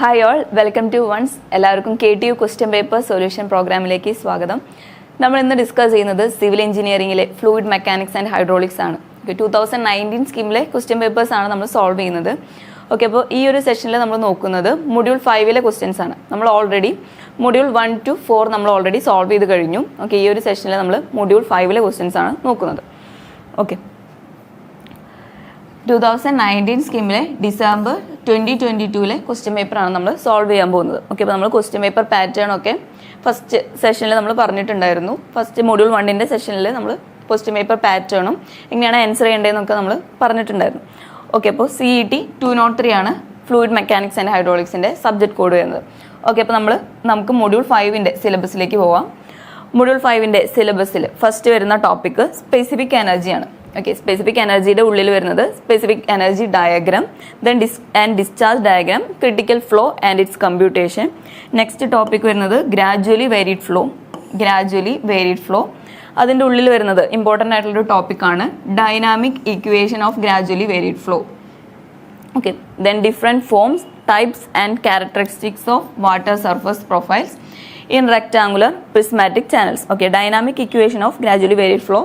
Hi all, welcome to once എല്ലാവർക്കും KTU Question Paper Solution പ്രോഗ്രാമിലേക്ക് സ്വാഗതം. നമ്മൾ ഇന്ന് ഡിസ്കസ് ചെയ്യുന്നത് സിവിൽ എഞ്ചിനീയറിംഗിലെ ഫ്ലൂയിഡ് മെക്കാനിക്സ് ആൻഡ് ഹൈഡ്രോളിക്സ് ആണ്. 2019 സ്കീമിലെ ക്വസ്റ്റ്യൻ പേപ്പേഴ്സ് ആണ് നമ്മൾ സോൾവ് ചെയ്യുന്നത്. ഓക്കെ, അപ്പോൾ ഈ ഒരു സെഷനിൽ നമ്മൾ നോക്കുന്നത് മൊഡ്യൂൾ 5ലെ ക്വസ്റ്റ്യൻസ് ആണ്. നമ്മൾ ഓൾറെഡി മൊഡ്യൂൾ 1 to 4 നമ്മൾ ഓൾറെഡി സോൾവ് ചെയ്ത് കഴിഞ്ഞു. ഓക്കെ, ഈ ഒരു സെഷനിൽ നമ്മൾ മൊഡ്യൂൾ 5ലെ ക്വസ്റ്റ്യൻസ് ആണ് നോക്കുന്നത്. ഓക്കെ, 2019 സ്കീമിലെ ഡിസംബർ 2022ലെ ക്വസ്റ്റ്യൻ പേപ്പറാണ് നമ്മൾ സോൾവ് ചെയ്യാൻ പോകുന്നത്. ഓക്കെ, അപ്പോൾ നമ്മൾ ക്വസ്റ്റ്യൻ പേപ്പർ പാറ്റേൺ ഒക്കെ ഫസ്റ്റ് സെഷനിൽ നമ്മൾ പറഞ്ഞിട്ടുണ്ടായിരുന്നു. ഫസ്റ്റ് മൊഡ്യൂൾ 1ന്റെ സെഷനിൽ നമ്മൾ ക്വസ്റ്റ്യൻ പേപ്പർ പാറ്റേണും എങ്ങനെയാണ് ആൻസർ ചെയ്യേണ്ടതെന്നൊക്കെ നമ്മൾ പറഞ്ഞിട്ടുണ്ടായിരുന്നു. ഓക്കെ, അപ്പോൾ CET 203 ആണ് ഫ്ലൂയിഡ് മെക്കാനിക്സ് ആൻഡ് ഹൈഡ്രോളിക്സിൻ്റെ സബ്ജക്ട് കോഡ് വരുന്നത്. ഓക്കെ, അപ്പോൾ നമുക്ക് മൊഡ്യൂൾ 5ന്റെ സിലബസിലേക്ക് പോവാം. മൊഡ്യൂൾ 5ന്റെ സിലബസിൽ ഫസ്റ്റ് വരുന്ന ടോപ്പിക്ക് സ്പെസിഫിക് എനർജിയാണ്. ഓക്കെ, സ്പെസിഫിക് എനർജിയുടെ ഉള്ളിൽ വരുന്നത് specific energy diagram, then discharge diagram, critical flow and it's computation. Next topic വരുന്നത് ഗ്രാജുവലി വേരിഡ് ഫ്ലോ. അതിൻ്റെ ഉള്ളിൽ വരുന്നത് ഇമ്പോർട്ടൻ്റ് ആയിട്ടുള്ളൊരു ടോപ്പിക്കാണ് dynamic equation of gradually varied flow. Okay, then different forms, types and characteristics of water surface profiles in rectangular prismatic channels. Okay, dynamic equation of gradually varied flow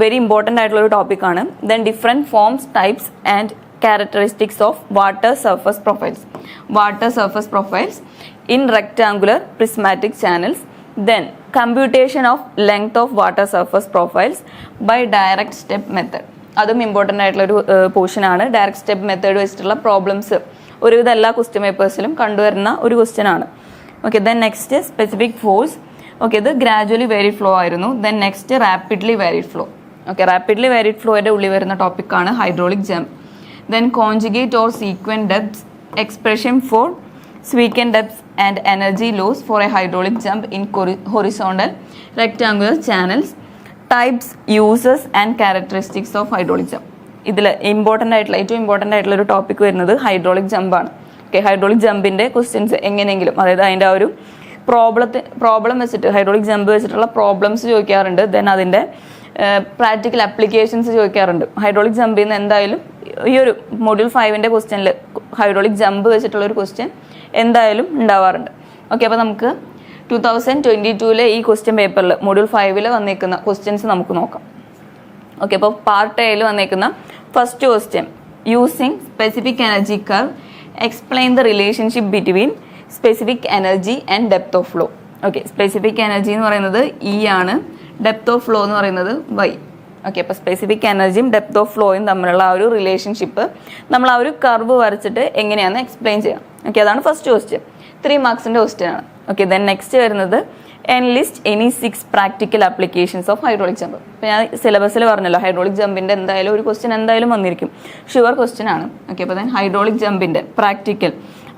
very important ആയിട്ടുള്ളൊരു ടോപ്പിക്കാണ്. Then different forms, types and characteristics of water surface profiles in rectangular prismatic channels. Then computation of length of water surface profiles by direct step method. അതും important ആയിട്ടുള്ളൊരു പോർഷനാണ്. Direct step method വെച്ചിട്ടുള്ള problems ഒരുവിധ എല്ലാ question പേപ്പേഴ്സിലും കണ്ടുവരുന്ന ഒരു question ആണ്. Okay, then next specific force. Okay, ഇത് ഗ്രാജുവലി വേരിഡ് ഫ്ലോ ആയിരുന്നു. Then next rapidly varied flow. Okay, rapidly varied ഫ്ലോയുടെ ഉള്ളിൽ വരുന്ന ടോപ്പിക്കാണ് hydraulic jump. Then conjugate or sequent depths, expression for sequent depths and energy loss for a hydraulic jump in horizontal rectangular channels, types, uses and characteristics of hydraulic jump. ഇതിൽ ഏറ്റവും important ആയിട്ടുള്ള ഒരു topic വരുന്നത് hydraulic ജമ്പാണ്. Okay, hydraulic ജമ്പിൻ്റെ questions എങ്ങനെയെങ്കിലും, അതായത് അതിൻ്റെ ആ ഒരു പ്രോബ്ലം വെച്ചിട്ട് ഹൈഡ്രോളിക് ജമ്പ് വെച്ചിട്ടുള്ള പ്രോബ്ലംസ് ചോദിക്കാറുണ്ട്. ദെൻ അതിൻ്റെ പ്രാക്ടിക്കൽ ആപ്ലിക്കേഷൻസ് ചോദിക്കാറുണ്ട്. ഹൈഡ്രോളിക് ജമ്പിൽ നിന്ന് എന്തായാലും ഈ ഒരു മൊഡ്യൂൾ 5ന്റെ ക്വസ്റ്റ്യനിൽ ഹൈഡ്രോളിക് ജമ്പ് വെച്ചിട്ടുള്ള ഒരു ക്വസ്റ്റ്യൻ എന്തായാലും ഉണ്ടാവാറുണ്ട്. ഓക്കെ, അപ്പോൾ നമുക്ക് 2022ലെ ഈ ക്വസ്റ്റ്യൻ പേപ്പറിൽ മൊഡ്യൂൾ 5ൽ വന്നേക്കുന്ന ക്വസ്റ്റ്യൻസ് നമുക്ക് നോക്കാം. ഓക്കെ, അപ്പോൾ പാർട്ട് എയിൽ വന്നേക്കുന്ന first question, using specific energy curve explain the relationship between specific energy and depth of flow. Okay, specific energy എന്ന് പറയുന്നത് E ആണ്, ഡെപ്ത് ഓഫ് ഫ്ലോ എന്ന് പറയുന്നത് Y. ഓക്കെ, അപ്പോൾ സ്പെസിഫിക് എനർജിയും ഡെപ്ത് ഓഫ് ഫ്ലോയും തമ്മിലുള്ള ആ ഒരു റിലേഷൻഷിപ്പ് നമ്മൾ ആ ഒരു കർവ് വരച്ചിട്ട് എങ്ങനെയാണെന്ന് എക്സ്പ്ലെയിൻ ചെയ്യാം. ഓക്കെ, അതാണ് ഫസ്റ്റ് ക്വസ്റ്റ്യൻ. 3 മാർക്സിൻ്റെ ക്വസ്റ്റ്യൻ ആണ്. ഓക്കെ, ദെൻ നെക്സ്റ്റ് വരുന്നത് enlist any 6 practical applications of hydraulic jump. ഇപ്പോൾ ഞാൻ സിലബസിൽ പറഞ്ഞല്ലോ ഹൈഡ്രോളിക് ജമ്പിൻ്റെ എന്തായാലും ഒരു ക്വസ്റ്റ്യൻ എന്തായാലും വന്നിരിക്കും, ഷുവർ ക്വസ്റ്റ്യൻ ആണ്. ഓക്കെ, അപ്പോൾ ദെൻ ഹൈഡ്രോളിക് ജമ്പിൻ്റെ practical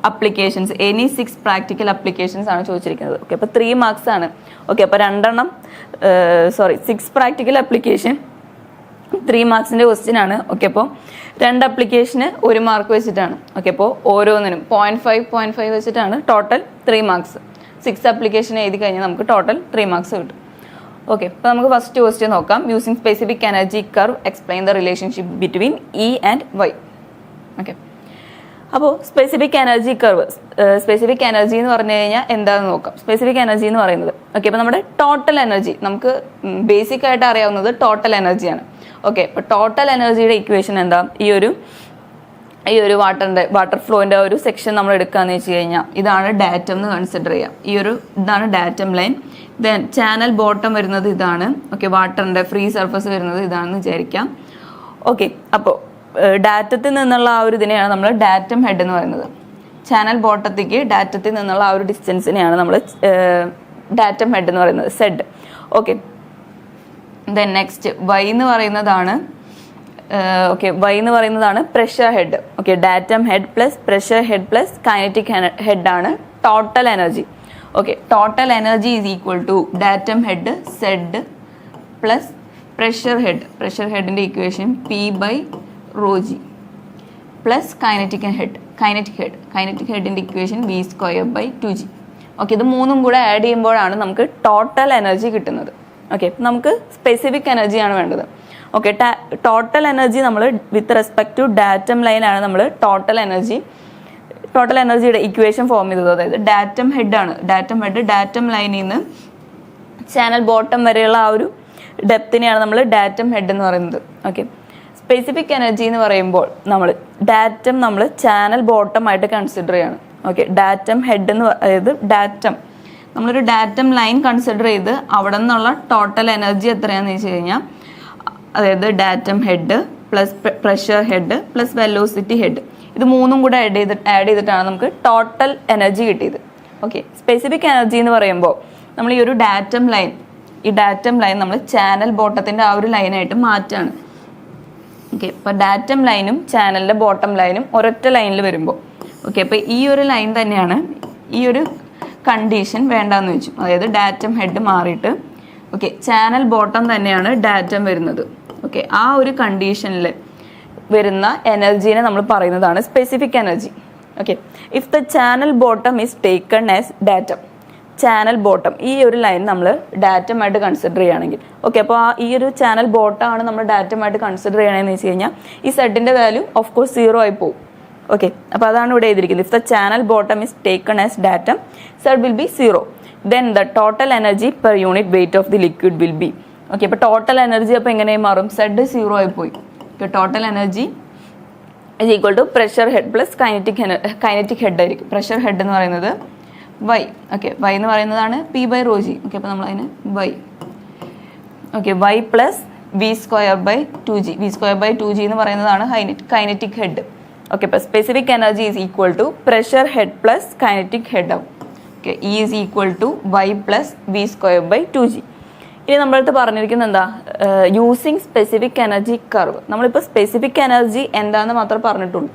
applications, any 6 practical applications ആണ് ചോദിച്ചിരിക്കുന്നത്. ഓക്കെ, അപ്പോൾ 3 മാർക്സ് ആണ്. ഓക്കെ, അപ്പോൾ 6 പ്രാക്ടിക്കൽ അപ്ലിക്കേഷൻ 3 മാർക്സിൻ്റെ ക്വസ്റ്റ്യൻ ആണ്. ഓക്കെ, അപ്പോൾ 2 അപ്ലിക്കേഷന് 1 മാർക്ക് വെച്ചിട്ടാണ്. ഓക്കെ, അപ്പോൾ ഓരോന്നിനും 0.5 വെച്ചിട്ടാണ് ടോട്ടൽ 3 മാർക്സ്. 6 അപ്ലിക്കേഷൻ എഴുതി കഴിഞ്ഞാൽ നമുക്ക് ടോട്ടൽ 3 മാർക്സ് കിട്ടും. ഓക്കെ, അപ്പോൾ നമുക്ക് ഫസ്റ്റ് ക്വസ്റ്റ്യൻ നോക്കാം. Using specific energy curve explain the relationship between E and Y. Okay, അപ്പോൾ specific energy curve, specific energy എന്ന് പറഞ്ഞു കഴിഞ്ഞാൽ എന്താണെന്ന് നോക്കാം. സ്പെസിഫിക് എനർജി എന്ന് പറയുന്നത്, ഓക്കെ, അപ്പോൾ നമ്മുടെ ടോട്ടൽ എനർജി, നമുക്ക് ബേസിക് ആയിട്ട് അറിയാവുന്നത് ടോട്ടൽ എനർജിയാണ്. ഓക്കെ, അപ്പോൾ ടോട്ടൽ എനർജിയുടെ ഇക്വേഷൻ എന്താ? ഈ ഒരു വാട്ടർ ഫ്ലോൻ്റെ ഒരു സെക്ഷൻ നമ്മൾ എടുക്കുകയെന്ന് വെച്ച് കഴിഞ്ഞാൽ ഇതാണ് ഡാറ്റം എന്ന് കൺസിഡർ ചെയ്യാം. ഇതാണ് datum line. Then channel bottom വരുന്നത് ഇതാണ്. ഓക്കെ, വാട്ടറിൻ്റെ ഫ്രീ സർഫസ് വരുന്നത് ഇതാണെന്ന് വിചാരിക്കാം. ഓക്കെ, അപ്പോൾ ഡാറ്റത്തിൽ നിന്നുള്ള ആ ഒരു ഇതിനെയാണ് നമ്മൾ ഡാറ്റം ഹെഡ് എന്ന് പറയുന്നത്. ചാനൽ ബോട്ടത്തേക്ക് ഡാറ്റത്തിൽ നിന്നുള്ള ആ ഒരു ഡിസ്റ്റൻസിനെയാണ് നമ്മൾ ഡാറ്റം ഹെഡ് എന്ന് പറയുന്നത്, Z. Okay, then next Y എന്ന് പറയുന്നതാണ് pressure head. Okay, datum head plus pressure head plus kinetic head ആണ് total energy. Okay, total energy is equal to datum head Z plus pressure ഹെഡിൻ്റെ equation P/ρg plus kinetic ഹെഡിൻ്റെ equation V²/2g. Okay, ഇത് മൂന്നും കൂടെ add ചെയ്യുമ്പോഴാണ് നമുക്ക് total energy കിട്ടുന്നത്. Okay, നമുക്ക് സ്പെസിഫിക് എനർജിയാണ് വേണ്ടത്. ഓക്കെ, ടോട്ടൽ എനർജി നമ്മൾ വിത്ത് റെസ്പെക്ട് ടു ഡാറ്റം ലൈനാണ് നമ്മൾ ടോട്ടൽ എനർജി ടോട്ടൽ എനർജിയുടെ ഇക്വേഷൻ ഫോം ചെയ്തത്. അതായത് ഡാറ്റം ഹെഡാണ്, ഡാറ്റം ലൈനിൽ നിന്ന് ചാനൽ ബോട്ടം വരെയുള്ള ആ ഒരു ഡെപ്തിനെയാണ് നമ്മൾ ഡാറ്റം ഹെഡ് എന്ന് പറയുന്നത്. ഓക്കെ, സ്പെസിഫിക് എനർജി എന്ന് പറയുമ്പോൾ നമ്മൾ ചാനൽ ബോട്ടം ആയിട്ട് കൺസിഡർ ചെയ്യാണ്. ഓക്കെ, ഡാറ്റം ഹെഡ് എന്ന് അതായത് നമ്മളൊരു ഡാറ്റം ലൈൻ കൺസിഡർ ചെയ്ത് അവിടെ നിന്നുള്ള ടോട്ടൽ എനർജി എത്രയാണെന്ന് വെച്ച് കഴിഞ്ഞാൽ, അതായത് datum head plus pressure head plus velocity head, ഇത് മൂന്നും കൂടെ ആഡ് ചെയ്തിട്ടാണ് നമുക്ക് ടോട്ടൽ എനർജി കിട്ടിയത്. ഓക്കെ, സ്പെസിഫിക് എനർജി എന്ന് പറയുമ്പോൾ നമ്മൾ ഈ ഒരു ഡാറ്റം ലൈൻ നമ്മൾ ചാനൽ ബോട്ടത്തിൻ്റെ ആ ഒരു ലൈനായിട്ട് മാറ്റാണ്. ഓക്കെ, അപ്പോൾ ഡാറ്റം ലൈനും ചാനലിൻ്റെ ബോട്ടം ലൈനും ഒരൊറ്റ ലൈനിൽ വരുമ്പോൾ, ഓക്കെ, അപ്പോൾ ഈ ഒരു ലൈൻ തന്നെയാണ് ഈ ഒരു കണ്ടീഷൻ വേണ്ടാന്ന് വെച്ചു. അതായത് ഡാറ്റം ഹെഡ് മാറിയിട്ട് ഓക്കെ ചാനൽ ബോട്ടം തന്നെയാണ് ഡാറ്റം വരുന്നത്. ഓക്കെ, ആ ഒരു കണ്ടീഷനിൽ വരുന്ന എനർജീനെ നമ്മൾ പറയുന്നതാണ് specific energy. Okay, if the channel bottom is taken as datum, channel bottom ഈ ഒരു ലൈൻ നമ്മൾ ഡാറ്റമായിട്ട് കൺസിഡർ ചെയ്യുകയാണെങ്കിൽ, ഓക്കെ, അപ്പോൾ ഈ ഒരു ചാനൽ ബോട്ടമാണ് നമ്മൾ ഡാറ്റമായിട്ട് കൺസിഡർ ചെയ്യണമെന്ന് വെച്ച് കഴിഞ്ഞാൽ ഈ സെഡിൻ്റെ വാല്യൂ ഓഫ് കോഴ്സ് 0 ആയി പോകും. ഓക്കെ, അപ്പോൾ അതാണ് ഇവിടെ എഴുതിയിരിക്കുന്നത്. If the channel bottom is taken as datum, Z will be 0, then the total energy per unit weight of the liquid will be. Okay, അപ്പോൾ ടോട്ടൽ എനർജി അപ്പോൾ എങ്ങനെ മാറും? സെഡ് 0 ആയി പോയി. Total energy is equal to pressure head plus kinetic head ആയിരിക്കും. Pressure head എന്ന് പറയുന്നത് Y. Okay, Y എന്ന് പറയുന്നതാണ് P/ρg. ഓക്കെ, അപ്പോൾ നമ്മളതിന് Y. Okay, Y plus V²/2g. V²/2g എന്ന് പറയുന്നതാണ് കൈനറ്റിക് ഹെഡ്. ഓക്കെ, അപ്പോൾ specific energy is equal to pressure head plus kinetic head ആവും. Okay, E is equal to Y plus V²/2g. ഇനി നമ്മളടുത്ത് പറഞ്ഞിരിക്കുന്നത് എന്താ? Using specific energy curve. നമ്മളിപ്പോൾ specific energy എന്താണെന്ന് മാത്രമേ പറഞ്ഞിട്ടുള്ളൂ.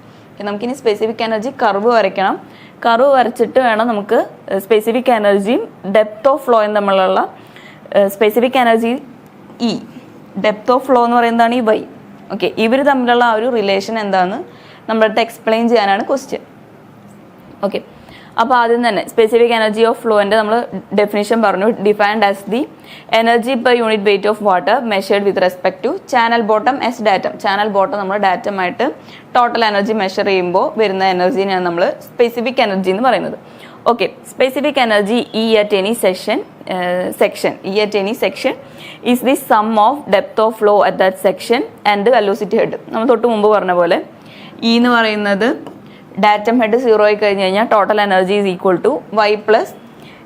നമുക്കിനി സ്പെസിഫിക് എനർജി കർവ് വരയ്ക്കണം. കർവ് വരച്ചിട്ട് വേണം നമുക്ക് സ്പെസിഫിക് എനർജിയും ഡെപ്ത് ഓഫ് ഫ്ലോയും തമ്മിലുള്ള specific energy E, depth of flow എന്ന് പറയുന്നതാണ് ഈ വൈ. ഓക്കെ, ഇവർ തമ്മിലുള്ള ആ ഒരു റിലേഷൻ എന്താണെന്ന് നമ്മുടെ അടുത്ത് എക്സ്പ്ലെയിൻ ചെയ്യാനാണ് ക്വസ്റ്റ്യൻ. ഓക്കെ, അപ്പോൾ ആദ്യം തന്നെ സ്പെസിഫിക് എനർജി ഓഫ് ഫ്ലോൻ്റെ നമ്മൾ ഡെഫിനിഷൻ പറഞ്ഞു. Defined as the energy per unit weight of water measured with respect to channel bottom as datum. Channel bottom നമ്മൾ ഡാറ്റമായിട്ട് ടോട്ടൽ എനർജി മെഷർ ചെയ്യുമ്പോൾ വരുന്ന എനർജിനെയാണ് നമ്മൾ സ്പെസിഫിക് എനർജി എന്ന് പറയുന്നത്. Okay, specific energy E at any section is the sum of depth of flow at that section and velocity head. നമ്മൾ തൊട്ട് മുമ്പ് പറഞ്ഞ പോലെ ഇ എന്ന് പറയുന്നത് ഡാറ്റം ഹെഡ് 0 ആയി കഴിഞ്ഞ് കഴിഞ്ഞാൽ total energy is equal to Y plus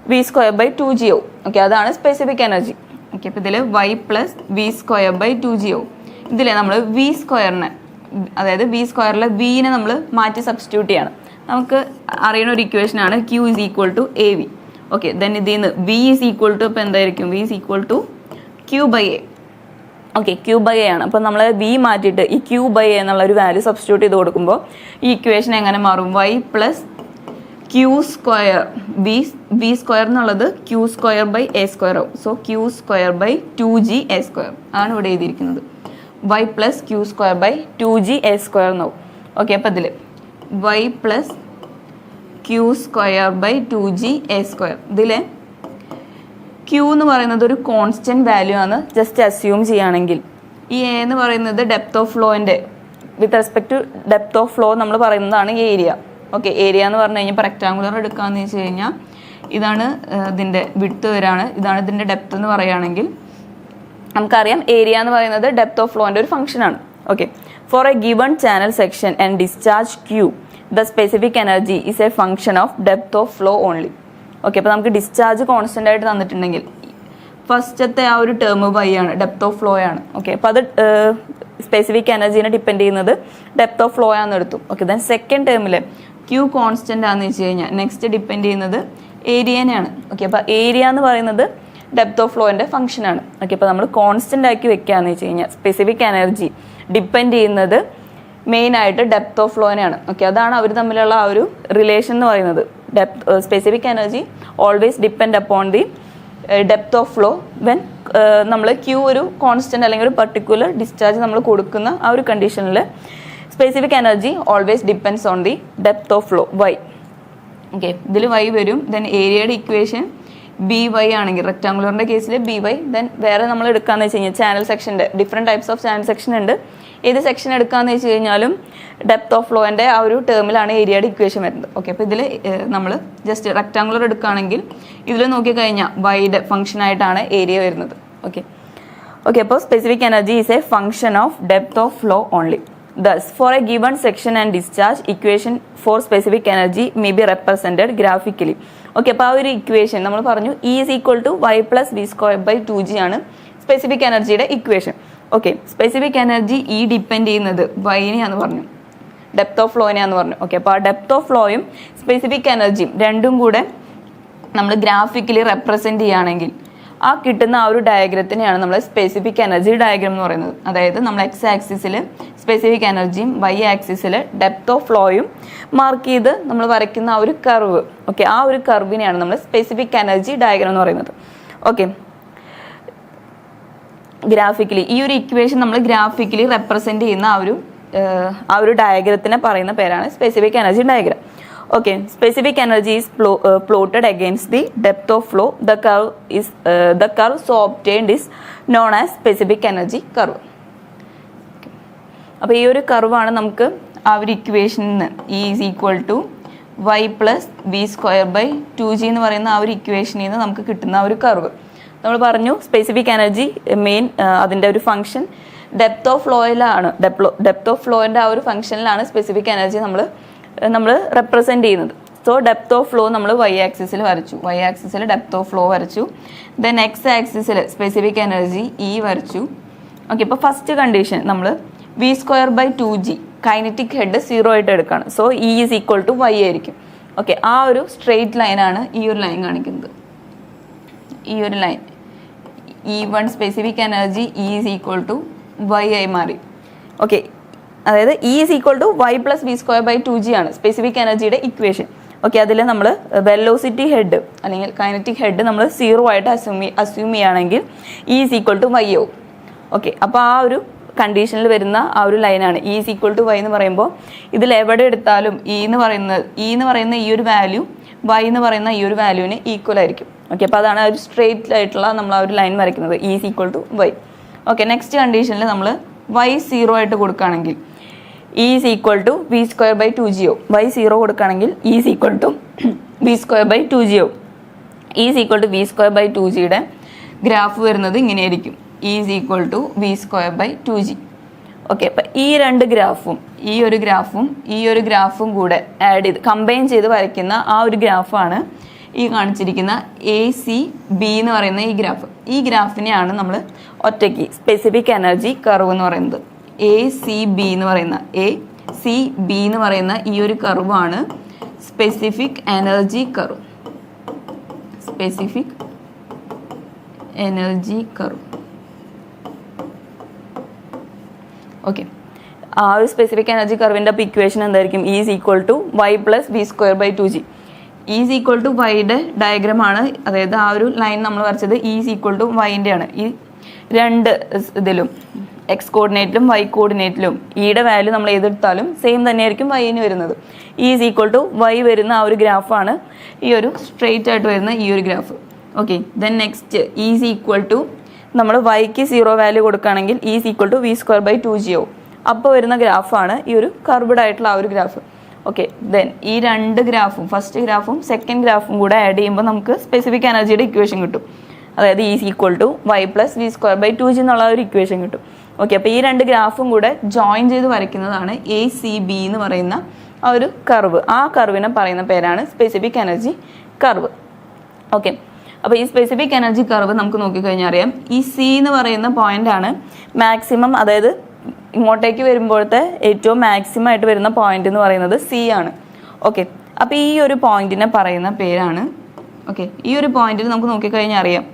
V²/2g ആവും. ഓക്കെ, അതാണ് സ്പെസിഫിക് എനർജി. ഓക്കെ, അപ്പോൾ ഇതിൽ വൈ പ്ലസ് V²/2g ആവും. ഇതിലെ നമ്മൾ V²നെ, അതായത് V²ലെ വിനെ നമ്മൾ മാറ്റി സബ്സ്റ്റിറ്റ്യൂട്ട് ചെയ്യണം. നമുക്ക് അറിയുന്ന ഒരു ഇക്വേഷനാണ് Q is equal to AV. Okay, then ഇതിൽ നിന്ന് V ഈസ് ഈക്വൽ ടു ഇപ്പോൾ എന്തായിരിക്കും? V is equal to Q/A. Okay, Q/A ആണ്. അപ്പോൾ നമ്മൾ V മാറ്റിയിട്ട് ഈ Q/A എന്നുള്ള ഒരു വാല്യൂ സബ്സ്റ്റിറ്റ്യൂട്ട് ചെയ്ത് കൊടുക്കുമ്പോൾ ഈ ഇക്വേഷൻ എങ്ങനെ മാറും? വൈ പ്ലസ് Q², V² എന്നുള്ളത് Q²/A² ആവും. So Q²/2g A². ആണ് ഇവിടെ എഴുതിയിരിക്കുന്നത്. വൈ പ്ലസ് Q²/2g A² എന്നാവും. ഓക്കെ, അപ്പോൾ അതിൽ വൈ പ്ലസ് Q²/2g A². ഇതിലെ Q എന്ന് പറയുന്നത് ഒരു കോൺസ്റ്റന്റ് വാല്യൂ ആണ്. ജസ്റ്റ് അസ്യൂം ചെയ്യുകയാണെങ്കിൽ ഈ A എന്ന് പറയുന്നത് ഡെപ്ത് ഓഫ് ഫ്ലോൻ്റെ with respect to depth of flow നമ്മൾ പറയുന്നതാണ് ഏരിയ. ഓക്കെ, ഏരിയ എന്ന് പറഞ്ഞു കഴിഞ്ഞാൽ ഇപ്പോൾ റെക്ടാങ്കുലർ എടുക്കാമെന്ന് വെച്ച് കഴിഞ്ഞാൽ ഇതാണ് ഇതിൻ്റെ വിഡ്ത്ത് വരാണ്, ഇതാണ് ഇതിൻ്റെ ഡെപ്ത് എന്ന് പറയുകയാണെങ്കിൽ നമുക്കറിയാം ഏരിയ എന്ന് പറയുന്നത് ഡെപ്ത് ഓഫ് ഫ്ലോൻ്റെ ഒരു ഫംഗ്ഷനാണ്. Okay, for a given channel section and discharge Q the specific energy is a function of depth of flow only. Okay, അപ്പോൾ നമുക്ക് ഡിസ്ചാർജ് കോൺസ്റ്റന്റ് ആയിട്ട് തന്നിട്ടുണ്ടെങ്കിൽ ഫസ്റ്റത്തെ ആ ഒരു ടേം വൈ ആണ്, ഡെപ്ത് ഓഫ് ഫ്ലോ ആണ്. ഓക്കെ, അപ്പോൾ അത് സ്പെസിഫിക് എനർജീനെ ഡിപ്പെൻഡ് ചെയ്യുന്നത് ഡെപ്ത് ഓഫ് ഫ്ലോ ആണെന്ന് എടുത്തു. ഓക്കെ, ദെൻ സെക്കൻഡ് ടേമിൽ Q കോൺസ്റ്റന്റ് ആണെന്ന് വെച്ച് കഴിഞ്ഞാൽ നെക്സ്റ്റ് ഡിപ്പെൻഡ് ചെയ്യുന്നത് ഏരിയനെയാണ്. ഓക്കെ, അപ്പോൾ ഏരിയ എന്ന് പറയുന്നത് ഡെപ്ത് ഓഫ് ഫ്ലോൻ്റെ ഫംഗ്ഷനാണ്. ഓക്കെ, അപ്പോൾ നമ്മൾ കോൺസ്റ്റന്റ് ആക്കി വെക്കുകയെന്ന് വെച്ച് കഴിഞ്ഞാൽ സ്പെസിഫിക് എനർജി ഡിപ്പെൻഡ് ചെയ്യുന്നത് മെയിനായിട്ട് ഡെപ്ത് ഓഫ് ഫ്ലോനെയാണ്. ഓക്കെ, അതാണ് അവർ തമ്മിലുള്ള ആ ഒരു റിലേഷൻ എന്ന് പറയുന്നത്. Specific energy always depend upon the depth of flow when നമ്മൾ Q ഒരു കോൺസ്റ്റന്റ് അല്ലെങ്കിൽ ഒരു പർട്ടിക്കുലർ ഡിസ്ചാർജ് നമ്മൾ കൊടുക്കുന്ന ആ ഒരു കണ്ടീഷനിൽ specific energy always depends on the depth of flow Y. Okay, ഇതിൽ വൈ വരും. ദെൻ ഏരിയയുടെ ഇക്വേഷൻ ബി വൈ ആണെങ്കിൽ റെക്ടാങ്കുലറിൻ്റെ കേസിൽ ബി വൈ, ദെൻ വേറെ നമ്മൾ എടുക്കാന്ന് വെച്ച് കഴിഞ്ഞാൽ ചാനൽ സെക്ഷൻ്റെ different types of channel section ഉണ്ട്. ഏത് സെക്ഷൻ എടുക്കാന്ന് വെച്ച് കഴിഞ്ഞാലും ഡെപ്ത് ഓഫ് ഫ്ലോൻ്റെ ആ ഒരു ടേമിലാണ് ഏരിയയുടെ ഇക്വേഷൻ വരുന്നത്. ഓക്കെ, അപ്പോൾ ഇതിൽ നമ്മൾ ജസ്റ്റ് റെക്ടാങ്കുലർ എടുക്കുകയാണെങ്കിൽ ഇതിൽ നോക്കിക്കഴിഞ്ഞാൽ വൈയുടെ ഫംഗ്ഷൻ ആയിട്ടാണ് ഏരിയ വരുന്നത്. ഓക്കെ ഓക്കെ അപ്പോൾ specific energy is a function of depth of flow only. Thus, for a given section and discharge, equation for specific energy may be represented graphically. Okay, അപ്പോൾ ആ ഒരു ഇക്വേഷൻ നമ്മൾ പറഞ്ഞു E is equal to y plus v square by 2g ആണ് specific എനർജിയുടെ equation. Okay, specific energy E depend ചെയ്യുന്നത് വൈനെയാന്ന് പറഞ്ഞു, depth of ഫ്ലോനെയാന്ന് പറഞ്ഞു. ഓക്കെ, അപ്പോൾ ആ ഡെപ്ത് ഓഫ് ഫ്ലോയും സ്പെസിഫിക് എനർജിയും രണ്ടും കൂടെ നമ്മൾ ഗ്രാഫിക്കലി റെപ്രസെൻറ്റ് ചെയ്യുകയാണെങ്കിൽ ആ കിട്ടുന്ന ആ ഒരു ഡയഗ്രത്തിനെയാണ് നമ്മൾ സ്പെസിഫിക് എനർജി ഡയഗ്രാം എന്ന് പറയുന്നത്. അതായത് നമ്മൾ എക്സ് ആക്സിസിൽ സ്പെസിഫിക് എനർജിയും വൈ ആക്സിസിൽ ഡെപ്ത് ഓഫ് ഫ്ലോയും മാർക്ക് ചെയ്ത് നമ്മൾ വരയ്ക്കുന്ന ആ ഒരു കർവ്. ഓക്കെ, ആ ഒരു കർവിനെയാണ് നമ്മൾ സ്പെസിഫിക് എനർജി ഡയഗ്രാം എന്ന് പറയുന്നത്. ഓക്കെ, ഗ്രാഫിക്കലി ഈ ഒരു ഇക്വേഷൻ നമ്മൾ ഗ്രാഫിക്കലി റെപ്രസെൻറ്റ് ചെയ്യുന്ന ആ ഒരു ഡയഗ്രത്തിനെ പറയുന്ന പേരാണ് specific energy diagram. Okay, specific energy is plotted against the depth of flow. The curve so obtained is known as specific energy curve. അപ്പോൾ ഈ ഒരു കർവാണ് നമുക്ക് ആ ഒരു ഇക്വേഷനിൽ നിന്ന് E is equal to y plus v square by 2g എന്ന് പറയുന്ന ആ ഒരു ഇക്വേഷനിൽ നിന്ന് നമുക്ക് കിട്ടുന്ന ആ ഒരു കർവ്. നമ്മൾ പറഞ്ഞു സ്പെസിഫിക് എനർജി മെയിൻ അതിൻ്റെ ഒരു ഫംഗ്ഷൻ ഡെപ്ത് ഓഫ് ഫ്ലോയിലാണ്. ഡെപ്ത് ഓഫ് ഫ്ലോയിൻ്റെ ആ ഒരു ഫംഗ്ഷനിലാണ് സ്പെസിഫിക് എനർജി നമ്മൾ റെപ്രസെൻറ്റ് ചെയ്യുന്നത്. സോ ഡെപ്ത് ഓഫ് ഫ്ലോ നമ്മൾ വൈ ആക്സിസിൽ വരച്ചു, വൈ ആക്സിസിൽ ഡെപ്ത് ഓഫ് ഫ്ലോ വരച്ചു. ദെൻ എക്സ് ആക്സിസിൽ സ്പെസിഫിക് എനർജി ഇ വരച്ചു. ഓക്കെ, ഇപ്പോൾ ഫസ്റ്റ് കണ്ടീഷൻ നമ്മൾ V square by 2g kinetic head 0 ആയിട്ട് എടുക്കുകയാണ്. So E is equal to Y ആയിരിക്കും. ഓക്കെ, ആ ഒരു സ്ട്രെയിറ്റ് ലൈനാണ് ഈ ഒരു ലൈൻ കാണിക്കുന്നത്. ഈ ഒരു line E1 specific energy E is equal to Y ആയി മാറി. ഓക്കെ, അതായത് E is equal to y plus v square by 2g ആണ് സ്പെസിഫിക് എനർജിയുടെ ഇക്വേഷൻ. ഓക്കെ, അതിൽ നമ്മൾ വെലോസിറ്റി ഹെഡ് അല്ലെങ്കിൽ കൈനറ്റിക് ഹെഡ് നമ്മൾ 0 ആയിട്ട് അസ്യൂം ചെയ്യുകയാണെങ്കിൽ E is equal to y ആവും. ഓക്കെ, അപ്പോൾ ആ ഒരു കണ്ടീഷനിൽ വരുന്ന ആ ഒരു ലൈനാണ് E is equal to y എന്ന് പറയുമ്പോൾ ഇതിൽ എവിടെ എടുത്താലും E എന്ന് പറയുന്ന ഈ ഒരു വാല്യൂ y എന്ന് പറയുന്ന ഈ ഒരു വാല്യൂവിന് ഈക്വൽ ആയിരിക്കും. ഓക്കെ, അപ്പോൾ അതാണ് ആ ഒരു സ്ട്രെയിറ്റ് ആയിട്ടുള്ള നമ്മൾ ആ ഒരു ലൈൻ വരയ്ക്കുന്നത് E is equal to y. Okay, next കണ്ടീഷനിൽ നമ്മൾ y 0 ആയിട്ട് കൊടുക്കുകയാണെങ്കിൽ E is equal to v square by 2g ആവും. y 0 കൊടുക്കുകയാണെങ്കിൽ E is equal to v square by 2g ആവും. E is equal to v square by 2gയുടെ graph വരുന്നത് ഇങ്ങനെയായിരിക്കും, E is equal to v square by 2g. Okay, അപ്പം ഈ രണ്ട് ഗ്രാഫും ഈ ഒരു ഗ്രാഫും കൂടെ ആഡ് ചെയ്ത് കമ്പൈൻ ചെയ്ത് വരയ്ക്കുന്ന ആ ഒരു ഗ്രാഫാണ് ഈ കാണിച്ചിരിക്കുന്ന ACB എന്ന് പറയുന്ന ഈ ഗ്രാഫ്. ഈ ഗ്രാഫിനെയാണ് നമ്മൾ ഒറ്റയ്ക്ക് സ്പെസിഫിക് എനർജി കർവ് എന്ന് പറയുന്നത്. ACB എന്ന് പറയുന്ന ഈ ഒരു കർവാണ് specific energy curve. Specific energy curve. Okay, ആ ഒരു സ്പെസിഫിക് എനർജി കർവിൻ്റെ അപ്പോൾ ഇക്വേഷൻ എന്തായിരിക്കും? E is equal to y plus v square by 2g. E is equal to yയുടെ ഡയഗ്രമാണ്, അതായത് ആ ഒരു ലൈൻ നമ്മൾ വരച്ചത് E is equal to yൻ്റെ ആണ്. ഈ രണ്ട് ഇതിലും എക്സ് കോർഡിനേറ്റിലും വൈ കോർഡിനേറ്റിലും ഇയുടെ വാല്യൂ നമ്മൾ ഏതെടുത്താലും സെയിം തന്നെയായിരിക്കും വൈന് വരുന്നത്. E is equal to y വരുന്ന ആ ഒരു ഗ്രാഫാണ് ഈ ഒരു സ്ട്രെയിറ്റ് ആയിട്ട് വരുന്ന ഈ ഒരു graph. Okay, then next E is equal to നമ്മൾ വൈക്ക് 0 വാല്യൂ കൊടുക്കുകയാണെങ്കിൽ E is equal to v square by 2g ആവും. അപ്പോൾ വരുന്ന ഗ്രാഫാണ് ഈ ഒരു കർവ്ഡ് ആയിട്ടുള്ള ആ ഒരു ഗ്രാഫ്. ഓക്കെ, ദെൻ ഈ രണ്ട് ഗ്രാഫും ഫസ്റ്റ് ഗ്രാഫും സെക്കൻഡ് ഗ്രാഫും കൂടെ ആഡ് ചെയ്യുമ്പോൾ നമുക്ക് സ്പെസിഫിക് എനർജിയുടെ ഇക്വേഷൻ കിട്ടും. അതായത് E is equal to y plus v square by 2g എന്നുള്ള ഒരു ഇക്വേഷൻ കിട്ടും. ഓക്കെ, അപ്പോൾ ഈ രണ്ട് ഗ്രാഫും കൂടെ ജോയിൻ ചെയ്ത് വരയ്ക്കുന്നതാണ് ACB എന്ന് പറയുന്ന ആ ഒരു കർവ്. ആ കർവിനെ പറയുന്ന പേരാണ് സ്പെസിഫിക് എനർജി കർവ്. ഓക്കെ, അപ്പോൾ ഈ സ്പെസിഫിക് എനർജി കർവ് നമുക്ക് നോക്കിക്കഴിഞ്ഞാൽ അറിയാം ഈ C എന്ന് പറയുന്ന പോയിൻ്റാണ് മാക്സിമം, അതായത് ഇങ്ങോട്ടേക്ക് വരുമ്പോഴത്തെ ഏറ്റവും മാക്സിമം ആയിട്ട് വരുന്ന പോയിന്റ് എന്ന് പറയുന്നത് C ആണ്. ഓക്കെ, അപ്പോൾ ഈ ഒരു പോയിന്റിനെ പറയുന്ന പേരാണ്, ഓക്കെ, ഈ ഒരു പോയിന്റിൽ നമുക്ക് നോക്കിക്കഴിഞ്ഞാൽ അറിയാം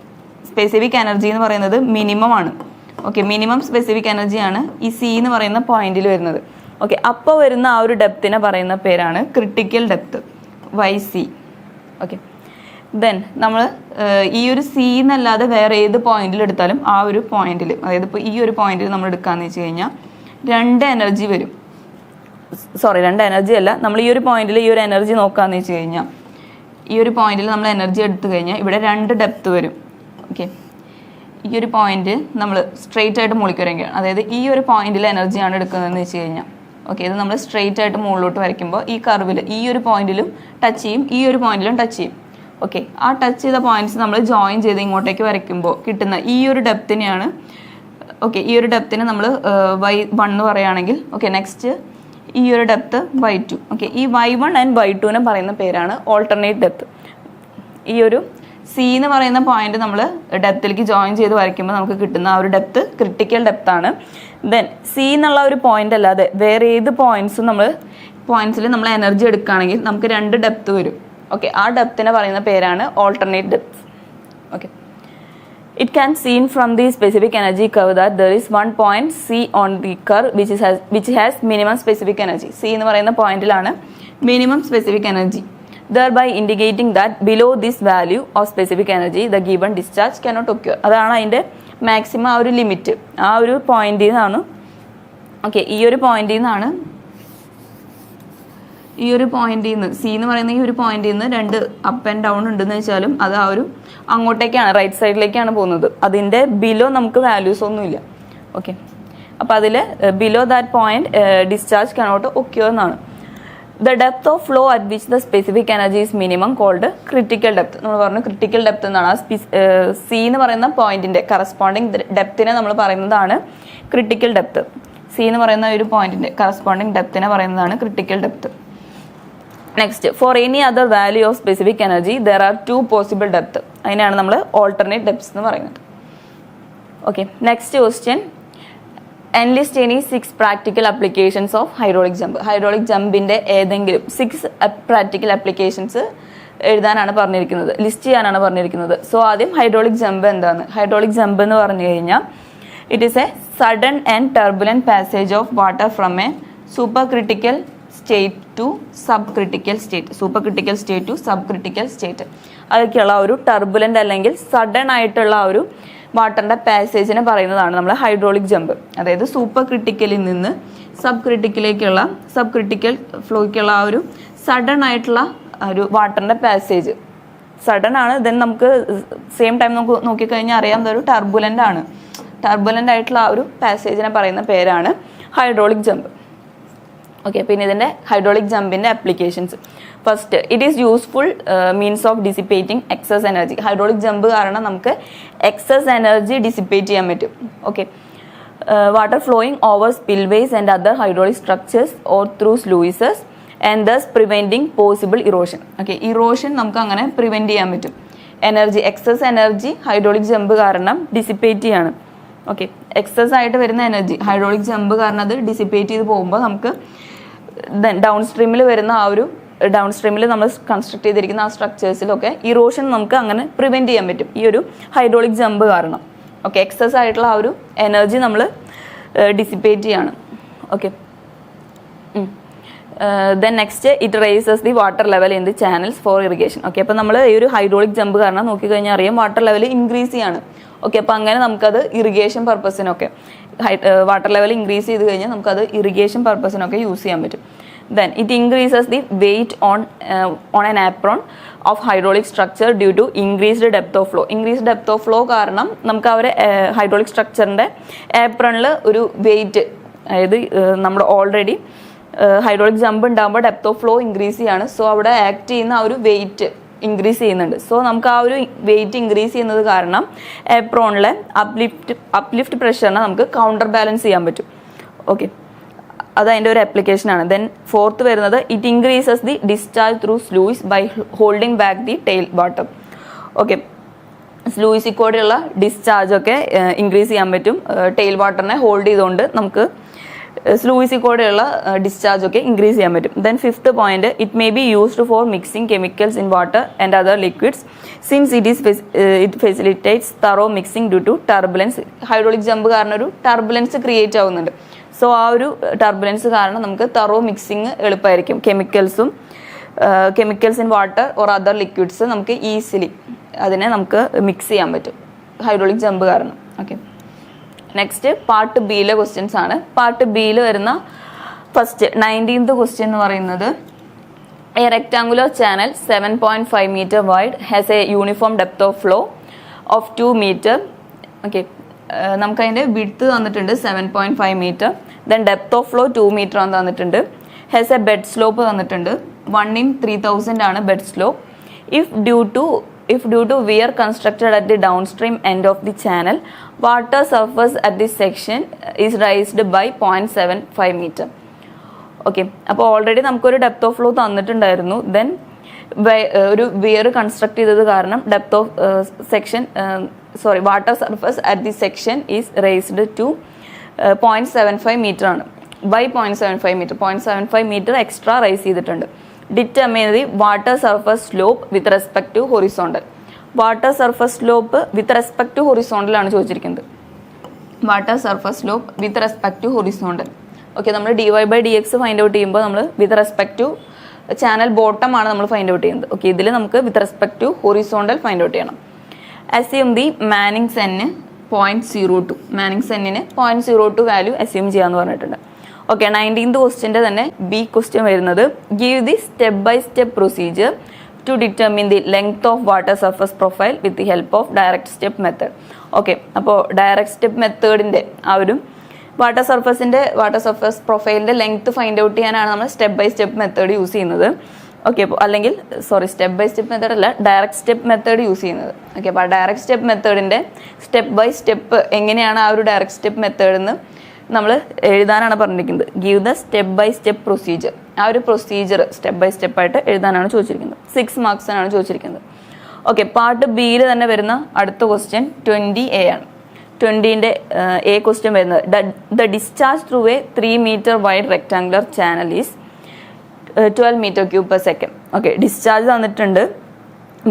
സ്പെസിഫിക് എനർജി എന്ന് പറയുന്നത് മിനിമം ആണ്. ഓക്കെ, മിനിമം സ്പെസിഫിക് എനർജിയാണ് ഈ C എന്ന് പറയുന്ന പോയിന്റിൽ വരുന്നത്. ഓക്കെ, അപ്പോൾ വരുന്ന ആ ഒരു ഡെപ്തിനെ പറയുന്ന പേരാണ് critical depth YC. Okay, then നമ്മൾ ഈ ഒരു C എന്നല്ലാതെ വേറെ ഏത് പോയിന്റിൽ എടുത്താലും ആ ഒരു പോയിന്റിൽ, അതായത് ഇപ്പോൾ ഈ ഒരു പോയിന്റിൽ നമ്മൾ എടുക്കാമെന്ന് വെച്ച് കഴിഞ്ഞാൽ രണ്ട് എനർജി വരും. രണ്ട് എനർജി അല്ല, നമ്മൾ ഈ ഒരു പോയിന്റിൽ ഈ ഒരു എനർജി നോക്കാമെന്ന് വെച്ച് കഴിഞ്ഞാൽ ഈ ഒരു പോയിന്റിൽ നമ്മൾ എനർജി എടുത്തു കഴിഞ്ഞാൽ ഇവിടെ 2 ഡെപ്ത് വരും. ഓക്കെ, ഈ ഒരു പോയിന്റ് നമ്മൾ സ്ട്രെയിറ്റ് ആയിട്ട് മുകളിലേക്ക് വരികയാണ്. അതായത് ഈ ഒരു പോയിന്റിൽ എനർജിയാണ് എടുക്കുന്നതെന്ന് വെച്ച് കഴിഞ്ഞാൽ ഓക്കെ, ഇത് നമ്മൾ സ്ട്രെയിറ്റ് ആയിട്ട് മുകളിലോട്ട് വരയ്ക്കുമ്പോൾ ഈ കർവിൽ ഈ ഒരു പോയിന്റിലും ടച്ച് ചെയ്യും, ഈ ഒരു പോയിന്റിലും ടച്ച് ചെയ്യും. ഓക്കെ, ആ ടച്ച് ചെയ്ത പോയിന്റ്സ് നമ്മൾ ജോയിൻ ചെയ്ത് ഇങ്ങോട്ടേക്ക് വരയ്ക്കുമ്പോൾ കിട്ടുന്ന ഈ ഒരു ഡെപ്തിനെയാണ് ഓക്കെ, ഈ ഒരു ഡെപ്തിനെ നമ്മൾ y1 എന്ന് പറയുകയാണെങ്കിൽ ഓക്കെ, നെക്സ്റ്റ് ഈ ഒരു ഡെപ്ത് y2. ഓക്കെ, ഈ y1 ആൻഡ് y2നെ പറയുന്ന പേരാണ് ഓൾട്ടർനേറ്റ് ഡെപ്ത്. ഈ ഒരു സി എന്ന് പറയുന്ന പോയിന്റ് നമ്മൾ ഡെപ്തിലേക്ക് ജോയിൻ ചെയ്ത് വരയ്ക്കുമ്പോൾ നമുക്ക് കിട്ടുന്ന ആ ഒരു ഡെപ്ത് ക്രിട്ടിക്കൽ ഡെപ്ത് ആണ്. ദെൻ സി എന്നുള്ള ഒരു പോയിന്റ് അല്ലാതെ വേറെ ഏത് പോയിന്റ്സിൽ നമ്മൾ എനർജി എടുക്കുകയാണെങ്കിൽ നമുക്ക് 2 ഡെപ്ത് വരും. ഓക്കെ, ആ ഡെപ്തിനെ പറയുന്ന പേരാണ് alternate depth. Okay, it can seen from the specific energy curve that there is one point C on the curve which has minimum specific energy. C എന്ന് പറയുന്ന പോയിന്റിലാണ് minimum specific energy, thereby indicating that below this value of specific energy the given discharge cannot occur. അതാണ് അതിൻ്റെ maximum ആ ഒരു limit. ആ ഒരു പോയിന്റിൽ നിന്നാണ് ഓക്കെ, ഈ ഒരു പോയിന്റിൽ നിന്നാണ് ഈ ഒരു പോയിന്റിൽ നിന്ന് സി എന്ന് പറയുന്ന ഈ ഒരു പോയിന്റിൽ നിന്ന് 2 അപ്പ് ആൻഡ് ഡൗൺ ഉണ്ടെന്ന് വെച്ചാലും അത് ആ ഒരു അങ്ങോട്ടേക്കാണ്, റൈറ്റ് സൈഡിലേക്കാണ് പോകുന്നത്. അതിൻ്റെ ബിലോ നമുക്ക് വാല്യൂസ് ഒന്നുമില്ല. ഓക്കെ, അപ്പോൾ അതിൽ below that point discharge cannot occur എന്നാണ്. The depth of flow at which the specific energy is minimum called critical depth. നമ്മൾ പറഞ്ഞു ക്രിട്ടിക്കൽ ഡെപ്ത് എന്നാണ്. ആ സി എന്ന് പറയുന്ന പോയിന്റിന്റെ കറസ്പോണ്ടിങ് ഡെപ്തിനെ നമ്മൾ പറയുന്നതാണ് ക്രിട്ടിക്കൽ ഡെപ്ത്. സി എന്ന് പറയുന്ന ഒരു പോയിന്റിന്റെ കറസ്പോണ്ടിങ് ഡെപ്തിനെ പറയുന്നതാണ് critical depth. Next, for any other value of specific energy there are 2 possible depth. അതിനാണ് നമ്മൾ ഓൾട്ടർനേറ്റ് ഡെപ്ത്സ് എന്ന് പറയുന്നത്. Okay, next question, enlist any 6 practical applications of hydraulic jump. Hydraulic ജമ്പിൻ്റെ ഏതെങ്കിലും 6 പ്രാക്ടിക്കൽ ആപ്ലിക്കേഷൻസ് എഴുതാനാണ് പറഞ്ഞിരിക്കുന്നത്, ലിസ്റ്റ് ചെയ്യാനാണ് പറഞ്ഞിരിക്കുന്നത്. സോ ആദ്യം ഹൈഡ്രോളിക് ജമ്പ് എന്താണ്? ഹൈഡ്രോളിക് ജമ്പ് എന്ന് പറഞ്ഞു കഴിഞ്ഞാൽ it is a sudden and turbulent passage of water from a super critical state to sub critical state, super critical state to sub critical state. അതൊക്കെയുള്ള ഒരു turbulent അല്ലെങ്കിൽ sudden ആയിട്ടുള്ള ഒരു വാട്ടറിൻ്റെ പാസേജിനെ പറയുന്നതാണ് നമ്മൾ ഹൈഡ്രോളിക് ജമ്പ്. അതായത് സൂപ്പർ ക്രിട്ടിക്കലിൽ നിന്ന് സബ് ക്രിട്ടിക്കൽ ഫ്ലോയ്ക്കുള്ള ആ ഒരു സഡൻ ആയിട്ടുള്ള ഒരു വാട്ടറിൻ്റെ പാസേജ് സഡൻ ആണ്. ദെൻ നമുക്ക് സെയിം ടൈം നമുക്ക് നോക്കിക്കഴിഞ്ഞാൽ അറിയാം അതൊരു ടർബുലൻ്റ് ആണ്. ടർബുലൻ്റ് ആയിട്ടുള്ള ആ ഒരു പാസേജിനെ പറയുന്ന പേരാണ് ഹൈഡ്രോളിക് ജമ്പ്. ഓക്കെ, പിന്നെ ഇതിൻ്റെ ഹൈഡ്രോളിക് ജമ്പിൻ്റെ ആപ്ലിക്കേഷൻസ്. First, it is useful means of dissipating excess energy. Hydraulic jump കാരണം നമുക്ക് എക്സസ് എനർജി ഡിസിപ്പേറ്റ് ചെയ്യാൻ പറ്റും. Okay, water flowing over spillways and other hydraulic structures or through sluices and thus preventing possible erosion. Okay, erosion നമുക്ക് അങ്ങനെ prevent ചെയ്യാൻ പറ്റും. Excess energy hydraulic jump കാരണം dissipate ചെയ്യാണ്. ഓക്കെ, എക്സസ് ആയിട്ട് വരുന്ന എനർജി ഹൈഡ്രോളിക് ജമ്പ് കാരണം അത് ഡിസിപ്പേറ്റ് ചെയ്ത് പോകുമ്പോൾ നമുക്ക് ഡൗൺ സ്ട്രീമിൽ വരുന്ന ആ ഒരു ഡൗൺ സ്ട്രീമിൽ നമ്മൾ കൺസ്ട്രക്ട് ചെയ്തിരിക്കുന്ന ആ സ്ട്രക്ചേഴ്സിലൊക്കെ ഇറോഷൻ നമുക്ക് അങ്ങനെ പ്രിവെൻറ്റ് ചെയ്യാൻ പറ്റും ഈ ഒരു ഹൈഡ്രോളിക് ജമ്പ് കാരണം. ഓക്കെ, എക്സസ് ആയിട്ടുള്ള ആ ഒരു എനർജി നമ്മൾ ഡിസിപ്പേറ്റ് ചെയ്യാണ്. Okay, then next, it races the water level in the channels four irrigation. Okay, അപ്പോൾ നമ്മൾ ഈ ഒരു ഹൈഡ്രോളിക് ജമ്പ് കാരണം നോക്കിക്കഴിഞ്ഞാൽ അറിയാം വാട്ടർ ലെവൽ ഇൻക്രീസ് ചെയ്യാണ്. ഓക്കെ, അപ്പോൾ അങ്ങനെ നമുക്കത് ഇറിഗേഷൻ പർപ്പസിനൊക്കെ വാട്ടർ ലെവൽ ഇൻക്രീസ് ചെയ്ത് കഴിഞ്ഞാൽ നമുക്കത് ഇറിഗേഷൻ പർപ്പസിനൊക്കെ യൂസ് ചെയ്യാൻ പറ്റും. Then it increases the wait on an apron of hydraulic structure due to increased depth of flow. Increased depth of flow കാരണം നമുക്ക് അവരെ ഹൈഡ്രോളിക് സ്ട്രക്ചറിൻ്റെ ആപ്രോണിൽ ഒരു വെയിറ്റ്, അതായത് നമ്മുടെ ഓൾറെഡി ഹൈഡ്രോളിക് ജമ്പ് ഉണ്ടാകുമ്പോൾ ഡെപ്ത് ഓഫ് ഫ്ലോ ഇൻക്രീസ് ചെയ്യാണ്. സോ അവിടെ act ചെയ്യുന്ന ആ ഒരു വെയിറ്റ് ഇൻക്രീസ് ചെയ്യുന്നുണ്ട്. സോ നമുക്ക് ആ ഒരു വെയിറ്റ് ഇൻക്രീസ് ചെയ്യുന്നത് കാരണം ഏപ്രോണിലെ അപ്ലിഫ്റ്റ് പ്രഷറിനെ നമുക്ക് കൗണ്ടർ ബാലൻസ് ചെയ്യാൻ പറ്റും. ഓക്കെ, അത് അതിൻ്റെ ഒരു ആപ്ലിക്കേഷനാണ്. ദെൻ ഫോർത്ത് വരുന്നത്, it increases the discharge through sluice by holding back the tail water. Okay, സ്ലൂയിസിൽ കൂടെയുള്ള ഡിസ്ചാർജ് ഒക്കെ ഇൻക്രീസ് ചെയ്യാൻ പറ്റും. ടെയിൽ വാട്ടറിനെ ഹോൾഡ് ചെയ്തുകൊണ്ട് നമുക്ക് സ്ലൂയിസിൽ കൂടെയുള്ള ഡിസ്ചാർജ് ഒക്കെ ഇൻക്രീസ് ചെയ്യാൻ പറ്റും. Then fifth point, it may be used for mixing chemicals in water and other liquids since it facilitates thorough mixing due to turbulence. Hydraulic jump കാരണം ഒരു ടർബുലൻസ് ക്രിയേറ്റ് ആവുന്നുണ്ട്. So ആ ഒരു ടർബുലൻസ് കാരണം നമുക്ക് തറോ മിക്സിങ് എളുപ്പമായിരിക്കും. Chemicals in water or other liquids നമുക്ക് easily അതിനെ നമുക്ക് മിക്സ് ചെയ്യാൻ പറ്റും ഹൈഡ്രോളിക് ജമ്പ് കാരണം. ഓക്കെ, നെക്സ്റ്റ് പാർട്ട് ബിയിലെ ക്വസ്റ്റ്യൻസ് ആണ്. പാർട്ട് ബിയിൽ വരുന്ന ഫസ്റ്റ് 19th ക്വസ്റ്റ്യൻ എന്ന് പറയുന്നത് A rectangular channel 7.5 meter wide has a uniform depth of flow of 2 meter. Okay, നമുക്ക് അതിൻ്റെ വിഡ്ത്ത് തന്നിട്ടുണ്ട് 7.5 meter. Then depth of flow 2 meter ആണ് തന്നിട്ടുണ്ട്. Has a bed slope തന്നിട്ടുണ്ട് 1 in 3000 ആണ് bed slope. If due to wear constructed at the downstream end of the channel, water surface at this section is raised by 0.75 meter. Okay, അപ്പോൾ already നമുക്കൊരു depth of flow തന്നിട്ടുണ്ടായിരുന്നു. ദെൻ ഒരു weir construct ചെയ്തത് കാരണം depth of water surface at the section is raised to 0.75 meter ആണ്. By 0.75 meter 0.75 meter extra rise ചെയ്തിട്ടുണ്ട്. Determine the water surface slope with respect to horizontal. Water surface slope with respect to horizontal ആണ് ചോദിച്ചിരിക്കുന്നത്. Water surface slope with respect to horizontal. Okay, നമ്മൾ dy/dx find out ചെയ്യുമ്പോൾ നമ്മൾ with respect to channel bottom ആണ് നമ്മൾ find out ചെയ്യുന്നത്. Okay, ഇതിൽ നമുക്ക് with respect to horizontal find out ചെയ്യണം. Assume the Manning's n 0.02. Manning's n-ന് 0.02 വാല്യൂ അസ്യൂം ചെയ്യാന്ന് പറഞ്ഞിട്ടുണ്ട്. ഓക്കെ, 19th ക്വസ്റ്റ്യൻ്റെ തന്നെ ബി ക്വസ്റ്റ്യൻ വരുന്നത് give the step by step procedure to determine the length of water surface profile with the help of direct step method. Okay, അപ്പോൾ direct step മെത്തേഡിൻ്റെ ആ ഒരു വാട്ടർ സർഫസ് പ്രൊഫൈലിൻ്റെ ലെങ്ത് ഫൈൻഡ് ഔട്ട് ചെയ്യാനാണ് നമ്മൾ step by step method use ചെയ്യുന്നത്. Okay, അപ്പോൾ അല്ലെങ്കിൽ സ്റ്റെപ്പ് ബൈ സ്റ്റെപ്പ് മെത്തേഡ് അല്ല, ഡയറക്റ്റ് സ്റ്റെപ്പ് മെത്തേഡ് യൂസ് ചെയ്യുന്നത്. ഓക്കെ, അപ്പോൾ ആ ഡയറക്റ്റ് സ്റ്റെപ്പ് മെത്തേഡിൻ്റെ സ്റ്റെപ്പ് ബൈ സ്റ്റെപ്പ് എങ്ങനെയാണ് ആ ഒരു ഡയറക്റ്റ് സ്റ്റെപ്പ് മെത്തേഡ് എന്ന് നമ്മൾ എഴുതാനാണ് പറഞ്ഞിരിക്കുന്നത്. Give the step by step procedure. ആ ഒരു പ്രൊസീജിയർ സ്റ്റെപ്പ് ബൈ സ്റ്റെപ്പായിട്ട് എഴുതാനാണ് ചോദിച്ചിരിക്കുന്നത്. 6 മാർക്സിനാണ് ചോദിച്ചിരിക്കുന്നത്. ഓക്കെ, പാർട്ട് ബിയിൽ തന്നെ വരുന്ന അടുത്ത ക്വസ്റ്റ്യൻ 20A ആണ്. 20ൻ്റെ എ ക്വസ്റ്റ്യൻ വരുന്നത് the discharge through a 3 meter wide rectangular channel is 12 meter cube per second. Okay, discharge തന്നിട്ടുണ്ട്,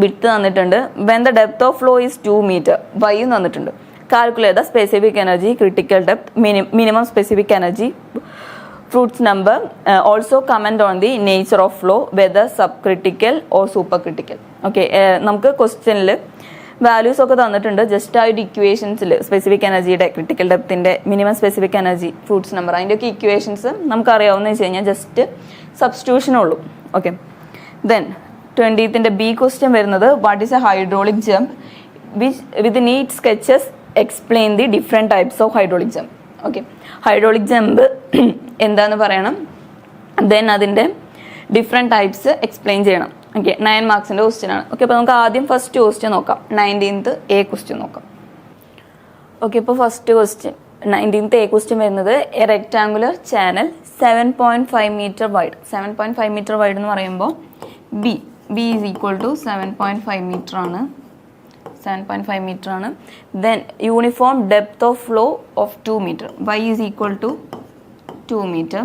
വിഡ്ത്ത് തന്നിട്ടുണ്ട്. When the depth of flow is 2 meter, വൈയും തന്നിട്ടുണ്ട്. Calculate the specific energy, critical depth, minimum specific energy, Froude number. Also comment on the nature of flow, whether sub critical or super critical. Okay, നമുക്ക് ക്വസ്റ്റ്യനിൽ values ഒക്കെ തന്നിട്ടുണ്ട്. Just ആ ഒരു ഇക്വേഷൻസിൽ specific എനർജിയുടെ, critical ഡെപ്തിൻ്റെ, minimum specific energy, Froude number, അതിൻ്റെയൊക്കെ ഇക്വേഷൻസ് നമുക്കറിയാവുന്ന വെച്ച് കഴിഞ്ഞാൽ ജസ്റ്റ് സബ്സ്റ്റിറ്റ്യൂഷനുള്ളൂ. Okay, then 20th B question വരുന്നത് what is a hydraulic jump with neat sketches explain the different types of hydraulic jump. Okay, hydraulic jump എന്താന്ന് പറയണം, ദെൻ അതിൻ്റെ ഡിഫറെൻറ്റ് ടൈപ്സ് എക്സ്പ്ലെയിൻ ചെയ്യണം. ഓക്കെ, 9 മാർക്സിൻ്റെ ക്വസ്റ്റ്യൻ ആണ്. ഓക്കെ, അപ്പോൾ നമുക്ക് ആദ്യം ഫസ്റ്റ് ക്വസ്റ്റ്യൻ നോക്കാം. 19th എ ക്വസ്റ്റ്യൻ നോക്കാം. ഓക്കെ, ഇപ്പോൾ first question 19th A question വരുന്നത് a rectangular channel 7.5 meter wide. 7.5 meter wide എന്ന് പറയുമ്പോൾ B is equal to 7.5 meter ആണ്. 7.5 meter ആണ്. Then uniform depth of flow of 2 meter. Y is equal to 2 meter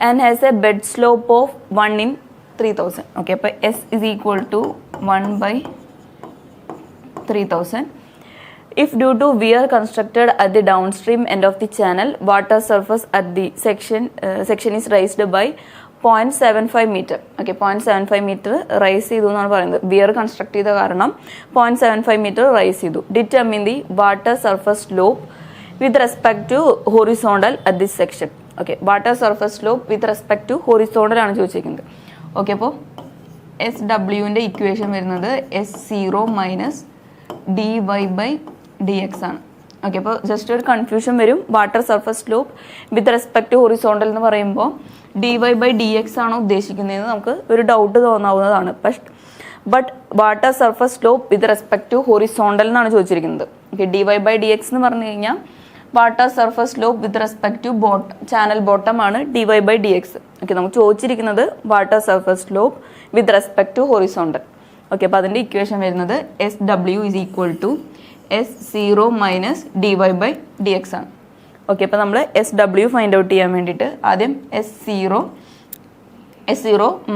and has a bed slope of 1 in 3000. Okay, അപ്പോൾ S is equal to 1/3000. If due to wear constructed at the downstream end of the channel, water surface at the section is raised by 0.75 meter. Okay, 0.75 meter rise ചെയ്തു എന്നാണ് പറയുന്നത്. Weir construct ചെയ്ത കാരണം 0.75 meter rise ചെയ്തു. Determine the water surface slope with respect to horizontal at this section. Okay, water surface slope with respect to horizontal ആണ് ചോദിച്ചിരിക്കുന്നത്. Okay, അപ്പോൾ SWൻ്റെ equation വരുന്നത് S0 മൈനസ് dy/dx ആണ്. ഓക്കെ, അപ്പോൾ ജസ്റ്റ് ഒരു കൺഫ്യൂഷൻ വരും. Water surface slope with respect to horizontal എന്ന് പറയുമ്പോൾ dy/dx ആണോ ഉദ്ദേശിക്കുന്നതെന്ന് നമുക്ക് ഒരു ഡൗട്ട് തോന്നാവുന്നതാണ്. But water surface slope with respect to horizontal എന്നാണ് ചോദിച്ചിരിക്കുന്നത്. ഓക്കെ, dy/dx എന്ന് പറഞ്ഞു കഴിഞ്ഞാൽ water surface slope with respect to channel bottom ആണ് dy/dx. ഓക്കെ, നമുക്ക് ചോദിച്ചിരിക്കുന്നത് water surface slope with respect to horizontal. Okay, അപ്പോൾ അതിൻ്റെ ഇക്വേഷൻ വരുന്നത് SW is equal to S0 minus dy/dx ആണ്. ഓക്കെ, അപ്പോൾ നമ്മൾ SW ഫൈൻഡ് ഔട്ട് ചെയ്യാൻ വേണ്ടിയിട്ട് ആദ്യം S0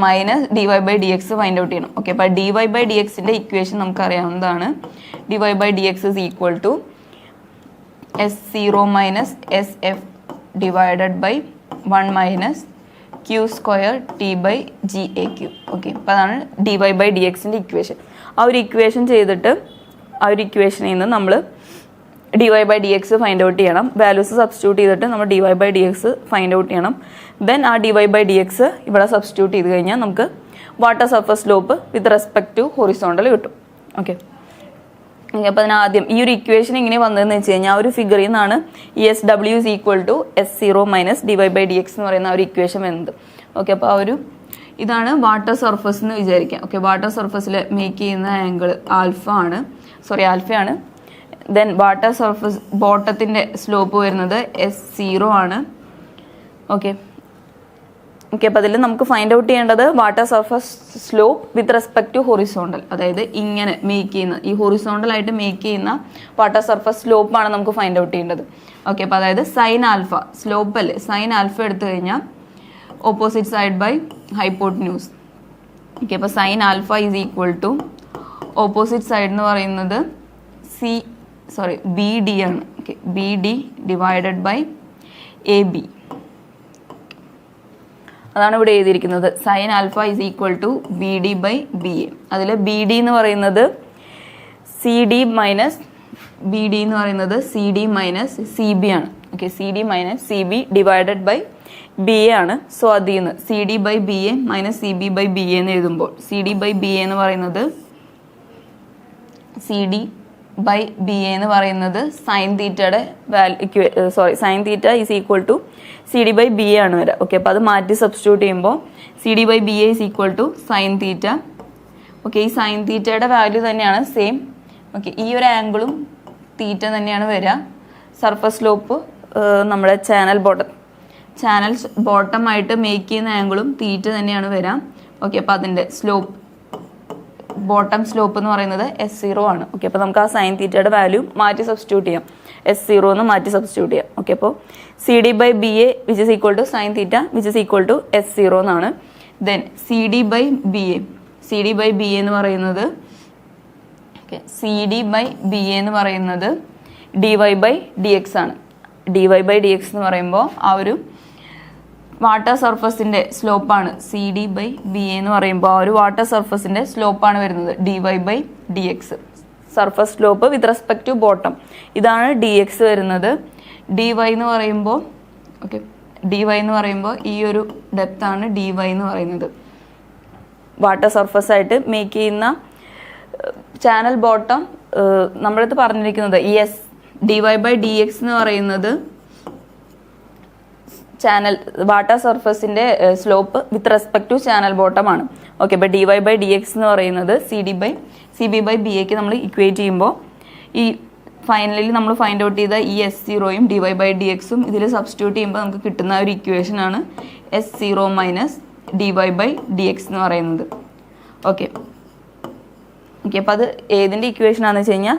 minus dy/dx find out ചെയ്യണം. ഓക്കെ, അപ്പോൾ dy/dxൻ്റെ ഇക്വേഷൻ നമുക്കറിയാവുന്നതാണ്. dy/dx is equal to S0 minus SF divided by 1 minus Q square T/GAQ. Okay, അപ്പോൾ അതാണ് dy/dxൻ്റെ ഇക്വേഷൻ. ആ ഒരു ഇക്വേഷൻ ചെയ്തിട്ട് ആ ഒരു ഇക്വേഷനിൽ നിന്ന് നമ്മൾ dy/dx ഫൈൻഡ് ഔട്ട് ചെയ്യണം. വാല്യൂസ് സബ്സ്റ്റിറ്റ്യൂട്ട് ചെയ്തിട്ട് നമ്മൾ dy/dx ഫൈൻഡ് ഔട്ട് ചെയ്യണം. ദെൻ ആ dy/dx ഇവിടെ സബ്സ്റ്റിറ്റ്യൂട്ട് ചെയ്ത് കഴിഞ്ഞാൽ നമുക്ക് water surface slope with respect to horizontal കിട്ടും. ഓക്കെ, അപ്പോൾ അതിനാദ്യം ഈ ഒരു ഇക്വേഷൻ ഇങ്ങനെ വന്നതെന്ന് വെച്ച് കഴിഞ്ഞാൽ ആ ഒരു ഫിഗറിൽ നിന്നാണ് ESW is equal to S0 minus dy/dx എന്ന് പറയുന്ന ആ ഒരു ഇക്വേഷൻ വരുന്നത്. ഓക്കെ, അപ്പോൾ ആ ഒരു ഇതാണ് വാട്ടർ സർഫസ് എന്ന് വിചാരിക്കാം. ഓക്കെ, വാട്ടർ സർഫസിൽ മേക്ക് ചെയ്യുന്ന ആംഗിൾ ആൽഫയാണ്. ദെൻ വാട്ടർ സർഫസ് ബോട്ടത്തിൻ്റെ സ്ലോപ്പ് വരുന്നത് S0 ആണ്. ഓക്കെ, അപ്പോൾ അതിൽ നമുക്ക് ഫൈൻഡ് ഔട്ട് ചെയ്യേണ്ടത് water surface slope with respect to horizontal, അതായത് ഇങ്ങനെ മേക്ക് ചെയ്യുന്ന ഈ ഹൊറിസോണ്ടൽ ആയിട്ട് മേക്ക് ചെയ്യുന്ന വാട്ടർ സർഫസ് സ്ലോപ്പാണ് നമുക്ക് ഫൈൻഡ് ഔട്ട് ചെയ്യേണ്ടത്. ഓക്കെ, അപ്പോൾ അതായത് സൈൻ ആൽഫ സ്ലോപ്പ് അല്ലേ, സൈൻ ആൽഫ എടുത്തു കഴിഞ്ഞാൽ opposite side by hypotenuse. Okay, അപ്പോൾ sine alpha is equal to opposite side എന്ന് പറയുന്നത് BD ആണ്. Okay, BD divided by AB. അതാണ് ഇവിടെ എഴുതിയിരിക്കുന്നത്. Sine alpha is equal to BD by BA. അതിൽ BD എന്ന് പറയുന്നത് CD മൈനസ് CB ആണ്. Okay, CD minus CB divided by BA ആണ്. സോ അതിൽ നിന്ന് CD by BA minus CB by BA എന്ന് എഴുതുമ്പോൾ CD ബൈ BA എന്ന് പറയുന്നത് സൈൻ തീറ്റയുടെ sine theta is equal to CD by BA ആണ് വരിക. ഓക്കെ, അപ്പോൾ അത് മാറ്റി സബ്സ്റ്റിറ്റ്യൂട്ട് ചെയ്യുമ്പോൾ CD by BA is equal to sine theta. Okay, ഈ സൈൻ തീറ്റയുടെ വാല്യൂ തന്നെയാണ് സെയിം. ഓക്കെ, ഈ ഒരു ആംഗിളും തീറ്റ തന്നെയാണ് വരിക. സർഫസ് സ്ലോപ്പ് നമ്മുടെ ചാനൽ ബോട്ടം ആയിട്ട് മേക്ക് ചെയ്യുന്ന ആംഗിളും തീറ്റ തന്നെയാണ് വരിക. ഓക്കെ, അപ്പോൾ അതിൻ്റെ ബോട്ടം സ്ലോപ്പ് എന്ന് പറയുന്നത് S0 ആണ്. ഓക്കെ, അപ്പോൾ നമുക്ക് ആ സൈൻ തീറ്റയുടെ വാല്യൂ മാറ്റി സബ്സ്റ്റിറ്റ്യൂട്ട് ചെയ്യാം. S0 എന്ന് മാറ്റി സബ്സ്റ്റിറ്റ്യൂട്ട് ചെയ്യാം. ഓക്കെ, അപ്പോൾ CD by BA which is equal to sine theta which is equal to S0 എന്നാണ്. ദെൻ CD ബൈ BA എന്ന് പറയുന്നത് dy/dx ആണ്. dy/dx എന്ന് പറയുമ്പോൾ ആ ഒരു വാട്ടർ സർഫസിൻ്റെ സ്ലോപ്പാണ്. CD ബൈ BA എന്ന് പറയുമ്പോൾ ആ ഒരു വാട്ടർ സർഫസിൻ്റെ സ്ലോപ്പാണ് വരുന്നത് dy/dx. Surface slope with respect to bottom, ഇതാണ് dx വരുന്നത്. dy എന്ന് പറയുമ്പോൾ ഈ ഒരു ഡെപ്ത് ആണ് dy എന്ന് പറയുന്നത്. വാട്ടർ സർഫസ് ആയിട്ട് മേക്ക് ചെയ്യുന്ന ചാനൽ ബോട്ടം നമ്മളടുത്ത് പറഞ്ഞിരിക്കുന്നത് dy/dx എന്ന് പറയുന്നത് വാട്ടർ സർഫസിന്റെ slope with respect to channel bottom ആണ്. ഓക്കെ, അപ്പോൾ dy/dx എന്ന് പറയുന്നത് CB ബൈ BAക്ക് നമ്മൾ ഇക്വേറ്റ് ചെയ്യുമ്പോൾ ഈ ഫൈനലി നമ്മൾ ഫൈൻഡ് ഔട്ട് ചെയ്ത ഈ S0യും dy/dxും ഇതിൽ സബ്സ്റ്റിറ്റ്യൂട്ട് ചെയ്യുമ്പോൾ നമുക്ക് കിട്ടുന്ന ഒരു ഇക്വേഷനാണ് S0 മൈനസ് dy/dx എന്ന് പറയുന്നത്. ഓക്കെ, അപ്പോൾ അത് ഏതിൻ്റെ ഇക്വേഷനാണെന്ന് വെച്ച് കഴിഞ്ഞാൽ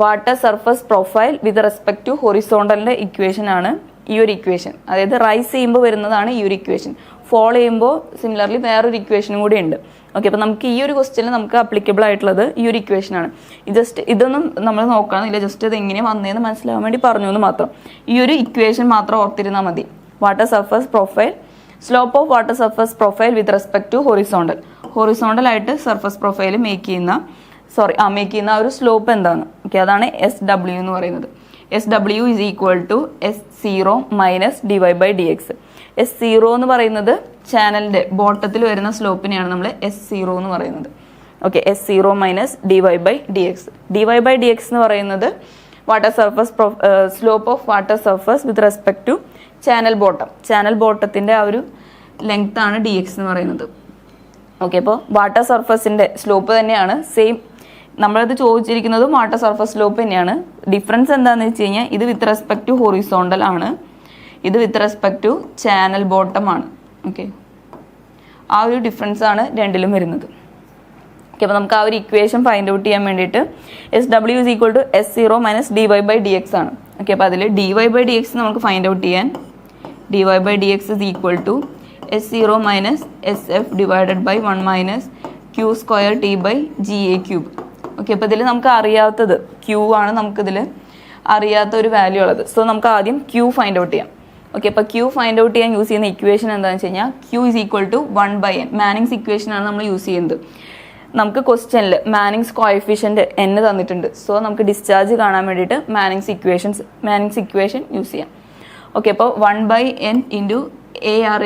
water surface profile with respect to ഹൊറിസോണ്ടലിൻ്റെ ഇക്വേഷനാണ് ഈ ഒരു ഇക്വേഷൻ. അതായത് റൈസ് ചെയ്യുമ്പോൾ വരുന്നതാണ് ഈ ഒരു ഇക്വേഷൻ. ഫോൾ ചെയ്യുമ്പോൾ സിമിലർലി വേറൊരു ഇക്വേഷനും കൂടി ഉണ്ട്. ഓക്കെ, അപ്പോൾ നമുക്ക് ഈ ഒരു ക്വസ്റ്റ്യനിൽ നമുക്ക് അപ്ലിക്കബിൾ ആയിട്ടുള്ളത് ഈ ഒരു ഇക്വേഷനാണ്. ഇതൊന്നും നമ്മൾ നോക്കണമെന്നില്ല, ജസ്റ്റ് ഇത് എങ്ങനെ വന്നതെന്ന് മനസ്സിലാവാൻ വേണ്ടി പറഞ്ഞു എന്ന് മാത്രം. ഈ ഒരു ഇക്വേഷൻ മാത്രം ഓർത്തിരുന്നാൽ മതി. Water surface profile, slope of water surface profile with respect to horizontal ആയിട്ട് സർഫസ് പ്രൊഫൈൽ മേക്ക് ചെയ്യുന്ന ആ ഒരു സ്ലോപ്പ് എന്താണ്? ഓക്കെ, അതാണ് SW എന്ന് പറയുന്നത്. SW is equal to S0 minus dy/dx. S0 എന്ന് പറയുന്നത് ചാനലിൻ്റെ ബോട്ടത്തിൽ വരുന്ന സ്ലോപ്പിനെയാണ് നമ്മൾ S0 എന്ന് പറയുന്നത്. Okay, S0 minus dy/dx. dy/dx എന്ന് പറയുന്നത് water surface slope of water surface with respect to channel ബോട്ടത്തിൻ്റെ ആ ഒരു ലെങ്ത് ആണ് dx എന്ന് പറയുന്നത്. ഓക്കെ, അപ്പോൾ വാട്ടർ സർഫസിൻ്റെ സ്ലോപ്പ് തന്നെയാണ് സെയിം. നമ്മളത് ചോദിച്ചിരിക്കുന്നതും വാട്ടർ സർഫസ് സ്ലോപ്പ് തന്നെയാണ്. ഡിഫറൻസ് എന്താണെന്ന് വെച്ച് കഴിഞ്ഞാൽ ഇത് വിത്ത് റെസ്പെക്ട് ടു ഹൊറിസോണ്ടൽ ആണ്, ഇത് with respect to channel bottom ആണ്. ഓക്കെ, ആ ഒരു ഡിഫറൻസ് ആണ് രണ്ടിലും വരുന്നത്. ഓക്കെ, അപ്പോൾ നമുക്ക് ആ ഒരു ഇക്വേഷൻ ഫൈൻഡ് ഔട്ട് ചെയ്യാൻ വേണ്ടിയിട്ട് SW is equal to S0 minus dy/dx ആണ്. ഓക്കെ, അപ്പോൾ അതിൽ dy/dx നമുക്ക് ഫൈൻഡ് ഔട്ട് ചെയ്യാൻ dy/dx is equal to S0 minus SF divided by 1 minus Q²T/GA³. Okay, അപ്പോൾ ഇതിൽ നമുക്ക് അറിയാത്തത് Q ആണ്, നമുക്കിതിൽ അറിയാത്ത ഒരു വാല്യൂ ഉള്ളത്. സോ നമുക്ക് ആദ്യം Q ഫൈൻഡ് ഔട്ട് ചെയ്യാം. ഓക്കെ, അപ്പോൾ Q ഫൈൻഡ് ഔട്ട് ചെയ്യാൻ യൂസ് ചെയ്യുന്ന ഇക്വേഷൻ എന്താണെന്ന് വെച്ച് കഴിഞ്ഞാൽ Q is equal to 1/n. Manning's equation ആണ് നമ്മൾ യൂസ് ചെയ്യുന്നത്. നമുക്ക് ക്വസ്റ്റ്യനിൽ മാനിങ്സ് കോഎഫിഷ്യന്റ് n തന്നിട്ടുണ്ട്. സോ നമുക്ക് ഡിസ്ചാർജ് കാണാൻ വേണ്ടിയിട്ട് മാനിങ്സ് ഇക്വേഷൻ യൂസ് ചെയ്യാം. ഓക്കെ, അപ്പോൾ 1/n into AR⁴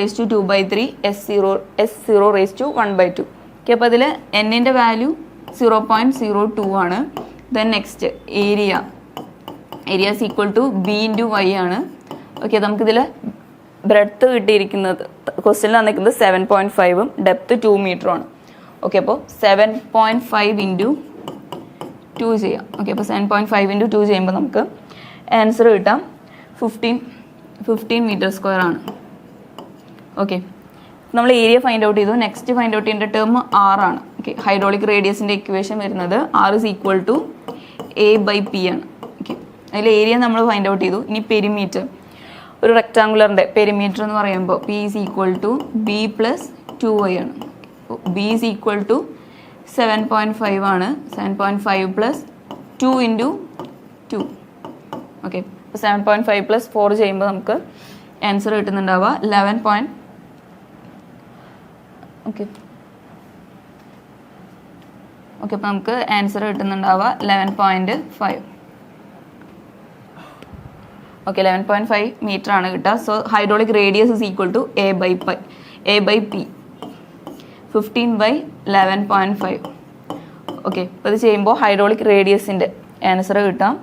S0⁴1/2. Okay, അപ്പോൾ അതിൽ എന്നിൻ്റെ വാല്യൂ 0.02 ആണ്. Then next area is equal to B into Y ആണ്. ഓക്കെ, നമുക്കിതിൽ ബ്രെഡ്ത്ത് കിട്ടിയിരിക്കുന്നത് ക്വസ്റ്റ്യനിൽ തന്നിരിക്കുന്നത് 7.5 ഡെപ്ത് 2 മീറ്ററുമാണ്. ഓക്കെ, അപ്പോൾ 7.5 ഇൻറ്റു 2 ചെയ്യാം. ഓക്കെ, അപ്പോൾ 7.5 ഇൻറ്റു 2 ചെയ്യുമ്പോൾ നമുക്ക് ആൻസർ കിട്ടാം 15 മീറ്റർ സ്ക്വയർ ആണ്. ഓക്കെ, നമ്മൾ ഏരിയ ഫൈൻഡ് ഔട്ട് ചെയ്തു. നെക്സ്റ്റ് ഫൈൻഡ് ഔട്ട് ചെയ്യേണ്ട ടേം R ആണ്. ഓക്കെ, ഹൈഡ്രോളിക് റേഡിയസിൻ്റെ ഇക്വേഷൻ വരുന്നത് R is equal to A/P ആണ്. ഓക്കെ, അതിൽ ഏരിയ നമ്മൾ ഫൈൻഡ് ഔട്ട് ചെയ്തു. ഇനി പെരിമീറ്റർ, ഒരു റെക്ടാങ്കുലറിൻ്റെ പെരിമീറ്റർ എന്ന് പറയുമ്പോൾ P is equal to B plus 2y ആണ്. B is equal to 7.5 ആണ്. 7.5 plus 2 into 2. ഓക്കെ, അപ്പോൾ 7.5 plus 4 ചെയ്യുമ്പോൾ നമുക്ക് ആൻസർ കിട്ടുന്നുണ്ടാവുക 11. ഓക്കെ, അപ്പോൾ നമുക്ക് ആൻസർ കിട്ടുന്നുണ്ടാവുക 11.5. ഓക്കെ, 11.5 മീറ്റർ ആണ് കിട്ടുക. So hydraulic radius is equal to A/P 15/11.5. Okay, അപ്പോൾ ഇത് ചെയ്യുമ്പോൾ ഹൈഡ്രോളിക് റേഡിയസിൻ്റെ ആൻസർ കിട്ടാം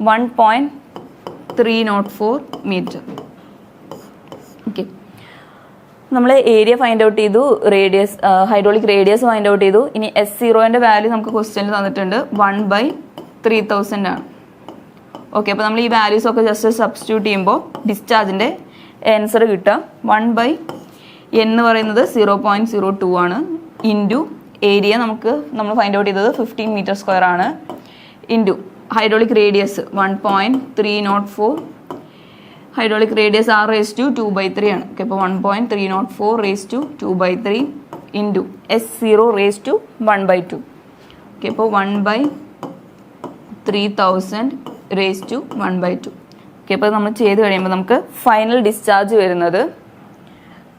1.304 മീറ്റർ. ഓക്കെ, നമ്മൾ ഏരിയ ഫൈൻഡ് ഔട്ട് ചെയ്തു, radius hydraulic radius find out ചെയ്തു. ഇനി S0ൻ്റെ വാല്യൂ നമുക്ക് ക്വസ്റ്റ്യനിൽ തന്നിട്ടുണ്ട് 1/3000 ആണ്. ഓക്കെ, അപ്പോൾ നമ്മൾ ഈ വാല്യൂസ് ഒക്കെ ജസ്റ്റ് സബ്സ്റ്റിറ്റ്യൂട്ട് ചെയ്യുമ്പോൾ ഡിസ്ചാർജിൻ്റെ ആൻസർ കിട്ടുക 1/n എന്ന് പറയുന്നത് 0.02 ആണ്. ഇൻറ്റു ഏരിയ നമ്മൾ ഫൈൻഡ് ഔട്ട് ചെയ്തത് 15 മീറ്റർ സ്ക്വയർ ആണ്. Into hydraulic radius 1.304, hydraulic radius R⁴2/3 ആണ്. ഓക്കെ, അപ്പോൾ 1.304⁴2/3 ഇൻറ്റു S0⁴1/2. ഓക്കെ, അപ്പോൾ 1/3000⁴1/2. ഓക്കെ, അപ്പോൾ നമ്മൾ ചെയ്ത് കഴിയുമ്പോൾ നമുക്ക് ഫൈനൽ ഡിസ്ചാർജ് വരുന്നത്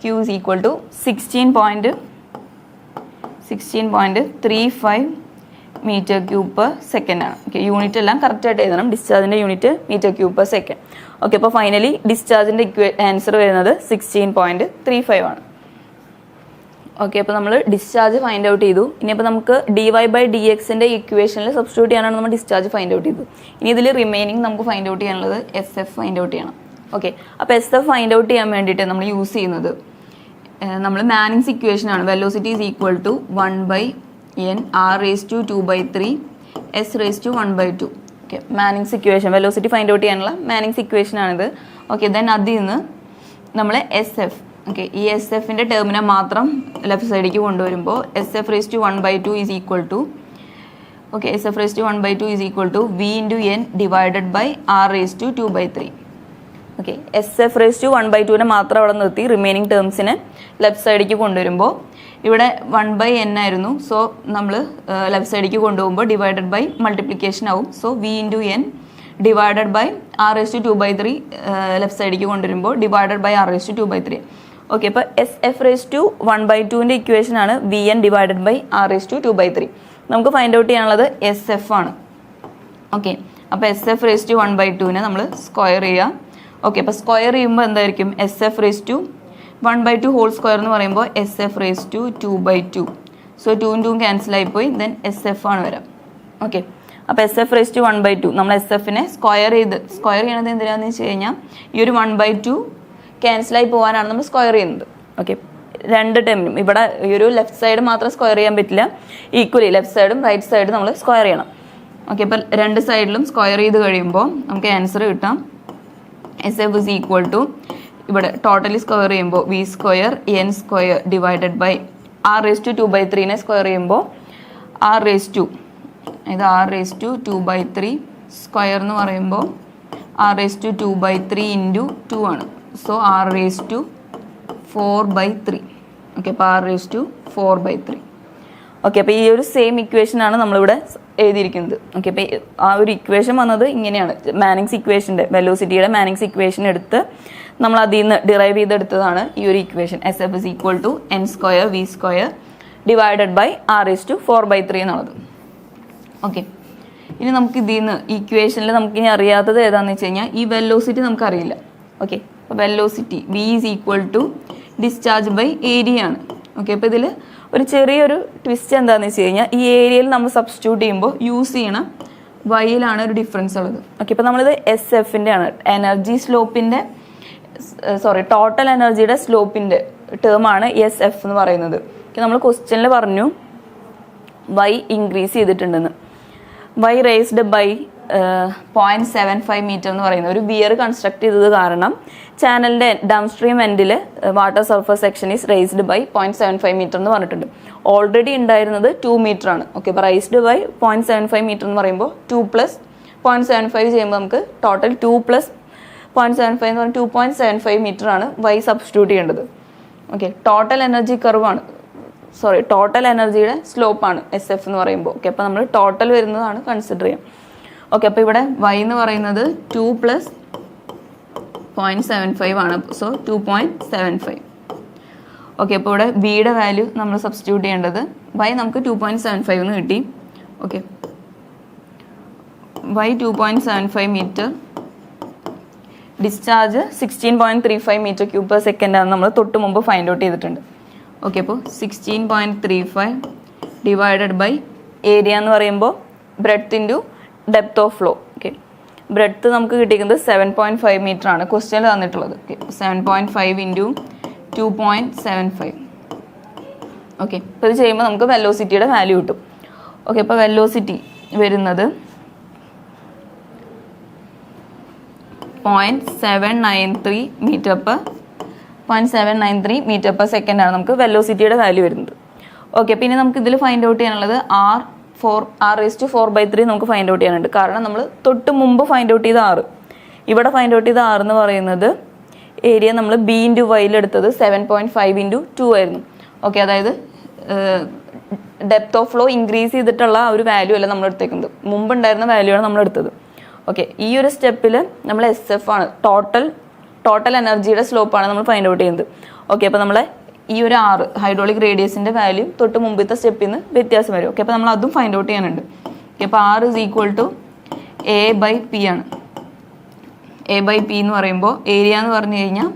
Q is equal to 16.35 metre cube per second ആണ്. ഓക്കെ, യൂണിറ്റ് എല്ലാം കറക്റ്റായിട്ട് എഴുതണം. ഡിസ്ചാർജിൻ്റെ unit metre cube per second. Okay, അപ്പോൾ ഫൈനലി ഡിസ്ചാർജിൻ്റെ ആൻസർ വരുന്നത് 16.35 ആണ്. ഓക്കെ, അപ്പോൾ നമ്മൾ ഡിസ്ചാർജ് ഫൈൻഡ് ഔട്ട് ചെയ്തു. ഇനിയിപ്പോൾ നമുക്ക് dy/dxൻ്റെ ഇക്വേഷനിൽ സബ്സ്റ്റിറ്റ്യൂട്ട് ചെയ്യാനാണ് നമ്മൾ ഡിസ്ചാർജ് ഫൈൻഡ് ഔട്ട് ചെയ്തത്. ഇനി ഇതിൽ റിമൈനിങ് നമുക്ക് ഫൈൻഡ് ഔട്ട് ചെയ്യാനുള്ളത് SF ഫൈൻഡ് ഔട്ട് ചെയ്യണം. ഓക്കെ, അപ്പോൾ SF ഫൈൻഡ് ഔട്ട് ചെയ്യാൻ വേണ്ടിയിട്ട് നമ്മൾ യൂസ് ചെയ്യുന്നത് നമ്മൾ മാനിങ്സ് ഇക്വേഷൻ ആണ്. Velocity is equal to 1/n R⁴2/3 S⁴1/2. Okay, Manning's equation velocity find out ചെയ്യാനുള്ള മാനിങ്സ് ഇക്വേഷൻ ആണിത്. ഓക്കെ, ദെൻ അതിൽ നിന്ന് നമ്മൾ SF, ഓക്കെ, ഈ SF-ൻ്റെ ടേമിനെ മാത്രം ലെഫ്റ്റ് സൈഡിലേക്ക് കൊണ്ടുവരുമ്പോൾ SF⁴1/2 is equal to, okay, SF⁴1/2 is equal to V into n divided by R⁴2/3. Okay, SF⁴1/2നെ മാത്രം അവിടെ നിർത്തി റിമൈനിങ് ടേംസിനെ ലെഫ്റ്റ് സൈഡിലേക്ക് കൊണ്ടുവരുമ്പോൾ ഇവിടെ 1/n ആയിരുന്നു. സോ നമ്മൾ ലെഫ്റ്റ് സൈഡിലേക്ക് കൊണ്ടുപോകുമ്പോൾ ഡിവൈഡഡ് ബൈ മൾട്ടിപ്ലിക്കേഷൻ ആവും. So V into n divided by R⁴2/3 left സൈഡിലേക്ക് കൊണ്ടുവരുമ്പോൾ ഡിവൈഡഡ് ബൈ R⁴2/3. ഓക്കെ, അപ്പോൾ SF⁴1/2ൻ്റെ ഇക്വേഷൻ ആണ് Vn ഡിവൈഡഡ് ബൈ R⁴2/3. നമുക്ക് ഫൈൻഡ് ഔട്ട് ചെയ്യാനുള്ളത് SF ആണ്. ഓക്കെ, അപ്പോൾ SF⁴1/2നെ നമ്മൾ സ്ക്വയർ ചെയ്യുക. ഓക്കെ, അപ്പോൾ സ്ക്വയർ ചെയ്യുമ്പോൾ എന്തായിരിക്കും SF⁴1/2 ഹോൾ സ്ക്വയർ എന്ന് പറയുമ്പോൾ SF⁴2/2. സോ 2 2 ക്യാൻസൽ ആയിപ്പോയി. ദെൻ SF ആണ് വരാം. ഓക്കെ, അപ്പോൾ SF⁴1/2 നമ്മൾ SF-നെ സ്ക്വയർ ചെയ്യണത് എന്തിനാണെന്ന് വെച്ച് കഴിഞ്ഞാൽ ഈ ഒരു 1/2 ക്യാൻസലായി പോകാനാണ് നമ്മൾ സ്ക്വയർ ചെയ്യുന്നത്. ഓക്കെ, രണ്ട് ടേമിനും ഇവിടെ ഈ ഒരു ലെഫ്റ്റ് സൈഡ് മാത്രം സ്ക്വയർ ചെയ്യാൻ പറ്റില്ല, ഈക്വലി ലെഫ്റ്റ് സൈഡും റൈറ്റ് സൈഡും നമ്മൾ സ്ക്വയർ ചെയ്യണം. ഓക്കെ, അപ്പോൾ രണ്ട് സൈഡിലും സ്ക്വയർ ചെയ്ത് കഴിയുമ്പോൾ നമുക്ക് ആൻസർ കിട്ടാം SF is equal to, ഇവിടെ ടോട്ടലി സ്ക്വയർ ചെയ്യുമ്പോൾ V² n² divided by R⁴2/3നെ square ചെയ്യുമ്പോൾ R⁴2/3 സ്ക്വയർ എന്ന് പറയുമ്പോൾ R⁴2/3 ഇൻറ്റു 2 ആണ്. So R⁴4/3. ഓക്കെ, അപ്പോൾ R⁴4/3. ഓക്കെ, അപ്പോൾ ഈ ഒരു സെയിം ഇക്വേഷനാണ് നമ്മളിവിടെ എഴുതിയിരിക്കുന്നത്. ഓക്കെ, അപ്പോൾ ആ ഒരു ഇക്വേഷൻ വന്നത് ഇങ്ങനെയാണ്. മാനിങ്സ് ഇക്വേഷൻ്റെ വെലോസിറ്റിയുടെ മാനിങ്സ് ഇക്വേഷൻ എടുത്ത് നമ്മൾ അതിൽ നിന്ന് ഡിറൈവ് ചെയ്തെടുത്തതാണ് ഈ ഒരു equation. SF is equal to n² V² divided by r⁴/3 എന്നുള്ളത്. ഓക്കെ, ഇനി നമുക്ക് ഇതിൽ നിന്ന് ഇക്വേഷനിൽ നമുക്ക് ഇനി അറിയാത്തത് ഏതാണെന്ന് വെച്ച് കഴിഞ്ഞാൽ ഈ വെലോസിറ്റി നമുക്കറിയില്ല. ഓക്കെ, അപ്പോൾ velocity V is equal to discharge by area ആണ്. ഓക്കെ, അപ്പോൾ ഇതിൽ ഒരു ചെറിയൊരു ട്വിസ്റ്റ് എന്താണെന്ന് വെച്ച് കഴിഞ്ഞാൽ ഈ ഏരിയയിൽ നമ്മൾ സബ്സ്റ്റിറ്റ്യൂട്ട് ചെയ്യുമ്പോൾ യൂസ് ചെയ്യണ വൈയിലാണ് ഒരു ഡിഫറൻസ് ഉള്ളത്. ഓക്കെ, ഇപ്പോൾ നമ്മളിത് SF-ൻ്റെ ആണ്, എനർജി സ്ലോപ്പിൻ്റെ ടോട്ടൽ എനർജിയുടെ സ്ലോപ്പിൻ്റെ ടേമാണ് SF എന്ന് പറയുന്നത്. നമ്മൾ ക്വസ്റ്റ്യനിൽ പറഞ്ഞു വൈ ഇൻക്രീസ് ചെയ്തിട്ടുണ്ടെന്ന്. വൈ റേസ്ഡ് ബൈ 0.75 മീറ്റർ എന്ന് പറയുന്ന ഒരു വിയർ കൺസ്ട്രക്ട് ചെയ്തത് കാരണം ചാനലിൻ്റെ ഡൗൺ സ്ട്രീം എൻഡിൽ water surface section is raised by 0.75 meter എന്ന് പറഞ്ഞിട്ടുണ്ട്. ഓൾറെഡി ഉണ്ടായിരുന്നത് 2 മീറ്റർ ആണ്. ഓക്കെ, അപ്പോൾ റേസ്ഡ് ബൈ 0.75 മീറ്റർ എന്ന് പറയുമ്പോൾ 2 + 0.75 ചെയ്യുമ്പോൾ നമുക്ക് ടോട്ടൽ 2 + 0.75 എന്ന് പറഞ്ഞാൽ 2.75 മീറ്റർ ആണ് വൈ സബ്സ്റ്റിറ്റ്യൂട്ട് ചെയ്യേണ്ടത്. ഓക്കെ, ടോട്ടൽ എനർജി കർവാണ്, ടോട്ടൽ എനർജിയുടെ സ്ലോപ്പാണ് SF എന്ന് പറയുമ്പോൾ. ഓക്കെ, അപ്പോൾ നമ്മൾ ടോട്ടൽ വരുന്നതാണ് കൺസിഡർ ചെയ്യാം. ഓക്കെ, അപ്പോൾ ഇവിടെ y എന്ന് പറയുന്നത് 2 + 0.75 ആണ്. സോ 2.75. ഓക്കെ, അപ്പോൾ ഇവിടെ ബിയുടെ വാല്യൂ നമ്മൾ സബ്സ്റ്റിറ്റ്യൂട്ട് ചെയ്യേണ്ടത് y നമുക്ക് 2.75 എന്ന് കിട്ടി. Okay, y 2.75 meter, discharge 16.35 metre cube per second ആണ് നമ്മൾ തൊട്ട് മുമ്പ് ഫൈൻഡ് ഔട്ട് ചെയ്തിട്ടുണ്ട്. ഓക്കെ, അപ്പോൾ 16.35 ഡിവൈഡഡ് ബൈ ഏരിയ എന്ന് പറയുമ്പോൾ breadth into depth of flow. Okay, breadth നമുക്ക് കിട്ടിയിരിക്കുന്നത് 7.5 മീറ്റർ ആണ് ക്വസ്റ്റ്യനിൽ തന്നിട്ടുള്ളത്. Okay, 7.5 into 2.75. ഓക്കെ, അപ്പോൾ ഇത് ചെയ്യുമ്പോൾ നമുക്ക് വെലോസിറ്റിയുടെ വാല്യൂ കിട്ടും. ഓക്കെ, അപ്പോൾ വെലോസിറ്റി വരുന്നത് 0.793 മീറ്റർ പെർ സെക്കൻഡ് ആണ് നമുക്ക് വെലോസിറ്റിയുടെ വാല്യൂ വരുന്നത്. ഓക്കെ, പിന്നെ നമുക്ക് ഇതിൽ ഫൈൻഡ് ഔട്ട് ചെയ്യാനുള്ളത് r⁴/3 നമുക്ക് ഫൈൻഡ് ഔട്ട് ചെയ്യാനുണ്ട്. കാരണം നമ്മൾ തൊട്ട് മുമ്പ് ഫൈൻഡ് ഔട്ട് ചെയ്ത r, ഇവിടെ ഫൈൻഡ് ഔട്ട് ചെയ്ത r എന്ന് പറയുന്നത് ഏരിയ നമ്മൾ b × y എടുത്തത് 7.5 × 2 ആയിരുന്നു. ഓക്കെ, അതായത് ഡെപ്ത് ഓഫ് ഫ്ലോ ഇൻക്രീസ് ചെയ്തിട്ടുള്ള ആ ഒരു വാല്യൂ അല്ല നമ്മൾ എടുത്തേക്കുന്നത്, മുമ്പ് ഉണ്ടായിരുന്ന വാല്യൂ ആണ് നമ്മൾ എടുത്തത്. ഓക്കെ, ഈ ഒരു സ്റ്റെപ്പിൽ നമ്മൾ SF ആണ്, ടോട്ടൽ എനർജിയുടെ സ്ലോപ്പാണ് നമ്മൾ ഫൈൻഡ് ഔട്ട് ചെയ്യുന്നത്. ഓക്കെ, അപ്പോൾ നമ്മളെ ഈ ഒരു r ഹൈഡ്രോളിക് റേഡിയസിൻ്റെ വാല്യൂ തൊട്ട് മുമ്പത്തെ സ്റ്റെപ്പിൽ നിന്ന് വ്യത്യാസം വരും. ഓക്കെ, അപ്പോൾ നമ്മൾ അതും ഫൈൻഡ് ഔട്ട് ചെയ്യാനുണ്ട്. ഓക്കെ, അപ്പോൾ r = A/P ആണ്. A/P എന്ന് പറയുമ്പോൾ ഏരിയ എന്ന് പറഞ്ഞു കഴിഞ്ഞാൽ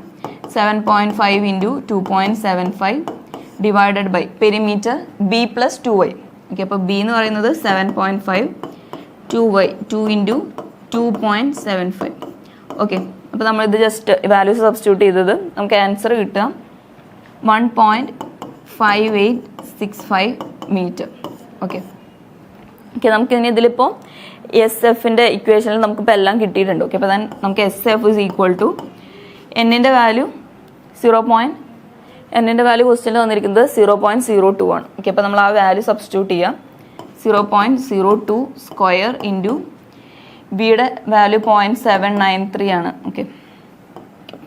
7.5 × 2.75 divided by perimeter B + 2y. Okay, അപ്പോൾ B എന്ന് പറയുന്നത് 7.5, 2y 2 × 2.75. ഓക്കെ, അപ്പോൾ നമ്മളിത് ജസ്റ്റ് വാല്യൂസ് സബ്സ്റ്റിറ്റ്യൂട്ട് ചെയ്തത് നമുക്ക് ആൻസർ കിട്ടുക 1.5865 മീറ്റർ. ഓക്കെ, നമുക്കിനി ഇതിലിപ്പോൾ SF-ൻ്റെ ഇക്വേഷനിൽ നമുക്കിപ്പോൾ എല്ലാം കിട്ടിയിട്ടുണ്ട്. ഓക്കെ, അപ്പോൾ നമുക്ക് SF = n-ൻ്റെ വാല്യൂ n-ൻ്റെ വാല്യൂ ക്വസ്റ്റ്യനിൽ വന്നിരിക്കുന്നത് 0.02 ആണ്. ഓക്കെ, അപ്പോൾ നമ്മൾ ആ വാല്യൂ സബ്സ്റ്റിറ്റ്യൂട്ട് ചെയ്യാം. 0.02 സ്ക്വയർ ഇൻറ്റു ബിയുടെ വാല്യൂ 0.793 ആണ്. Okay,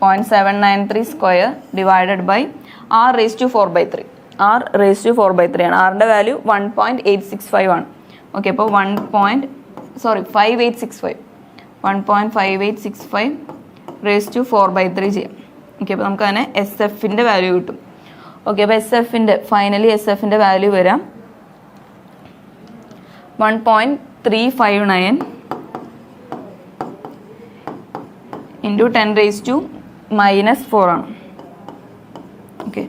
0.793 square divided by r⁴/3. r⁴/3 ആണ്. r-ൻ്റെ വാല്യൂ 1.865 ആണ്. ഓക്കെ, അപ്പോൾ 1.5865 1.5865 ചെയ്യാം. ഓക്കെ, അപ്പോൾ നമുക്ക് അതിനെ SF-ൻ്റെ വാല്യൂ കിട്ടും. ഓക്കെ, അപ്പോൾ ഫൈനലി SF-ൻ്റെ വാല്യൂ വരാം 1.359 × 10⁻⁻⁴ ആണ്. ഓക്കെ,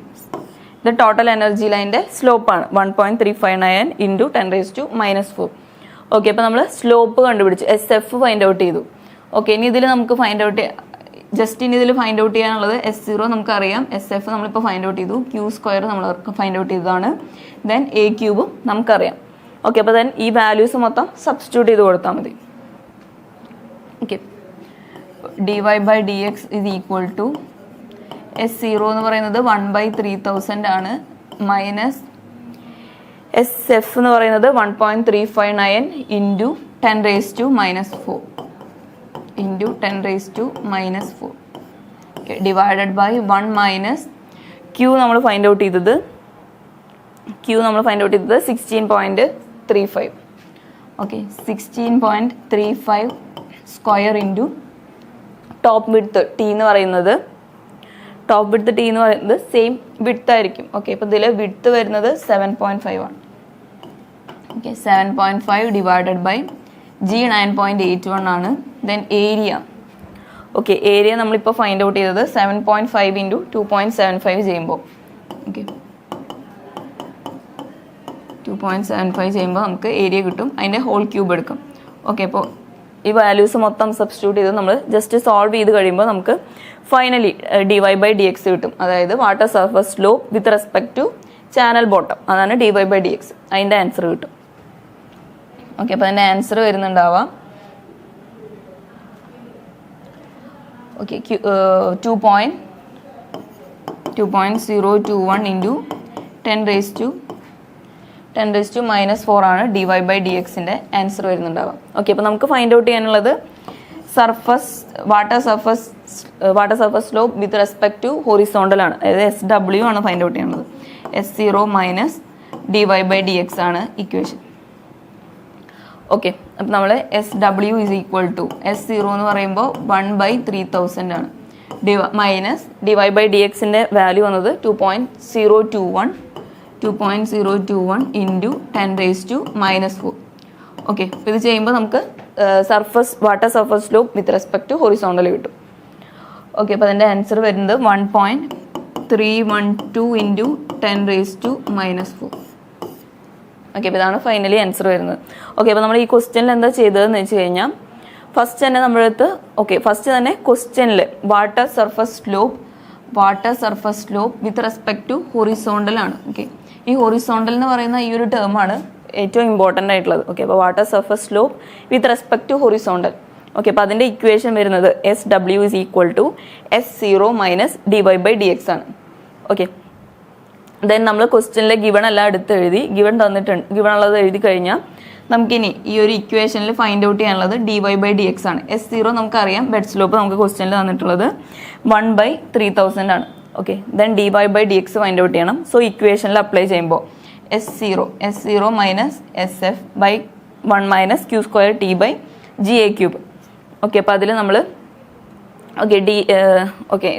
ഇത് ടോട്ടൽ എനർജി ലൈൻ്റെ സ്ലോപ്പാണ് 1.359 × 10⁻⁻⁴. ഓക്കെ, അപ്പോൾ നമ്മൾ സ്ലോപ്പ് കണ്ടുപിടിച്ചു, SF ഫൈൻഡ് ഔട്ട് ചെയ്തു. ഓക്കെ, ഇനി ഇതിൽ നമുക്ക് ഫൈൻഡ് ഔട്ട് ചെയ്യാനുള്ളത് S0 നമുക്കറിയാം, SF നമ്മളിപ്പോൾ ഫൈൻഡ് ഔട്ട് ചെയ്തു, Q² നമ്മൾ ഫൈൻഡ് ഔട്ട് ചെയ്തതാണ്, ദെൻ A³ നമുക്കറിയാം. ഓക്കെ, അപ്പോൾ ദെൻ ഈ വാല്യൂസ് മൊത്തം സബ്സ്റ്റിറ്റ്യൂട്ട് ചെയ്ത് കൊടുത്താൽ മതി. ഓക്കെ, dy/dx = S0 എന്ന് പറയുന്നത് 1/3000 ആണ്, മൈനസ് SF എന്ന് പറയുന്നത് 1.359 × 10⁻⁻⁴ ഡിവൈഡഡ് ബൈ 1 മൈനസ് Q നമ്മൾ ഫൈൻഡ് ഔട്ട് ചെയ്തത് 16.35. Okay, 16.35 square into top width T എന്ന് പറയുന്നത് ടോപ്പ് വിഡ്ത്ത് ടി എന്ന് പറയുന്നത് സെയിം വിഡ്ത്ത് ആയിരിക്കും. ഓക്കെ, അപ്പോൾ ഇതിൽ വിഡ്ത്ത് വരുന്നത് 7.5 ആണ്. ഓക്കെ, 7.5 ഡിവൈഡഡ് ബൈ ജി 9.81 ആണ്. Then area. ഓക്കെ, ഏരിയ നമ്മളിപ്പോൾ ഫൈൻഡ് ഔട്ട് ചെയ്തത് 7.5 ഇൻറ്റു 2.75 ചെയ്യുമ്പോൾ, ഓക്കെ 2.75 ചെയ്യുമ്പോൾ നമുക്ക് ഏരിയ കിട്ടും. അതിൻ്റെ ഹോൾ ക്യൂബ് എടുക്കും. ഓക്കെ, അപ്പോൾ ഈ വാല്യൂസ് മൊത്തം സബ്സ്റ്റിറ്റ്യൂട്ട് ചെയ്ത് നമ്മൾ ജസ്റ്റ് സോൾവ് ചെയ്ത് കഴിയുമ്പോൾ നമുക്ക് ഫൈനലി dy/dx കിട്ടും. അതായത് water surface slope with respect to channel bottom, അതാണ് dy/dx. അതിൻ്റെ ആൻസർ കിട്ടും. ഓക്കെ, അപ്പോൾ അതിൻ്റെ ആൻസർ വരുന്നുണ്ടാവാം ഓക്കെ 2.021 ഇൻറ്റു 10⁻⁻⁴ ആണ് dy/dxൻ്റെ ആൻസർ വരുന്നുണ്ടാവാം. ഓക്കെ, അപ്പോൾ നമുക്ക് ഫൈൻഡ് ഔട്ട് ചെയ്യാനുള്ളത് water surface slope with respect to horizontal ആണ്. അതായത് SW ആണ് ഫൈൻഡ് ഔട്ട് ചെയ്യുന്നത്. S0 മൈനസ് dy/dx ആണ് ഇക്വേഷൻ. ഓക്കെ, അപ്പോൾ നമ്മൾ SW is equal to S0 എന്ന് പറയുമ്പോൾ 1/3000 ആണ്. മൈനസ് dy/dxൻ്റെ വാല്യൂ വന്നത് 2.021 ഇൻറ്റു 10⁻⁻⁴. ഓക്കെ, അപ്പോൾ ഇത് ചെയ്യുമ്പോൾ നമുക്ക് water surface slope with respect to horizontal കിട്ടും. ഓക്കെ, അപ്പോൾ അതിൻ്റെ ആൻസർ വരുന്നത് 1.312 ഇൻറ്റു 10⁻⁻⁴. ഓക്കെ, അപ്പോൾ ഇതാണ് ഫൈനലി ആൻസർ വരുന്നത്. ഓക്കെ, അപ്പോൾ നമ്മൾ ഈ ക്വസ്റ്റ്യനിൽ എന്താ ചെയ്തതെന്ന് വെച്ച് കഴിഞ്ഞാൽ ഫസ്റ്റ് തന്നെ നമ്മളടുത്ത് ഫസ്റ്റ് തന്നെ ക്വസ്റ്റ്യനിൽ water surface slope with respect to horizontal ആണ്. ഓക്കെ, ഈ ഹൊറിസോണ്ടൽ എന്ന് പറയുന്ന ഈ ഒരു ടേമാണ് ഏറ്റവും ഇമ്പോർട്ടൻ്റ് ആയിട്ടുള്ളത്. ഓക്കെ, അപ്പോൾ water surface slope with respect to horizontal. Okay, അപ്പോൾ അതിൻ്റെ ഇക്വേഷൻ വരുന്നത് SW is equal to S0 minus dy/dx ആണ്. ഓക്കെ, ദെൻ നമ്മൾ ക്വസ്റ്റ്യനിലെ ഗിവൺ എല്ലാം എടുത്ത് എഴുതി, ഗിവൺ ഉള്ളത് എഴുതി കഴിഞ്ഞാൽ നമുക്കിനി ഈ ഒരു ഇക്വേഷനിൽ ഫൈൻഡ് ഔട്ട് ചെയ്യാനുള്ളത് dy/dx ആണ്. S0 നമുക്കറിയാം, ബെഡ് സ്ലോപ്പ് നമുക്ക് ക്വസ്റ്റ്യനിൽ തന്നിട്ടുള്ളത് 1/3000 ആണ്. Okay, then dy/dx find out ചെയ്യണം. സോ ഇക്വേഷനിൽ അപ്ലൈ ചെയ്യുമ്പോൾ S0 minus SF by 1 minus Q² T/GA³. Okay, അപ്പോൾ അതിൽ നമ്മൾ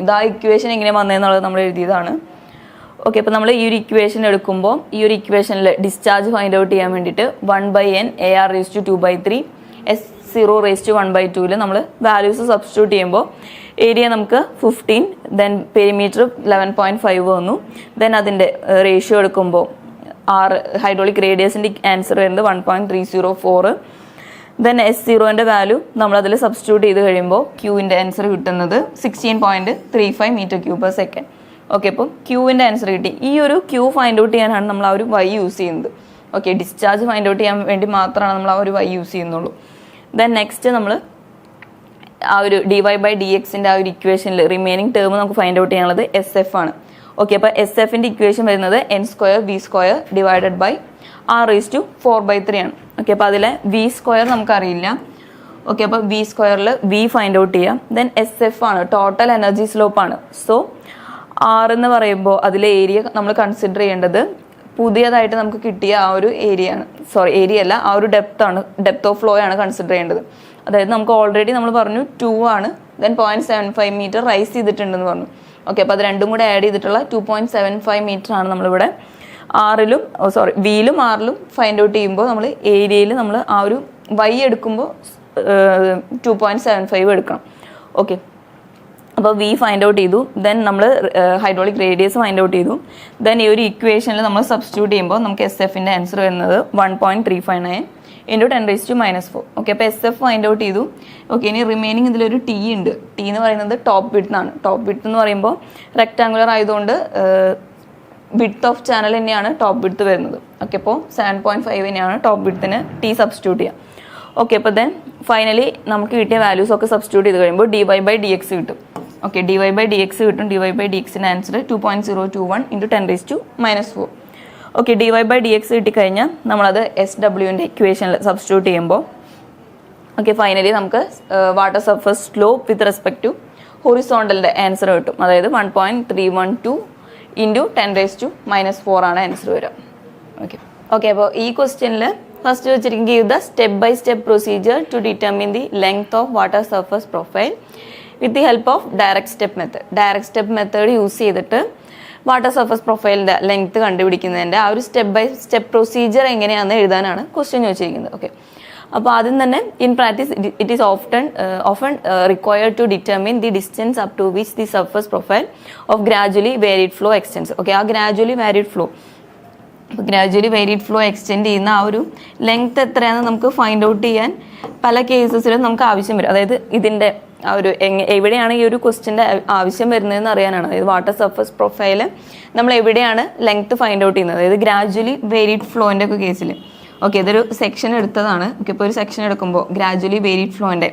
ഇതാ ഇക്വേഷൻ എങ്ങനെ വന്നതെന്നുള്ളത് നമ്മൾ എഴുതിയതാണ്. ഓക്കെ, അപ്പോൾ നമ്മൾ ഈ ഒരു ഇക്വേഷൻ എടുക്കുമ്പോൾ ഈ ഒരു ഇക്വേഷനിൽ ഡിസ്ചാർജ് ഫൈൻഡ് ഔട്ട് ചെയ്യാൻ വേണ്ടിയിട്ട് 1/n AR⁻²3 S0⁻²1/2 നമ്മൾ വാല്യൂസ് സബ്സ്റ്റിറ്റ്യൂട്ട് ചെയ്യുമ്പോൾ ഏരിയ നമുക്ക് 15, ദെൻ പെരിമീറ്റർ 11.5 വന്നു. ദെൻ അതിൻ്റെ റേഷ്യോ എടുക്കുമ്പോൾ ഹൈഡ്രോളിക് റേഡിയസിൻ്റെ ആൻസർ വരുന്നത് 1.304. ദെൻ S0ൻ്റെ വാല്യൂ നമ്മളതിൽ സബ്സ്റ്റിറ്റ്യൂട്ട് ചെയ്ത് കഴിയുമ്പോൾ ക്യൂവിൻ്റെ ആൻസർ കിട്ടുന്നത് 16.35 m³/s. ഓക്കെ, അപ്പോൾ ക്യൂവിൻ്റെ ആൻസർ കിട്ടി. ഈ ഒരു ക്യൂ ഫൈൻഡ് ഔട്ട് ചെയ്യാനാണ് നമ്മൾ ആ ഒരു y യൂസ് ചെയ്യുന്നത്. ഓക്കെ, ഡിസ്ചാർജ് ഫൈൻഡ് ഔട്ട് ചെയ്യാൻ വേണ്ടി മാത്രമാണ് നമ്മൾ ആ ഒരു y യൂസ് ചെയ്യുന്നുള്ളൂ. ദെൻ നെക്സ്റ്റ് നമ്മൾ ആ ഒരു dy/dxൻ്റെ ആ ഒരു ഇക്വേഷനിൽ റിമൈനിങ് ടേം നമുക്ക് ഫൈൻഡ് ഔട്ട് ചെയ്യാനുള്ളത് SF ആണ്. ഓക്കെ, അപ്പോൾ SFൻ്റെ ഇക്വേഷൻ വരുന്നത് n² v² divided by R⁻⁴/3 ആണ്. ഓക്കെ, അപ്പോൾ അതിലെ v² നമുക്കറിയില്ല. ഓക്കെ, അപ്പോൾ v²ൽ v ഫൈൻഡ് ഔട്ട് ചെയ്യാം. ദെൻ SF ആണ്, ടോട്ടൽ എനർജി സ്ലോപ്പ് ആണ്. സോ R എന്ന് പറയുമ്പോൾ അതിലെ ഏരിയ നമ്മൾ കൺസിഡർ ചെയ്യേണ്ടത് പുതിയതായിട്ട് നമുക്ക് കിട്ടിയ ആ ഒരു ഏരിയ അല്ല, ആ ഒരു ഡെപ്ത് ഓഫ് ഫ്ലോ ആണ് കൺസിഡർ ചെയ്യേണ്ടത്. അതായത് നമുക്ക് ഓൾറെഡി നമ്മൾ പറഞ്ഞു 2 ആണ്, ദെൻ 0.75 മീറ്റർ റൈസ് ചെയ്തിട്ടുണ്ടെന്ന് പറഞ്ഞു. ഓക്കെ, അപ്പോൾ അത് രണ്ടും കൂടെ ആഡ് ചെയ്തിട്ടുള്ള 2.75 മീറ്റർ ആണ് നമ്മളിവിടെ വിയിലും ആറിലും ഫൈൻഡ് ഔട്ട് ചെയ്യുമ്പോൾ നമ്മൾ ഏരിയയിൽ നമ്മൾ ആ ഒരു y എടുക്കുമ്പോൾ 2.75 എടുക്കണം. ഓക്കെ, അപ്പോൾ v ഫൈൻഡ് ഔട്ട് ചെയ്തു. ദെൻ നമ്മൾ ഹൈഡ്രോളിക് റേഡിയസ് ഫൈൻഡ് ഔട്ട് ചെയ്തു. ദെൻ ഈ ഒരു ഇക്വേഷനിൽ നമ്മൾ സബ്സ്റ്റിറ്റ്യൂട്ട് ചെയ്യുമ്പോൾ നമുക്ക് SFൻ്റെ ആൻസർ വരുന്നത് 1.359 ഇൻറ്റു 10⁻⁻⁴. ഓക്കെ, അപ്പോൾ SF ഫൈൻഡ് ഔട്ട് ചെയ്തു. ഓക്കെ, ഇനി റിമൈനിങ് ഇതിലൊരു T ഉണ്ട്. T എന്ന് പറയുന്നത് ടോപ്പ് വിഡ്ത്ത് ആണ്. ടോപ്പ് വിഡ്ത്ത് എന്ന് പറയുമ്പോൾ റെക്ടാങ്കുലർ ആയതുകൊണ്ട് വിഡ്ത്ത് ഓഫ് ചാനൽ തന്നെയാണ് ടോപ്പ് വിഡ്ത്ത് വരുന്നത്. ഓക്കെ, അപ്പോൾ 7.5 തന്നെയാണ് ടോപ്പ് വിഡ്ത്തിന് T സബ്സ്റ്റിറ്റ്യൂട്ട് ചെയ്യുക. ഓക്കെ, അപ്പോൾ ദെൻ ഫൈനലി നമുക്ക് കിട്ടിയ വാല്യൂസ് ഒക്കെ സബ്സ്റ്റിറ്റ്യൂട്ട് ചെയ്ത് കഴിയുമ്പോൾ dy/dx കിട്ടും. ഓക്കെ, dy/dx കിട്ടും. dy/dxൻ്റെ ആൻസർ 2.021 ഇൻറ്റു 10⁻⁻⁴. ഓക്കെ, dy/dx കിട്ടിക്കഴിഞ്ഞാൽ നമ്മളത് SWൻ്റെ ഇക്വേഷനിൽ സബ്സ്റ്റിറ്റ്യൂട്ട് ചെയ്യുമ്പോൾ ഓക്കെ ഫൈനലി നമുക്ക് water surface slope with respect to ഹൊറിസോണ്ടലിൻ്റെ ആൻസർ കിട്ടും. അതായത് 1.312 ഇൻറ്റു 10⁻⁻⁴ ആണ് ആൻസർ വരിക. ഓക്കെ, അപ്പോൾ ഈ ക്വസ്റ്റ്യനിൽ ഫസ്റ്റ് വെച്ചിരിക്കും give the step by step procedure to determine the length of water surface profile with the help of direct step method use ചെയ്തിട്ട് വാട്ടർ സർഫസ് പ്രൊഫൈലിൻ്റെ ലെങ്ത് കണ്ടുപിടിക്കുന്നതിൻ്റെ ആ ഒരു സ്റ്റെപ്പ് ബൈ സ്റ്റെപ്പ് പ്രൊസീജിയർ എങ്ങനെയാണെന്ന് എഴുതാനാണ് ക്വസ്റ്റ്യൻ ചോദിച്ചിരിക്കുന്നത്. Okay, അപ്പോൾ ആദ്യം തന്നെ in practice it is often required to determine the distance up to which the surface profile of gradually varied flow extends. Okay, ആ ഗ്രാജുവലി വേരിഡ് ഫ്ലോ എക്സ്റ്റെൻഡ് ചെയ്യുന്ന ആ ഒരു ലെങ്ത് എത്രയാണെന്ന് നമുക്ക് ഫൈൻഡ് ഔട്ട് ചെയ്യാൻ പല കേസസിലും നമുക്ക് ആവശ്യം വരും. അതായത് ഇതിൻ്റെ ആ ഒരു എവിടെയാണ് ഈ ഒരു ക്വസ്റ്റ്യൻ്റെ ആവശ്യം വരുന്നതെന്ന് അറിയാനാണ്. അതായത് വാട്ടർ സർഫസ് പ്രൊഫൈല് നമ്മൾ എവിടെയാണ് ലെങ്ത് ഫൈൻഡ് ഔട്ട് ചെയ്യുന്നത്. അതായത് ഗ്രാജുവലി വേരിഡ് ഫ്ലോൻ്റെ ഒക്കെ കേസിൽ. ഓക്കെ, ഇതൊരു സെക്ഷൻ എടുത്തതാണ്. ഓക്കെ, ഇപ്പോൾ ഒരു സെക്ഷൻ എടുക്കുമ്പോൾ ഗ്രാജുവലി വേരിഡ് ഫ്ലോൻ്റെ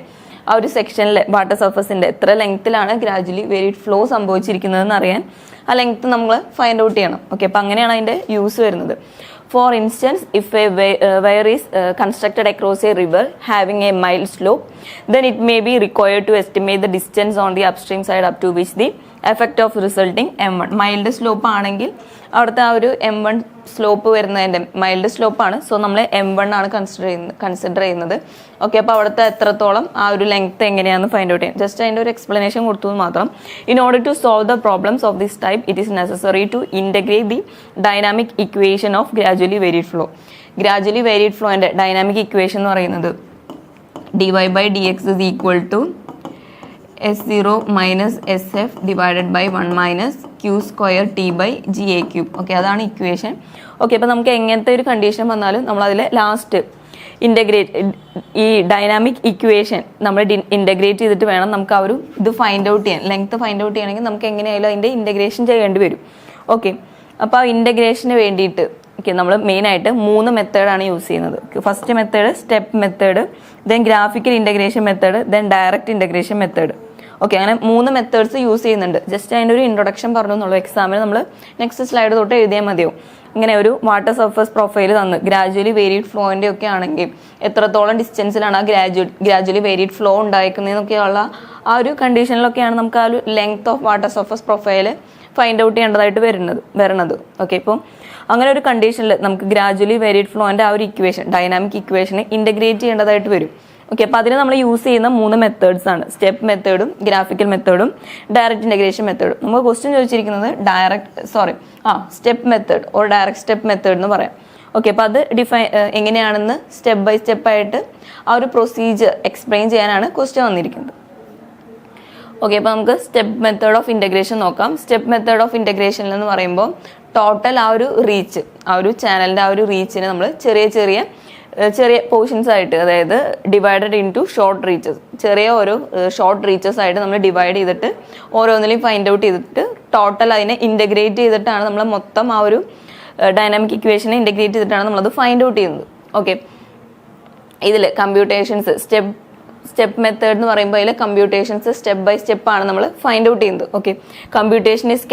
ആ ഒരു സെക്ഷനിൽ വാട്ടർ സർഫസിൻ്റെ എത്ര ലെങ്ത്തിലാണ് ഗ്രാജുവലി വേരിഡ് ഫ്ലോ സംഭവിച്ചിരിക്കുന്നതെന്ന് അറിയാൻ ആ ലെങ്ത് നമ്മൾ ഫൈൻഡ് ഔട്ട് ചെയ്യണം. ഓക്കെ, അപ്പോൾ അങ്ങനെയാണ് അതിൻ്റെ യൂസ് വരുന്നത്. For instance, if a wire is constructed across a river having a mild slope, then it may be required to estimate the distance on the upstream side up to which the effect of resulting M1. Mild slope ആണെങ്കിൽ അവിടുത്തെ ആ ഒരു M1 slope വരുന്നതിൻ്റെ mild സ്ലോപ്പാണ്. So നമ്മൾ M1 ആണ് consider ചെയ്യുന്നത്. Okay, അപ്പോൾ അവിടുത്തെ എത്രത്തോളം ആ ഒരു ലെങ്ത് എങ്ങനെയാണെന്ന് ഫൈൻഡ് ഔട്ട് ചെയ്യാം. ജസ്റ്റ് അതിൻ്റെ ഒരു എക്സ്പ്ലനേഷൻ കൊടുത്തു മാത്രം. In order to solve the problems of this type it is necessary to integrate the dynamic equation of gradually varied flow. Gradually varied ഫ്ലോൻ്റെ ഡൈനാമിക് ഇക്വേഷൻ എന്ന് പറയുന്നത് dy/dx is equal to S0 minus SF divided by 1 minus Q square T/GA³. Okay, അതാണ് equation. Okay, അപ്പോൾ നമുക്ക് എങ്ങനത്തെ ഒരു condition വന്നാലും നമ്മളതിൽ ലാസ്റ്റ് ഈ ഡൈനാമിക് ഇക്വേഷൻ നമ്മൾ ഇൻ്റഗ്രേറ്റ് ചെയ്തിട്ട് വേണം നമുക്ക് ആ ഒരു ഇത് ഫൈൻഡ് ഔട്ട് ചെയ്യാൻ. ലെങ്ത് ഫൈൻഡ് ഔട്ട് ചെയ്യണമെങ്കിൽ നമുക്ക് എങ്ങനെയായാലും അതിൻ്റെ ഇൻ്റഗ്രേഷൻ ചെയ്യേണ്ടി വരും. ഓക്കെ, അപ്പോൾ ആ ഇൻ്റഗ്രേഷന് വേണ്ടിയിട്ട് നമ്മൾ മെയിനായിട്ട് 3 മെത്തേഡാണ് യൂസ് ചെയ്യുന്നത്. First method step method, then graphical integration method, then direct integration method. Okay, അങ്ങനെ 3 മെത്തേഡ്സ് യൂസ് ചെയ്യുന്നുണ്ട്. ജസ്റ്റ് അതിൻ്റെ ഒരു ഇൻട്രൊഡക്ഷൻ പറഞ്ഞു എന്നുള്ളൂ. എക്സാമിന് നമ്മൾ നെക്സ്റ്റ് സ്ലൈഡ് തൊട്ട് എഴുതിയാൽ മതിയാവും. ഇങ്ങനെ ഒരു വാട്ടർ സർഫസ് പ്രൊഫൈൽ തന്ന് ഗ്രാജുവലി വേരിഡ് ഫ്ലോൻ്റെ ഒക്കെ ആണെങ്കിൽ എത്രത്തോളം ഡിസ്റ്റൻസിലാണ് ആ ഗ്രാജുവലി വേരിഡ് ഫ്ലോ ഉണ്ടായിരിക്കുന്നതെന്നൊക്കെയുള്ള ആ ഒരു കണ്ടീഷനിലൊക്കെയാണ് നമുക്ക് ആ ഒരു length of water surface profile find out ചെയ്യേണ്ടതായിട്ട് വരണത്. ഓക്കെ, ഇപ്പോൾ അങ്ങനെ ഒരു കണ്ടീഷനിൽ നമുക്ക് ഗ്രാജുവലി വേരിഡ് ഫ്ലോൻ്റെ ആ ഒരു ഇക്വേഷൻ ഡൈനാമിക് ഇക്വേഷനെ ഇൻ്റഗ്രേറ്റ് ചെയ്യേണ്ടതായിട്ട് വരും. ഓക്കെ, അപ്പോൾ അതിന് നമ്മൾ യൂസ് ചെയ്യുന്ന 3 മെത്തേഡ്സ് ആണ്. സ്റ്റെപ്പ് മെത്തേഡും ഗ്രാഫിക്കൽ മെത്തേഡും ഡയറക്റ്റ് ഇൻ്റഗ്രേഷൻ മെത്തേഡും. നമുക്ക് ക്വസ്റ്റ്യൻ ചോദിച്ചിരിക്കുന്നത് step method or direct step method എന്ന് പറയാം. ഓക്കെ, അപ്പോൾ അത് എങ്ങനെയാണെന്ന് സ്റ്റെപ്പ് ബൈ സ്റ്റെപ്പായിട്ട് ആ ഒരു പ്രൊസീജിയർ എക്സ്പ്ലെയിൻ ചെയ്യാനാണ് ക്വസ്റ്റ്യൻ വന്നിരിക്കുന്നത്. ഓക്കെ, അപ്പോൾ നമുക്ക് സ്റ്റെപ്പ് മെത്തേഡ് ഓഫ് ഇൻ്റഗ്രേഷൻ നോക്കാം. സ്റ്റെപ്പ് മെത്തേഡ് ഓഫ് ഇൻ്റഗ്രേഷൻ എന്ന് പറയുമ്പോൾ ടോട്ടൽ ആ ഒരു റീച്ച്, ആ ഒരു ചാനലിൻ്റെ ആ ഒരു റീച്ചിനെ നമ്മൾ ചെറിയ പോർഷൻസ് ആയിട്ട്, അതായത് divided into short reaches, ചെറിയ ഓരോ ഷോർട്ട് റീച്ചസ് ആയിട്ട് നമ്മൾ ഡിവൈഡ് ചെയ്തിട്ട് ഓരോന്നിലും ഫൈൻഡ് ഔട്ട് ചെയ്തിട്ട് ടോട്ടൽ അതിനെ ഇൻ്റഗ്രേറ്റ് ചെയ്തിട്ടാണ് നമ്മൾ മൊത്തം ആ ഒരു ഡൈനാമിക് ഇക്വേഷനെ ഇൻ്റഗ്രേറ്റ് ചെയ്തിട്ടാണ് നമ്മളത് ഫൈൻഡ് ഔട്ട് ചെയ്യുന്നത്. ഓക്കെ, ഇതിൽ കമ്പ്യൂട്ടേഷൻസ് സ്റ്റെപ്പ് മെത്തേഡ് എന്ന് പറയുമ്പോൾ അതിൽ കമ്പ്യൂട്ടേഷൻസ് സ്റ്റെപ്പ് ബൈ സ്റ്റെപ്പാണ് നമ്മൾ ഫൈൻഡ് ഔട്ട് ചെയ്യുന്നത്. Okay, computation is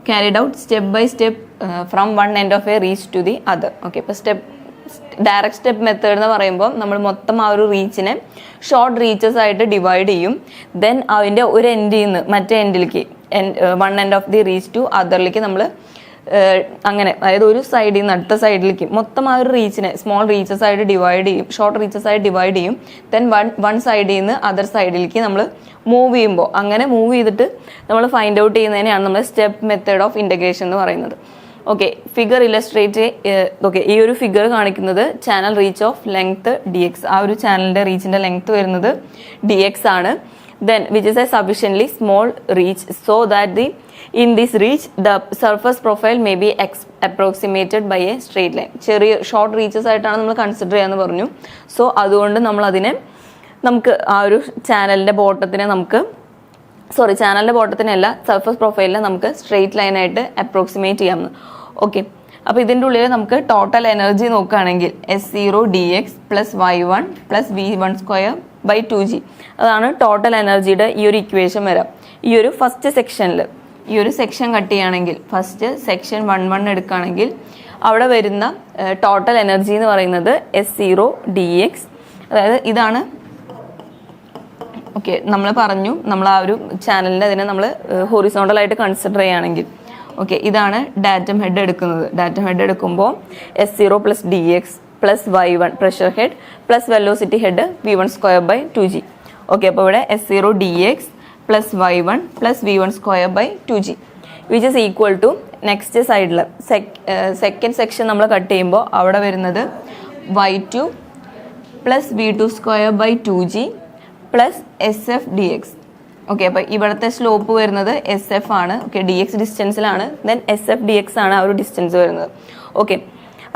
carried out step by step from one end of a reach to the other. Okay, ഇപ്പോൾ ഡയറക്റ്റ് സ്റ്റെപ്പ് മെത്തേഡ് എന്ന് പറയുമ്പോൾ നമ്മൾ മൊത്തം ആ ഒരു റീച്ചിനെ ഷോർട്ട് റീച്ചസ് ആയിട്ട് ഡിവൈഡ് ചെയ്യും. ദെൻ അതിൻ്റെ ഒരു എൻഡിൽ നിന്ന് മറ്റേ എൻഡിലേക്ക് one end of the reach to അതറിലേക്ക് നമ്മൾ അങ്ങനെ, അതായത് ഒരു സൈഡിൽ നിന്ന് അടുത്ത സൈഡിലേക്ക് മൊത്തം ആ ഒരു റീച്ചിനെ സ്മോൾ റീച്ചസ് ആയിട്ട് ഡിവൈഡ് ചെയ്യും, ഷോർട്ട് റീച്ചസ് ആയിട്ട് ഡിവൈഡ് ചെയ്യും. ദെൻ വൺ സൈഡിൽ നിന്ന് അതർ സൈഡിലേക്ക് നമ്മൾ മൂവ് ചെയ്യുമ്പോൾ അങ്ങനെ മൂവ് ചെയ്തിട്ട് നമ്മൾ ഫൈൻഡ് ഔട്ട് ചെയ്യുന്നതിനെയാണ് നമ്മൾ സ്റ്റെപ്പ് മെത്തേഡ് ഓഫ് ഇൻ്റഗ്രേഷൻ എന്ന് പറയുന്നത്. Okay, figure illustrate. ഓക്കെ, ഈ ഒരു ഫിഗർ കാണിക്കുന്നത് channel reach of length DX. ആ ഒരു ചാനലിൻ്റെ റീച്ചിൻ്റെ ലെങ്ത് വരുന്നത് DX ആണ്. Then which is a sufficiently small reach so that in this reach the surface profile may be approximated by a straight line. ചെറിയ short reaches ആയിട്ടാണ് നമ്മൾ consider ചെയ്യാന്ന് പറഞ്ഞു. സോ അതുകൊണ്ട് നമ്മൾ അതിനെ നമുക്ക് ആ ഒരു ചാനലിൻ്റെ ബോട്ടത്തിനല്ല സർഫസ് പ്രൊഫൈലിനെ നമുക്ക് സ്ട്രെയിറ്റ് ലൈനായിട്ട് അപ്രോക്സിമേറ്റ് ചെയ്യാമെന്ന്. ഓക്കെ, അപ്പോൾ ഇതിൻ്റെ ഉള്ളിൽ നമുക്ക് ടോട്ടൽ എനർജി നോക്കുകയാണെങ്കിൽ S0dx plus y1 plus v1² / 2g അതാണ് ടോട്ടൽ എനർജിയുടെ ഈ ഒരു ഇക്വേഷൻ വരാം. ഈ ഒരു ഫസ്റ്റ് സെക്ഷനിൽ ഈ ഒരു സെക്ഷൻ കട്ട് ചെയ്യുകയാണെങ്കിൽ ഫസ്റ്റ് സെക്ഷൻ 1 എടുക്കുകയാണെങ്കിൽ അവിടെ വരുന്ന ടോട്ടൽ എനർജി എന്ന് പറയുന്നത് S0dx, അതായത് ഇതാണ്. ഓക്കെ, നമ്മൾ പറഞ്ഞു നമ്മൾ ആ ഒരു ചാനലിൻ്റെ അതിനെ നമ്മൾ ഹൊറിസോണ്ടലായിട്ട് കൺസിഡർ ചെയ്യുകയാണെങ്കിൽ ഓക്കെ, ഇതാണ് ഡാറ്റം ഹെഡ് എടുക്കുന്നത്. ഡാറ്റം ഹെഡ് എടുക്കുമ്പോൾ S0 plus dx plus y1 pressure head plus velocity head v1² / 2g. Okay, അപ്പോൾ ഇവിടെ S0 dx plus y1 plus v1 square by 2g which is equal to next സൈഡിൽ second section നമ്മൾ cut ചെയ്യുമ്പോൾ അവിടെ വരുന്നത് y2 plus v2 square by 2g plus SF dx. Okay, അപ്പോൾ ഇവിടുത്തെ slope വരുന്നത് SF ആണ്. Okay, dx ഡിസ്റ്റൻസിലാണ്, then SF dx ആണ് ആ ഒരു ഡിസ്റ്റൻസ് വരുന്നത്. ഓക്കെ,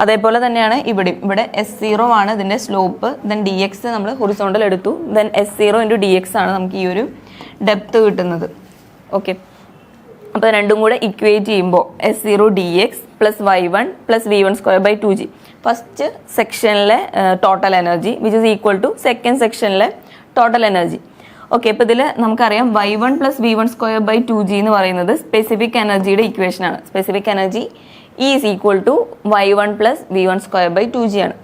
അതേപോലെ തന്നെയാണ് ഇവിടെ S0 ആണ് ഇതിൻ്റെ സ്ലോപ്പ്, ദെൻ dx നമ്മൾ ഹൊറിസോണ്ടൽ എടുത്തു, ദെൻ S0 ഇൻറ്റു dx ആണ് നമുക്ക് ഈ ഒരു ഡെപ്ത് കിട്ടുന്നത്. ഓക്കെ, അപ്പോൾ രണ്ടും കൂടെ ഇക്വേറ്റ് ചെയ്യുമ്പോൾ S0 dx plus y1 plus v1 square by 2g first സെക്ഷനിലെ total energy which is equal to second സെക്ഷനിലെ ടോട്ടൽ എനർജി. ഓക്കെ, ഇപ്പോൾ ഇതിൽ നമുക്കറിയാം y1 plus v1 square by 2g എന്ന് പറയുന്നത് സ്പെസിഫിക് എനർജിയുടെ ഇക്വേഷൻ ആണ്. Specific energy E is equal to y1 plus v1 square by 2g ആണ്.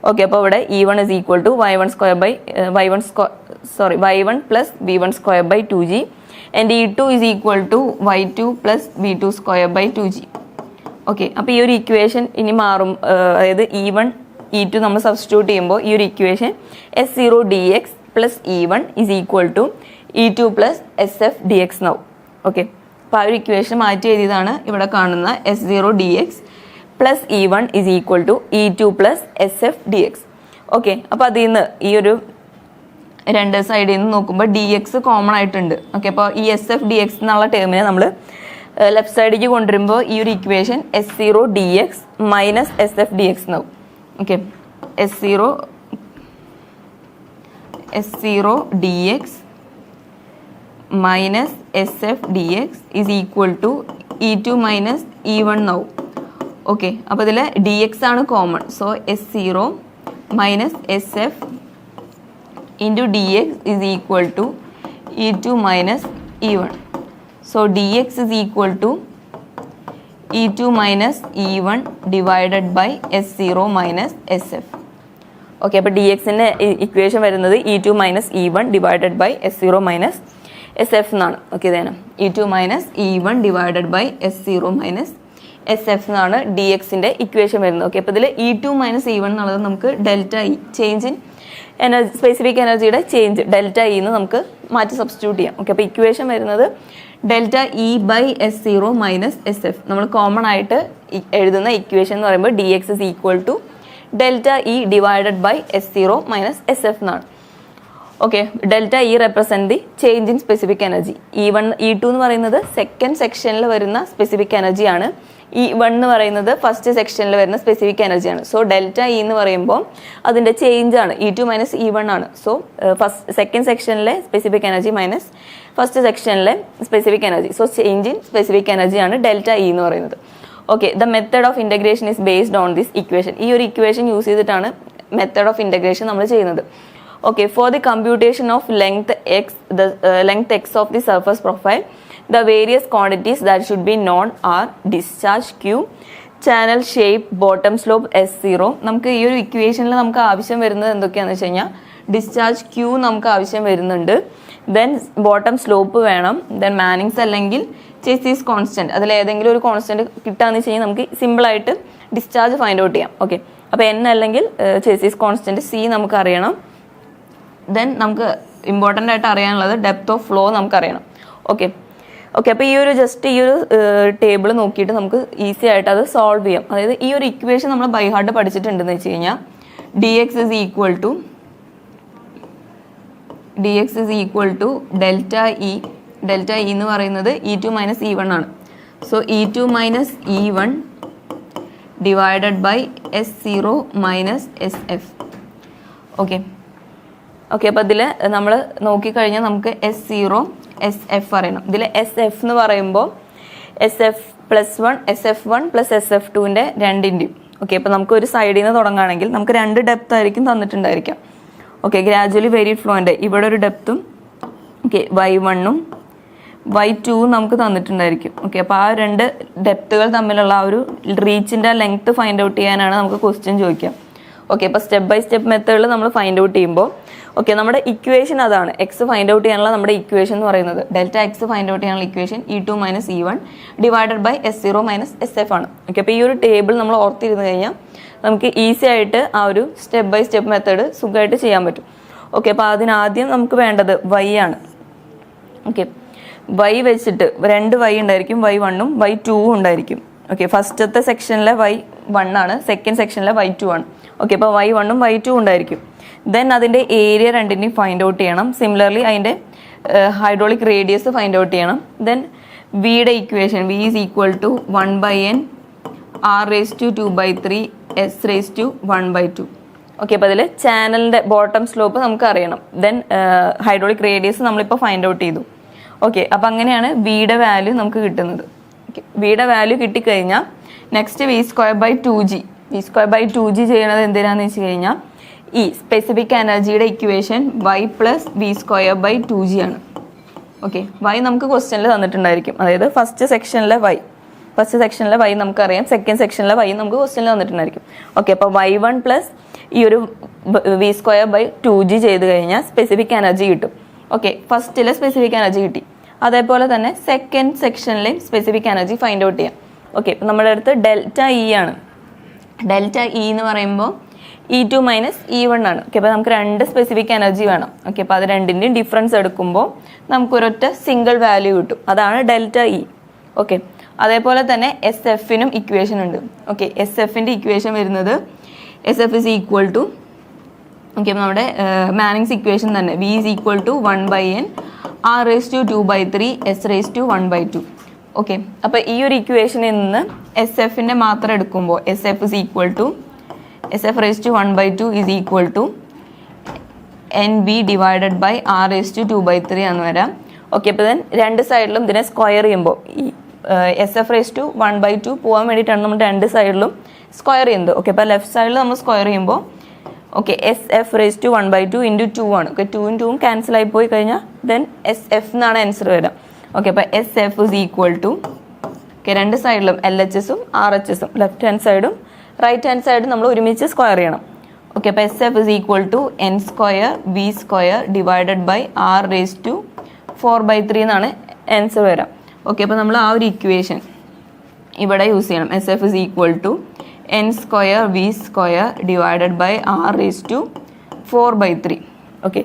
ഓക്കെ, അപ്പോൾ ഇവിടെ E1 is equal to y1 plus v1 square by 2g and E2 is equal to y2 plus v2 square by 2g. Okay, അപ്പോൾ ഈ ഒരു equation ഇനി മാറും, അതായത് E1 E2 നമ്മൾ സബ്സ്റ്റിറ്റ്യൂട്ട് ചെയ്യുമ്പോൾ ഈ ഒരു equation S0 dx plus E1 is equal to E2 plus SF dx now. Okay, അപ്പോൾ ആ ഒരു ഇക്വേഷൻ മാറ്റി എഴുതിയതാണ് ഇവിടെ കാണുന്ന S0 dx plus E1 is equal to E2 plus SF dx. Okay, അപ്പോൾ അതിൽ നിന്ന് ഈ ഒരു രണ്ട് സൈഡിൽ നിന്ന് നോക്കുമ്പോൾ dx കോമൺ ആയിട്ടുണ്ട്. ഓക്കെ, അപ്പോൾ ഈ SF dx എന്നുള്ള ടേമിനെ നമ്മൾ ലെഫ്റ്റ് സൈഡിലേക്ക് കൊണ്ടുവരുമ്പോൾ ഈ ഒരു equation S0 dx minus SF dx എന്നാവും. Okay, S0 dx minus SF dx is equal to E2 minus E1 എന്നാവും. ഓക്കെ, അപ്പോൾ ഇതിൽ dx ആണ് common, so S0 minus SF into dx is equal to E2 minus E1. So dx is equal to E2 minus E1 divided by S0 minus SF. Okay, അപ്പോൾ dxൻ്റെ equation വരുന്നത് E2 minus E1 divided by S0 minus SF എന്നാണ്. Okay, ഇതാണ് E2 minus E1 divided by S0 minus SF എന്നാണ് dxൻ്റെ equation വരുന്നത്. Okay, അപ്പോൾ ഇതിൽ E2 minus E1 എന്നുള്ളത് നമുക്ക് delta E change in energy, specific എനർജിയുടെ ചേഞ്ച് ഡെൽറ്റ ഇ എന്ന് നമുക്ക് മാറ്റി സബ്സ്റ്റിറ്റ്യൂട്ട് ചെയ്യാം. ഓക്കെ, അപ്പോൾ ഇക്വേഷൻ വരുന്നത് delta E by S0 minus SF. നമ്മൾ കോമൺ ആയിട്ട് എഴുതുന്ന ഇക്വേഷൻ എന്ന് പറയുമ്പോൾ dx is equal to delta E divided by S0 minus SF എന്നാണ്. Okay, delta E represent the change in specific energy. E1 E2 എന്ന് പറയുന്നത് second സെക്ഷനിൽ വരുന്ന സ്പെസിഫിക് എനർജിയാണ്, E1 എന്ന് പറയുന്നത് ഫസ്റ്റ് സെക്ഷനിൽ വരുന്ന സ്പെസിഫിക് എനർജിയാണ്. സോ ഡെൽറ്റ ഇ എന്ന് പറയുമ്പോൾ അതിൻ്റെ ചേഞ്ച് ആണ് E2 മൈനസ് E1 ആണ്. സോ സെക്കൻഡ് സെക്ഷനിലെ സ്പെസിഫിക് എനർജി മൈനസ് ഫസ്റ്റ് സെക്ഷനിലെ specific energy, so change in specific എനർജിയാണ് ഡെൽറ്റ ഇ എന്ന് പറയുന്നത്. Okay, the method of integration is based on this equation. ഈ ഒരു ഇക്വേഷൻ യൂസ് ചെയ്തിട്ടാണ് മെത്തേഡ് ഓഫ് ഇൻ്റഗ്രേഷൻ നമ്മൾ ചെയ്യുന്നത്. Okay, for the computation of length x, the length x of the surface profile, the various quantities that should be known are discharge q, channel shape, bottom slope S0. നമുക്ക് ഈ ഒരു ഇക്വേഷനിൽ നമുക്ക് ആവശ്യം വരുന്നത് എന്തൊക്കെയാണെന്ന് വെച്ച് കഴിഞ്ഞാൽ ഡിസ്ചാർജ് q നമുക്ക് ആവശ്യം വരുന്നുണ്ട്, ദെൻ ബോട്ടം സ്ലോപ്പ് വേണം, ദെൻ മാനിങ്സ് അല്ലെങ്കിൽ ചെസീസ് കോൺസ്റ്റന്റ്, അതിൽ ഏതെങ്കിലും ഒരു കോൺസ്റ്റന്റ് കിട്ടാന്ന് വെച്ച് കഴിഞ്ഞാൽ നമുക്ക് സിമ്പിളായിട്ട് ഡിസ്ചാർജ് ഫൈൻഡ് ഔട്ട് ചെയ്യാം. ഓക്കെ, അപ്പോൾ n അല്ലെങ്കിൽ ചെസീസ് കോൺസ്റ്റന്റ് c നമുക്ക് അറിയണം, ദെൻ നമുക്ക് ഇമ്പോർട്ടൻ്റ് ആയിട്ട് അറിയാനുള്ളത് ഡെപ്ത് ഓഫ് ഫ്ലോ നമുക്കറിയണം. ഓക്കെ, അപ്പോൾ ഈ ഒരു ജസ്റ്റ് ഈ ഒരു ടേബിൾ നോക്കിയിട്ട് നമുക്ക് ഈസി ആയിട്ട് അത് സോൾവ് ചെയ്യാം. അതായത് ഈ ഒരു ഇക്വേഷൻ നമ്മൾ ബൈ ഹാർട്ട് പഠിച്ചിട്ടുണ്ടെന്ന് വെച്ച് കഴിഞ്ഞാൽ dx is equal to delta E എന്ന് പറയുന്നത് E2 മൈനസ് E1 ആണ്. So E2 minus E1 divided by S0 minus SF. Okay, അപ്പോൾ ഇതിൽ നമ്മൾ നോക്കിക്കഴിഞ്ഞാൽ നമുക്ക് S0 SF അറിയണം. ഇതിൽ SF എന്ന് പറയുമ്പോൾ SF1 പ്ലസ് SF2ൻ്റെ രണ്ടിൻ്റെയും. ഓക്കെ, അപ്പോൾ നമുക്ക് ഒരു സൈഡിൽ നിന്ന് തുടങ്ങുകയാണെങ്കിൽ നമുക്ക് രണ്ട് ഡെപ്ത് ആയിരിക്കും തന്നിട്ടുണ്ടായിരിക്കാം. ഓക്കെ, ഗ്രാജുവലി വേരിയഡ് ഫ്ലോൻ്റെ ഇവിടെ ഒരു ഡെപ്തും ഓക്കെ y1ഉം y2ഉം നമുക്ക് തന്നിട്ടുണ്ടായിരിക്കും. ഓക്കെ, അപ്പോൾ ആ രണ്ട് ഡെപ്തുകൾ തമ്മിലുള്ള ആ ഒരു റീച്ചിൻ്റെ ലെങ്ത് ഫൈൻഡ് ഔട്ട് ചെയ്യാനാണ് നമുക്ക് ക്വസ്റ്റ്യൻ ചോദിക്കാം. ഓക്കെ, അപ്പോൾ സ്റ്റെപ്പ് ബൈ സ്റ്റെപ്പ് മെത്തേഡിൽ നമ്മൾ ഫൈൻഡ് ഔട്ട് ചെയ്യുമ്പോൾ ഓക്കെ നമ്മുടെ ഇക്വേഷൻ അതാണ്, എക്സ് ഫൈൻഡ് ഔട്ട് ചെയ്യാനുള്ള നമ്മുടെ ഇക്വേഷൻ എന്ന് പറയുന്നത് ഡെൽറ്റ എക്സ് ഫൈൻഡ് ഔട്ട് ചെയ്യാനുള്ള equation E2 minus E1 divided by S0 minus SF ആണ്. ഓക്കെ, അപ്പോൾ ഈ ഒരു ടേബിൾ നമ്മൾ ഓർത്തിരുന്ന് കഴിഞ്ഞാൽ നമുക്ക് ഈസി ആയിട്ട് ആ ഒരു സ്റ്റെപ്പ് ബൈ സ്റ്റെപ്പ് മെത്തേഡ് സുഖമായിട്ട് ചെയ്യാൻ പറ്റും. ഓക്കെ, അപ്പോൾ അതിനാദ്യം നമുക്ക് വേണ്ടത് y ആണ്. ഓക്കെ, y വെച്ചിട്ട് 2 y ഉണ്ടായിരിക്കും, y1ഉം y2ഉം ഉണ്ടായിരിക്കും. ഓക്കെ, ഫസ്റ്റത്തെ സെക്ഷനിലെ y1 ആണ്, സെക്കൻഡ് സെക്ഷനിലെ y2 ആണ്. ഓക്കെ, അപ്പോൾ y1ഉം y2ഉം ഉണ്ടായിരിക്കും. ദെൻ അതിൻ്റെ ഏരിയ രണ്ടിൻ്റെയും ഫൈൻഡ് ഔട്ട് ചെയ്യണം. സിമിലർലി അതിൻ്റെ ഹൈഡ്രോളിക് റേഡിയസ് ഫൈൻഡ് ഔട്ട് ചെയ്യണം. ദെൻ വിയുടെ equation v is equal to 1/n r⁻²/3 s⁻1/2. Okay, അപ്പോൾ അതിൽ ചാനലിൻ്റെ ബോട്ടം സ്ലോപ്പ് നമുക്ക് അറിയണം. ദെൻ ഹൈഡ്രോളിക് റേഡിയസ് നമ്മളിപ്പോൾ ഫൈൻഡ് ഔട്ട് ചെയ്തു. ഓക്കെ, അപ്പോൾ അങ്ങനെയാണ് വിയുടെ വാല്യൂ നമുക്ക് കിട്ടുന്നത്. ഓക്കെ, വിയുടെ വാല്യൂ കിട്ടിക്കഴിഞ്ഞാൽ നെക്സ്റ്റ് v²/2g ചെയ്യണത് എന്തിനാന്ന് വെച്ച് കഴിഞ്ഞാൽ ഈ സ്പെസിഫിക് എനർജിയുടെ ഇക്വേഷൻ y + v²/2g ആണ്. ഓക്കെ, y നമുക്ക് ക്വസ്റ്റ്യനിൽ തന്നിട്ടുണ്ടായിരിക്കും. അതായത് ഫസ്റ്റ് സെക്ഷനിലെ y നമുക്കറിയാം, സെക്കൻഡ് സെക്ഷനിലെ y നമുക്ക് ക്വസ്റ്റ്യനിൽ തന്നിട്ടുണ്ടായിരിക്കും. ഓക്കെ, അപ്പോൾ y1 + ഈ ഒരു v²/2g ചെയ്ത് കഴിഞ്ഞാൽ സ്പെസിഫിക് എനർജി കിട്ടും. ഓക്കെ, ഫസ്റ്റിലെ സ്പെസിഫിക് എനർജി കിട്ടി. അതേപോലെ തന്നെ സെക്കൻഡ് സെക്ഷനിലെയും സ്പെസിഫിക് എനർജി ഫൈൻഡ് ഔട്ട് ചെയ്യാം. ഓക്കെ, ഇപ്പം നമ്മുടെ അടുത്ത് ΔE ആണ്. ΔE എന്ന് പറയുമ്പോൾ E2 - E1 ആണ്. ഓക്കെ, അപ്പോൾ നമുക്ക് 2 സ്പെസിഫിക് എനർജി വേണം. ഓക്കെ, അപ്പോൾ അത് രണ്ടിൻ്റെയും ഡിഫറൻസ് എടുക്കുമ്പോൾ നമുക്ക് ഒരൊറ്റ സിംഗിൾ വാല്യൂ കിട്ടും. അതാണ് ΔE. ഓക്കെ, അതേപോലെ തന്നെ SF-നും ഇക്വേഷൻ ഉണ്ട്. ഓക്കെ, SF-ൻ്റെ ഇക്വേഷൻ വരുന്നത് SF is equal to, okay, നമ്മുടെ മാനിങ്സ് ഇക്വേഷൻ തന്നെ v is equal to 1/n r⁻²/3 s⁻1/2. Okay, അപ്പോൾ ഈ ഒരു ഇക്വേഷനിൽ നിന്ന് SF-ൻ്റെ മാത്രം എടുക്കുമ്പോൾ SF is equal to SF⁻1/2 is equal to NB divided by r⁻²/3 എന്ന് വരാം. ഓക്കെ, അപ്പോൾ ദെൻ രണ്ട് സൈഡിലും ഇതിനെ സ്ക്വയർ ചെയ്യുമ്പോൾ ഈ SF⁻1/2 പോകാൻ വേണ്ടിയിട്ടാണ് നമ്മൾ രണ്ട് സൈഡിലും സ്ക്വയർ ചെയ്യുന്നത്. ഓക്കെ, അപ്പോൾ ലെഫ്റ്റ് സൈഡിൽ നമ്മൾ സ്ക്വയർ ചെയ്യുമ്പോൾ ഓക്കെ SF⁻1/2 × 2 ആണ്. ഓക്കെ, 2ഉം 2ഉം ക്യാൻസൽ ആയി പോയി കഴിഞ്ഞാൽ ദെൻ SF എന്നാണ് ആൻസർ വരാം. ഓക്കെ, അപ്പോൾ SF is equal to, okay, രണ്ട് സൈഡിലും LHSഉം RHSഉം ലെഫ്റ്റ് ഹാൻഡ് സൈഡും റൈറ്റ് ഹാൻഡ് സൈഡും നമ്മൾ ഒരുമിച്ച് സ്ക്വയർ ചെയ്യണം. ഓക്കെ, അപ്പോൾ SF is equal to n² v² divided by r⁻4/3 എന്നാണ് ആൻസർ വരാം. ഓക്കെ, അപ്പോൾ നമ്മൾ ആ ഒരു ഇക്വേഷൻ ഇവിടെ യൂസ് ചെയ്യണം. SF is equal to n² v² divided by r⁻4/3. Okay,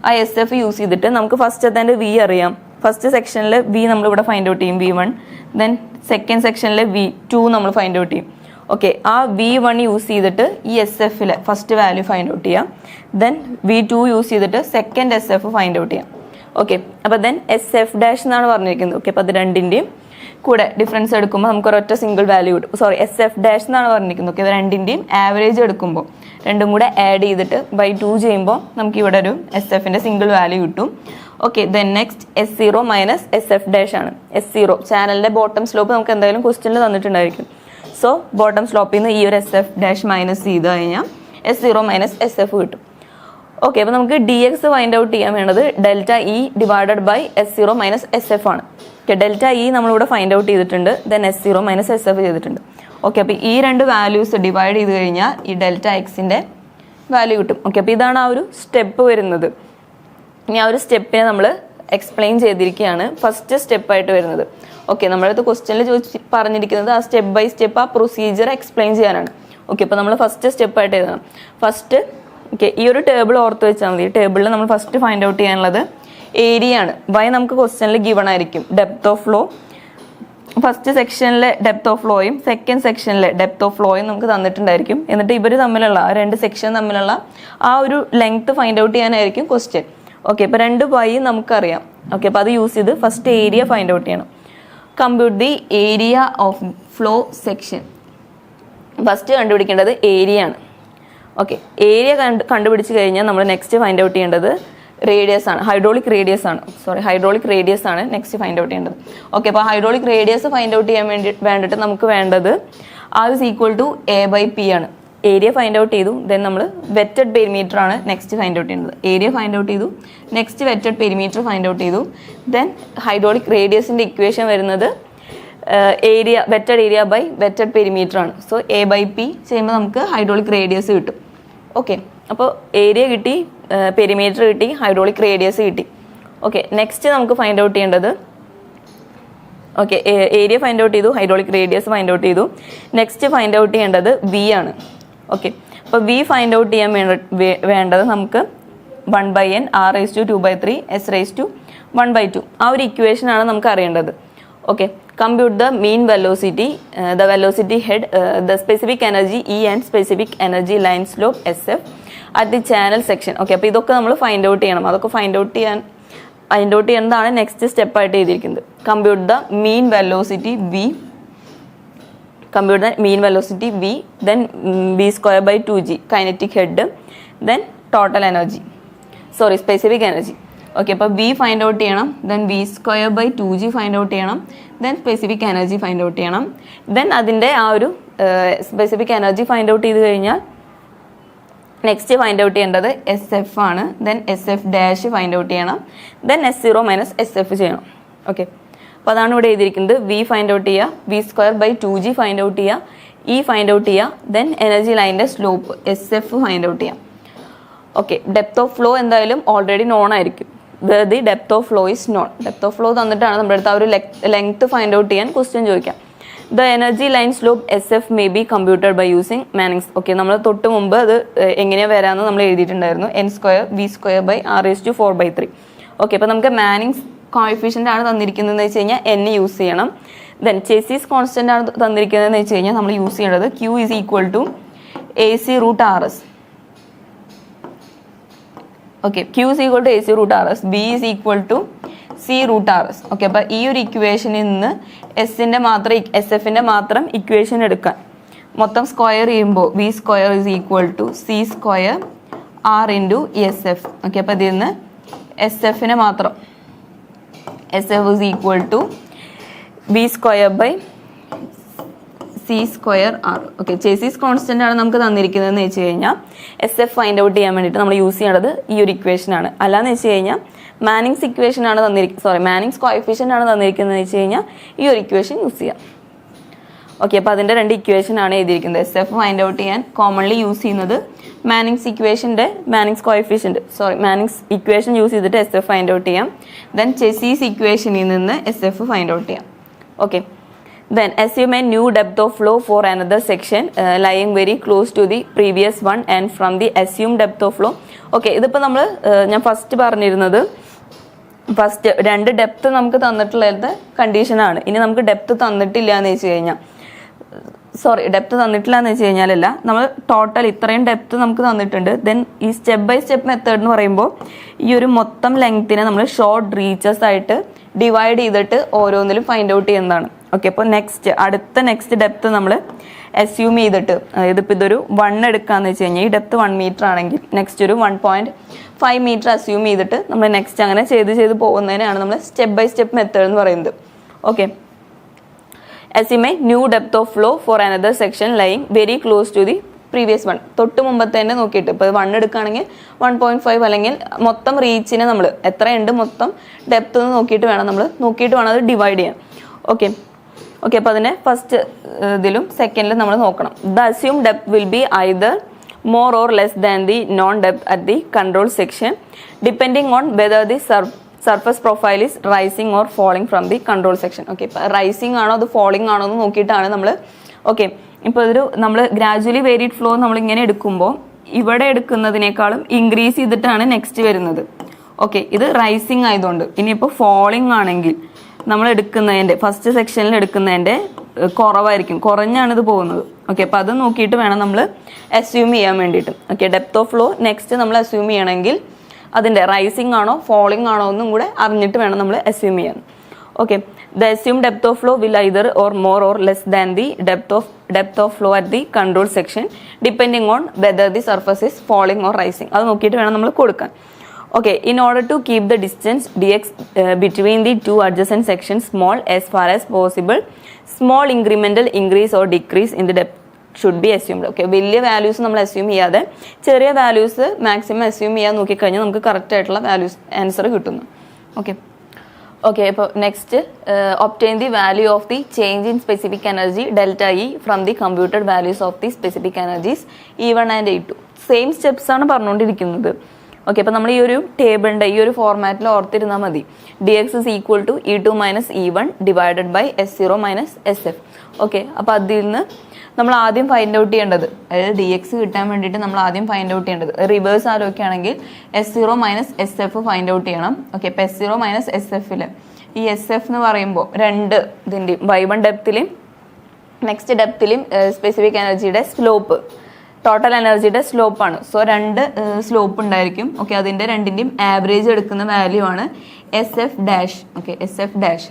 ആ SF യൂസ് ചെയ്തിട്ട് നമുക്ക് ഫസ്റ്റത്തെ v അറിയാം. ഫസ്റ്റ് സെക്ഷനിൽ v നമ്മളിവിടെ ഫൈൻഡ് ഔട്ട് ചെയ്യും, v1. ദെൻ സെക്കൻഡ് സെക്ഷനിൽ v2 നമ്മൾ ഫൈൻഡ് ഔട്ട് ചെയ്യും. ഓക്കെ, ആ v1 യൂസ് ചെയ്തിട്ട് ഈ SF-ലെ ഫസ്റ്റ് വാല്യൂ ഫൈൻഡ് ഔട്ട് ചെയ്യാം. ദെൻ v2 യൂസ് ചെയ്തിട്ട് സെക്കൻഡ് SF ഫൈൻഡ് ഔട്ട് ചെയ്യാം. ഓക്കെ, അപ്പോൾ ദെൻ SF' എന്നാണ് പറഞ്ഞിരിക്കുന്നത്. ഓക്കെ, അപ്പോൾ അത് രണ്ടിൻ്റെയും കൂടെ ഡിഫറൻസ് എടുക്കുമ്പോൾ നമുക്ക് ഒരൊറ്റ സിംഗിൾ വാല്യൂ കിട്ടും. സോറി, SF' എന്നാണ് പറഞ്ഞിരിക്കുന്നത്. ഓക്കെ, രണ്ടിൻ്റെയും ആവറേജ് എടുക്കുമ്പോൾ രണ്ടും കൂടെ ആഡ് ചെയ്തിട്ട് /2 ചെയ്യുമ്പോൾ നമുക്ക് ഇവിടെ ഒരു SF-ൻ്റെ സിംഗിൾ വാല്യൂ കിട്ടും. Okay, then next S0 - SF' ആണ്. S0 ചാനലിൻ്റെ ബോട്ടം സ്ലോപ്പ് നമുക്ക് എന്തായാലും ക്വസ്റ്റ്യനിൽ തന്നിട്ടുണ്ടായിരിക്കും. സോ ബോട്ടം സ്ലോപ്പിൽ നിന്ന് ഈ ഒരു SF' മൈനസ് ചെയ്ത് കഴിഞ്ഞാൽ S0 - SF കിട്ടും. ഓക്കെ, അപ്പോൾ നമുക്ക് DX ഫൈൻഡ് ഔട്ട് ചെയ്യാൻ വേണ്ടത് ΔE divided by S0 - SF ആണ്. ഓക്കെ, ΔE നമ്മളിവിടെ ഫൈൻഡ് ഔട്ട് ചെയ്തിട്ടുണ്ട്. ദെൻ S0 - SF ചെയ്തിട്ടുണ്ട്. ഓക്കെ, അപ്പോൾ ഈ രണ്ട് വാല്യൂസ് ഡിവൈഡ് ചെയ്ത് കഴിഞ്ഞാൽ ഈ ΔXൻ്റെ വാല്യൂ കിട്ടും. ഓക്കെ, അപ്പോൾ ഇതാണ് ആ ഒരു സ്റ്റെപ്പ് വരുന്നത്. ഇനി ആ ഒരു സ്റ്റെപ്പിനെ നമ്മൾ എക്സ്പ്ലെയിൻ ചെയ്തിരിക്കുകയാണ് ഫസ്റ്റ് സ്റ്റെപ്പായിട്ട് വരുന്നത്. ഓക്കെ, നമ്മളടുത്ത് ക്വസ്റ്റ്യനിൽ പറഞ്ഞിരിക്കുന്നത് ആ സ്റ്റെപ്പ് ബൈ സ്റ്റെപ്പ് ആ പ്രൊസീജിയർ എക്സ്പ്ലെയിൻ ചെയ്യാനാണ്. ഓക്കെ, അപ്പോൾ നമ്മൾ ഫസ്റ്റ് സ്റ്റെപ്പായിട്ട് എഴുതണം. ഫസ്റ്റ് ഓക്കെ, ഈ ഒരു ടേബിൾ ഓർത്ത് വെച്ചാൽ മതി. ടേബിളിൽ നമ്മൾ ഫസ്റ്റ് ഫൈൻഡ് ഔട്ട് ചെയ്യാനുള്ളത് ഏരിയ ആണ്. വൈ നമുക്ക് ക്വസ്റ്റ്യനിൽ ഗിവൺ ആയിരിക്കും. ഡെപ്ത് ഓഫ് ഫ്ലോ ഫസ്റ്റ് സെക്ഷനിലെ ഡെപ്ത് ഓഫ് ഫ്ലോയും സെക്കൻഡ് സെക്ഷനിലെ ഡെപ്ത് ഓഫ് ഫ്ലോയും നമുക്ക് തന്നിട്ടുണ്ടായിരിക്കും. എന്നിട്ട് ഇവർ തമ്മിലുള്ള രണ്ട് സെക്ഷൻ തമ്മിലുള്ള ആ ഒരു ലെങ്ത് ഫൈൻഡ് ഔട്ട് ചെയ്യാനായിരിക്കും ക്വസ്റ്റ്യൻ. ഓക്കെ, ഇപ്പോൾ 2 y നമുക്കറിയാം. ഓക്കെ, അപ്പോൾ അത് യൂസ് ചെയ്ത് ഫസ്റ്റ് ഏരിയ ഫൈൻഡ് ഔട്ട് ചെയ്യണം. Compute the area of flow section. First കണ്ടുപിടിക്കേണ്ടത് ഏരിയ ആണ്. ഓക്കെ, ഏരിയ കണ്ടുപിടിച്ച് കഴിഞ്ഞാൽ നമ്മൾ നെക്സ്റ്റ് ഫൈൻഡ് ഔട്ട് ചെയ്യേണ്ടത് റേഡിയസ് ആണ്. ഹൈഡ്രോളിക് റേഡിയസ് ആണ് നെക്സ്റ്റ് ഫൈൻഡ് ഔട്ട് ചെയ്യേണ്ടത്. ഓക്കെ, അപ്പോൾ ഹൈഡ്രോളിക് റേഡിയസ് ഫൈൻഡ് ഔട്ട് ചെയ്യാൻ വേണ്ടിയിട്ട് നമുക്ക് വേണ്ടത് R is equal to A/P ആണ്. ഏരിയ ഫൈൻഡ് ഔട്ട് ചെയ്തു. ദെൻ നമ്മൾ വെറ്റഡ് പെരിമീറ്റർ ആണ് നെക്സ്റ്റ് ഫൈൻഡ് ഔട്ട് ചെയ്യുന്നത്. ഏരിയ ഫൈൻഡ് ഔട്ട് ചെയ്തു, next wetted perimeter find out ചെയ്തു. ദെൻ ഹൈഡ്രോളിക് റേഡിയസിൻ്റെ ഇക്വേഷൻ വരുന്നത് area wetted area by wetted perimeter ആണ്. സോ A/P ചെയ്യുമ്പോൾ നമുക്ക് ഹൈഡ്രോളിക് റേഡിയസ് കിട്ടും. ഓക്കെ, അപ്പോൾ ഏരിയ കിട്ടി, പെരിമീറ്റർ കിട്ടി, ഹൈഡ്രോളിക് റേഡിയസ് കിട്ടി. ഓക്കെ, നെക്സ്റ്റ് നമുക്ക് ഫൈൻഡ് ഔട്ട് ചെയ്യേണ്ടത് ഓക്കെ ഏരിയ ഫൈൻഡ് ഔട്ട് ചെയ്തു, ഹൈഡ്രോളിക് റേഡിയസ് ഫൈൻഡ് ഔട്ട് ചെയ്തു. നെക്സ്റ്റ് ഫൈൻഡ് ഔട്ട് ചെയ്യേണ്ടത് V ആണ്. ഓക്കെ, അപ്പോൾ V ഫൈൻഡ് ഔട്ട് ചെയ്യാൻ വേണ്ടത് നമുക്ക് 1/n r⁻²/3 s⁻². ആ ഒരു ഇക്വേഷനാണ് നമുക്ക് അറിയേണ്ടത്. Okay, compute the mean velocity, the velocity head, the specific energy E and specific energy line slope SF at the channel section. Okay, അപ്പോൾ ഇതൊക്കെ നമ്മൾ ഫൈൻഡ് ഔട്ട് ചെയ്യണം. അതൊക്കെ ഫൈൻഡ് ഔട്ട് ചെയ്യുന്നതാണ് നെക്സ്റ്റ് സ്റ്റെപ്പായിട്ട് എഴുതിയിരിക്കുന്നത്. Compute the mean velocity V, then v²/2g kinetic head, then total energy, specific energy. Okay, അപ്പോൾ V find out ചെയ്യണം, ദെൻ v²/2g ഫൈൻഡ് ഔട്ട് ചെയ്യണം, then specific energy find out ചെയ്യണം. Then അതിൻ്റെ ആ ഒരു സ്പെസിഫിക് എനർജി ഫൈൻഡ് ഔട്ട് ചെയ്ത് കഴിഞ്ഞാൽ next find out ചെയ്യേണ്ടത് SF ആണ്. ദെൻ SF' ഫൈൻഡ് ഔട്ട് ചെയ്യണം, ദെൻ S0 - SF ചെയ്യണം. ഓക്കെ, അപ്പോൾ അതാണ് ഇവിടെ എഴുതിയിരിക്കുന്നത്. V ഫൈൻഡ് ഔട്ട് ചെയ്യുക, v²/2g ഫൈൻഡ് ഔട്ട് ചെയ്യുക, E ഫൈൻഡ് ഔട്ട് ചെയ്യുക, ദെൻ എനർജി ലൈനിൻ്റെ സ്ലോപ്പ് SF ഫൈൻഡ് ഔട്ട് ചെയ്യാം. ഓക്കെ, ഡെപ്ത് ഓഫ് ഫ്ലോ എന്തായാലും ഓൾറെഡി നോൺ ആയിരിക്കും. The depth of flow is known. Depth of flow തന്നിട്ടാണ് നമ്മുടെ അടുത്ത് ആ ഒരു ലെങ്ത് ഫൈൻഡ് ഔട്ട് ചെയ്യാൻ ക്വസ്റ്റ്യൻ ചോദിക്കാം. The energy line slope SF may be computed by using Manning's. Okay, നമ്മൾ തൊട്ട് മുമ്പ് അത് എങ്ങനെയാണ് വരാമെന്ന് നമ്മൾ എഴുതിയിട്ടുണ്ടായിരുന്നു. n² v²/r⁻⁴/3. ഓക്കെ, അപ്പോൾ നമുക്ക് മാനിങ്സ് കോഎഫിഷ്യൻ്റ് ആണ് തന്നിരിക്കുന്നതെന്ന് വെച്ച് കഴിഞ്ഞാൽ n യൂസ് ചെയ്യണം. ദെൻ ചെസിസ് കോൺസ്റ്റൻ്റ് ആണ് തന്നിരിക്കുന്നതെന്ന് വെച്ച് കഴിഞ്ഞാൽ നമ്മൾ യൂസ് ചെയ്യേണ്ടത് Q = AC√RS. Okay, Q = AC√RS, B = C√RS. Okay, അപ്പോൾ ഈ ഒരു ഇക്വേഷനിൽ നിന്ന് SF-ൻ്റെ മാത്രം ഇക്വേഷൻ എടുക്കാൻ മൊത്തം സ്ക്വയർ ചെയ്യുമ്പോൾ v² = C² R × SF. Okay, അപ്പോൾ ഇതിൽ നിന്ന് SF-നെ മാത്രം SF = v²/c²R. ഓക്കെ, ചെസിസ് കോൺസ്റ്റൻ്റ് ആണ് നമുക്ക് തന്നിരിക്കുന്നതെന്ന് വെച്ച് കഴിഞ്ഞാൽ SF ഫൈൻഡ് ഔട്ട് ചെയ്യാൻ വേണ്ടിയിട്ട് നമ്മൾ യൂസ് ചെയ്യേണ്ടത് ഈ ഒരു ഇക്വേഷൻ ആണ്. അല്ലാന്ന് വെച്ച് കഴിഞ്ഞാൽ മാനിങ്സ് ഇക്വേഷൻ ആണ് മാനിങ്സ് കോഎഫിഷ്യൻ്റ് ആണ് തന്നിരിക്കുന്നതെന്ന് വെച്ച് കഴിഞ്ഞാൽ ഈ ഒരു ഇക്വേഷൻ യൂസ് ചെയ്യാം. ഓക്കെ, അപ്പോൾ അതിൻ്റെ 2 ഇക്വേഷൻ ആണ് എഴുതിയിരിക്കുന്നത്. SF ഫൈൻഡ് ഔട്ട് ചെയ്യാൻ കോമൺലി യൂസ് ചെയ്യുന്നത് മാനിങ്സ് ഇക്വേഷൻ യൂസ് ചെയ്തിട്ട് SF ഫൈൻഡ് ഔട്ട് ചെയ്യാം. ദെൻ ചെസീസ് ഇക്വേഷനിൽ നിന്ന് SF ഫൈൻഡ് ഔട്ട് ചെയ്യാം. Okay, then assume a new depth of flow for another section lying very close to the previous one and from the assumed depth of flow. Okay, ഇതിപ്പോൾ നമ്മൾ ഞാൻ first പറഞ്ഞിരുന്നത് first 2 depth നമുക്ക് തന്നിട്ടുള്ളത് കണ്ടീഷനാണ്. ഇനി നമുക്ക് ഡെപ്ത് തന്നിട്ടില്ല എന്ന് വെച്ച് കഴിഞ്ഞാൽ അല്ല, നമ്മൾ ടോട്ടൽ ഇത്രയും ഡെപ്ത് നമുക്ക് തന്നിട്ടുണ്ട്. ദെൻ ഈ സ്റ്റെപ്പ് ബൈ സ്റ്റെപ്പ് മെത്തേഡ് എന്ന് പറയുമ്പോൾ ഈ ഒരു മൊത്തം ലെങ്ത്തിനെ നമ്മൾ ഷോർട്ട് റീച്ചസ് ആയിട്ട് ഡിവൈഡ് ചെയ്തിട്ട് ഓരോന്നിലും ഫൈൻഡ് ഔട്ട് ചെയ്യുന്നതാണ്. ഓക്കെ, അപ്പോൾ നെക്സ്റ്റ് ഡെപ്ത് നമ്മൾ അസ്യൂം ചെയ്തിട്ട്, ഇതിപ്പോൾ ഇതൊരു 1 എടുക്കാന്ന് വെച്ച് കഴിഞ്ഞാൽ ഈ ഡെപ്ത് 1 മീറ്റർ ആണെങ്കിൽ നെക്സ്റ്റ് ഒരു 1.5 മീറ്റർ അസ്യൂം ചെയ്തിട്ട് നമ്മൾ നെക്സ്റ്റ് അങ്ങനെ ചെയ്ത് പോകുന്നതിനാണ് നമ്മൾ സ്റ്റെപ്പ് ബൈ സ്റ്റെപ്പ് മെത്തേഡ് എന്ന് പറയുന്നത്. Okay, assume a new depth of flow for another section lying very close to the previous one. തൊട്ട് മുമ്പത്തെ തന്നെ നോക്കിയിട്ട് ഇപ്പോൾ 1 എടുക്കുകയാണെങ്കിൽ 1.5 അല്ലെങ്കിൽ മൊത്തം റീച്ചിനെ നമ്മൾ എത്രയുണ്ട് മൊത്തം ഡെപ്ത് എന്ന് നോക്കിയിട്ട് വേണം അത് ഡിവൈഡ് ചെയ്യാൻ. ഓക്കെ, അപ്പോൾ അതിനെ ഫസ്റ്റ് ഇതിലും സെക്കൻഡിലും നമ്മൾ നോക്കണം. The assume depth will be either more or less than the known depth at the control section depending on whether the surface profile is rising or falling from the control section. Okay, ഇപ്പോൾ rising ആണോ അത് falling ആണോ എന്ന് നോക്കിയിട്ടാണ് നമ്മൾ. Okay, ഇപ്പോൾ നമ്മൾ gradually varied flow നമ്മളിങ്ങനെ എടുക്കുമ്പോൾ ഇവിടെ എടുക്കുന്നതിനേക്കാളും ഇൻക്രീസ് ചെയ്തിട്ടാണ് നെക്സ്റ്റ് വരുന്നത്. ഓക്കെ, ഇത് റൈസിങ് ആയതുകൊണ്ട്. ഇനിയിപ്പോൾ ഫോളിംഗ് ആണെങ്കിൽ നമ്മൾ എടുക്കുന്നതിൻ്റെ ഫസ്റ്റ് സെക്ഷനിൽ എടുക്കുന്നതിൻ്റെ കുറഞ്ഞാണ് ഇത് പോകുന്നത്. ഓക്കെ, അപ്പോൾ അത് നോക്കിയിട്ട് വേണം നമ്മൾ അസ്യൂം ചെയ്യാൻ വേണ്ടിയിട്ട്. Okay, depth of flow next നമ്മൾ അസ്യൂം ചെയ്യണമെങ്കിൽ അതിൻ്റെ റൈസിങ് ആണോ ഫോളിംഗ് ആണോ എന്നും കൂടെ അറിഞ്ഞിട്ട് വേണം നമ്മൾ അസ്യൂം ചെയ്യാൻ. Okay, the assume depth of flow will either or more or less than the depth of flow at the control section depending on whether the surface is falling or rising. അത് നോക്കിയിട്ട് വേണം നമ്മൾ കൊടുക്കാൻ. Okay, in order to keep the distance dx between the two adjacent sections small as far as possible, small incremental increase or decrease in the depth should be assumed. Okay, വലിയ values നമ്മൾ assume ചെയ്യാതെ ചെറിയ values maximum assume ചെയ്യാൻ നോക്കിക്കഴിഞ്ഞാൽ നമുക്ക് correct ആയിട്ടുള്ള values answer കിട്ടുന്നു. Okay, അപ്പോൾ next obtain the value of the change in specific energy delta E from the computed values of the specific energies E1 and E2. Same steps ആണ് പറഞ്ഞുകൊണ്ടിരിക്കുന്നത്. Okay, അപ്പോൾ നമ്മൾ ഈ ഒരു ടേബിളിൻ്റെ ഈ ഒരു ഫോർമാറ്റിൽ ഓർത്തിരുന്നാൽ മതി. dx is equal to E2 minus E1 divided by S0 minus SF. Okay, അപ്പോൾ അതിൽ നിന്ന് നമ്മൾ ആദ്യം ഫൈൻഡ് ഔട്ട് ചെയ്യേണ്ടത്, അതായത് dx കിട്ടാൻ വേണ്ടിയിട്ട് നമ്മൾ ആദ്യം ഫൈൻഡ് ഔട്ട് ചെയ്യേണ്ടത് റിവേഴ്സ് ആലോചിക്കുകയാണെങ്കിൽ S0 minus SF find out ചെയ്യണം. ഓക്കെ, അപ്പോൾ S0 മൈനസ് SF ഈ SF എന്ന് പറയുമ്പോൾ രണ്ട് ഇതിൻ്റെയും y1 ഡെപ്തിലും നെക്സ്റ്റ് ഡെപ്തിലും സ്പെസിഫിക് എനർജിയുടെ സ്ലോപ്പ്, ടോട്ടൽ എനർജിയുടെ സ്ലോപ്പാണ്. സോ രണ്ട് സ്ലോപ്പ് ഉണ്ടായിരിക്കും. ഓക്കെ, അതിൻ്റെ രണ്ടിൻ്റെയും ആവറേജ് എടുക്കുന്ന വാല്യൂ ആണ് SF dash. Okay, SF dash.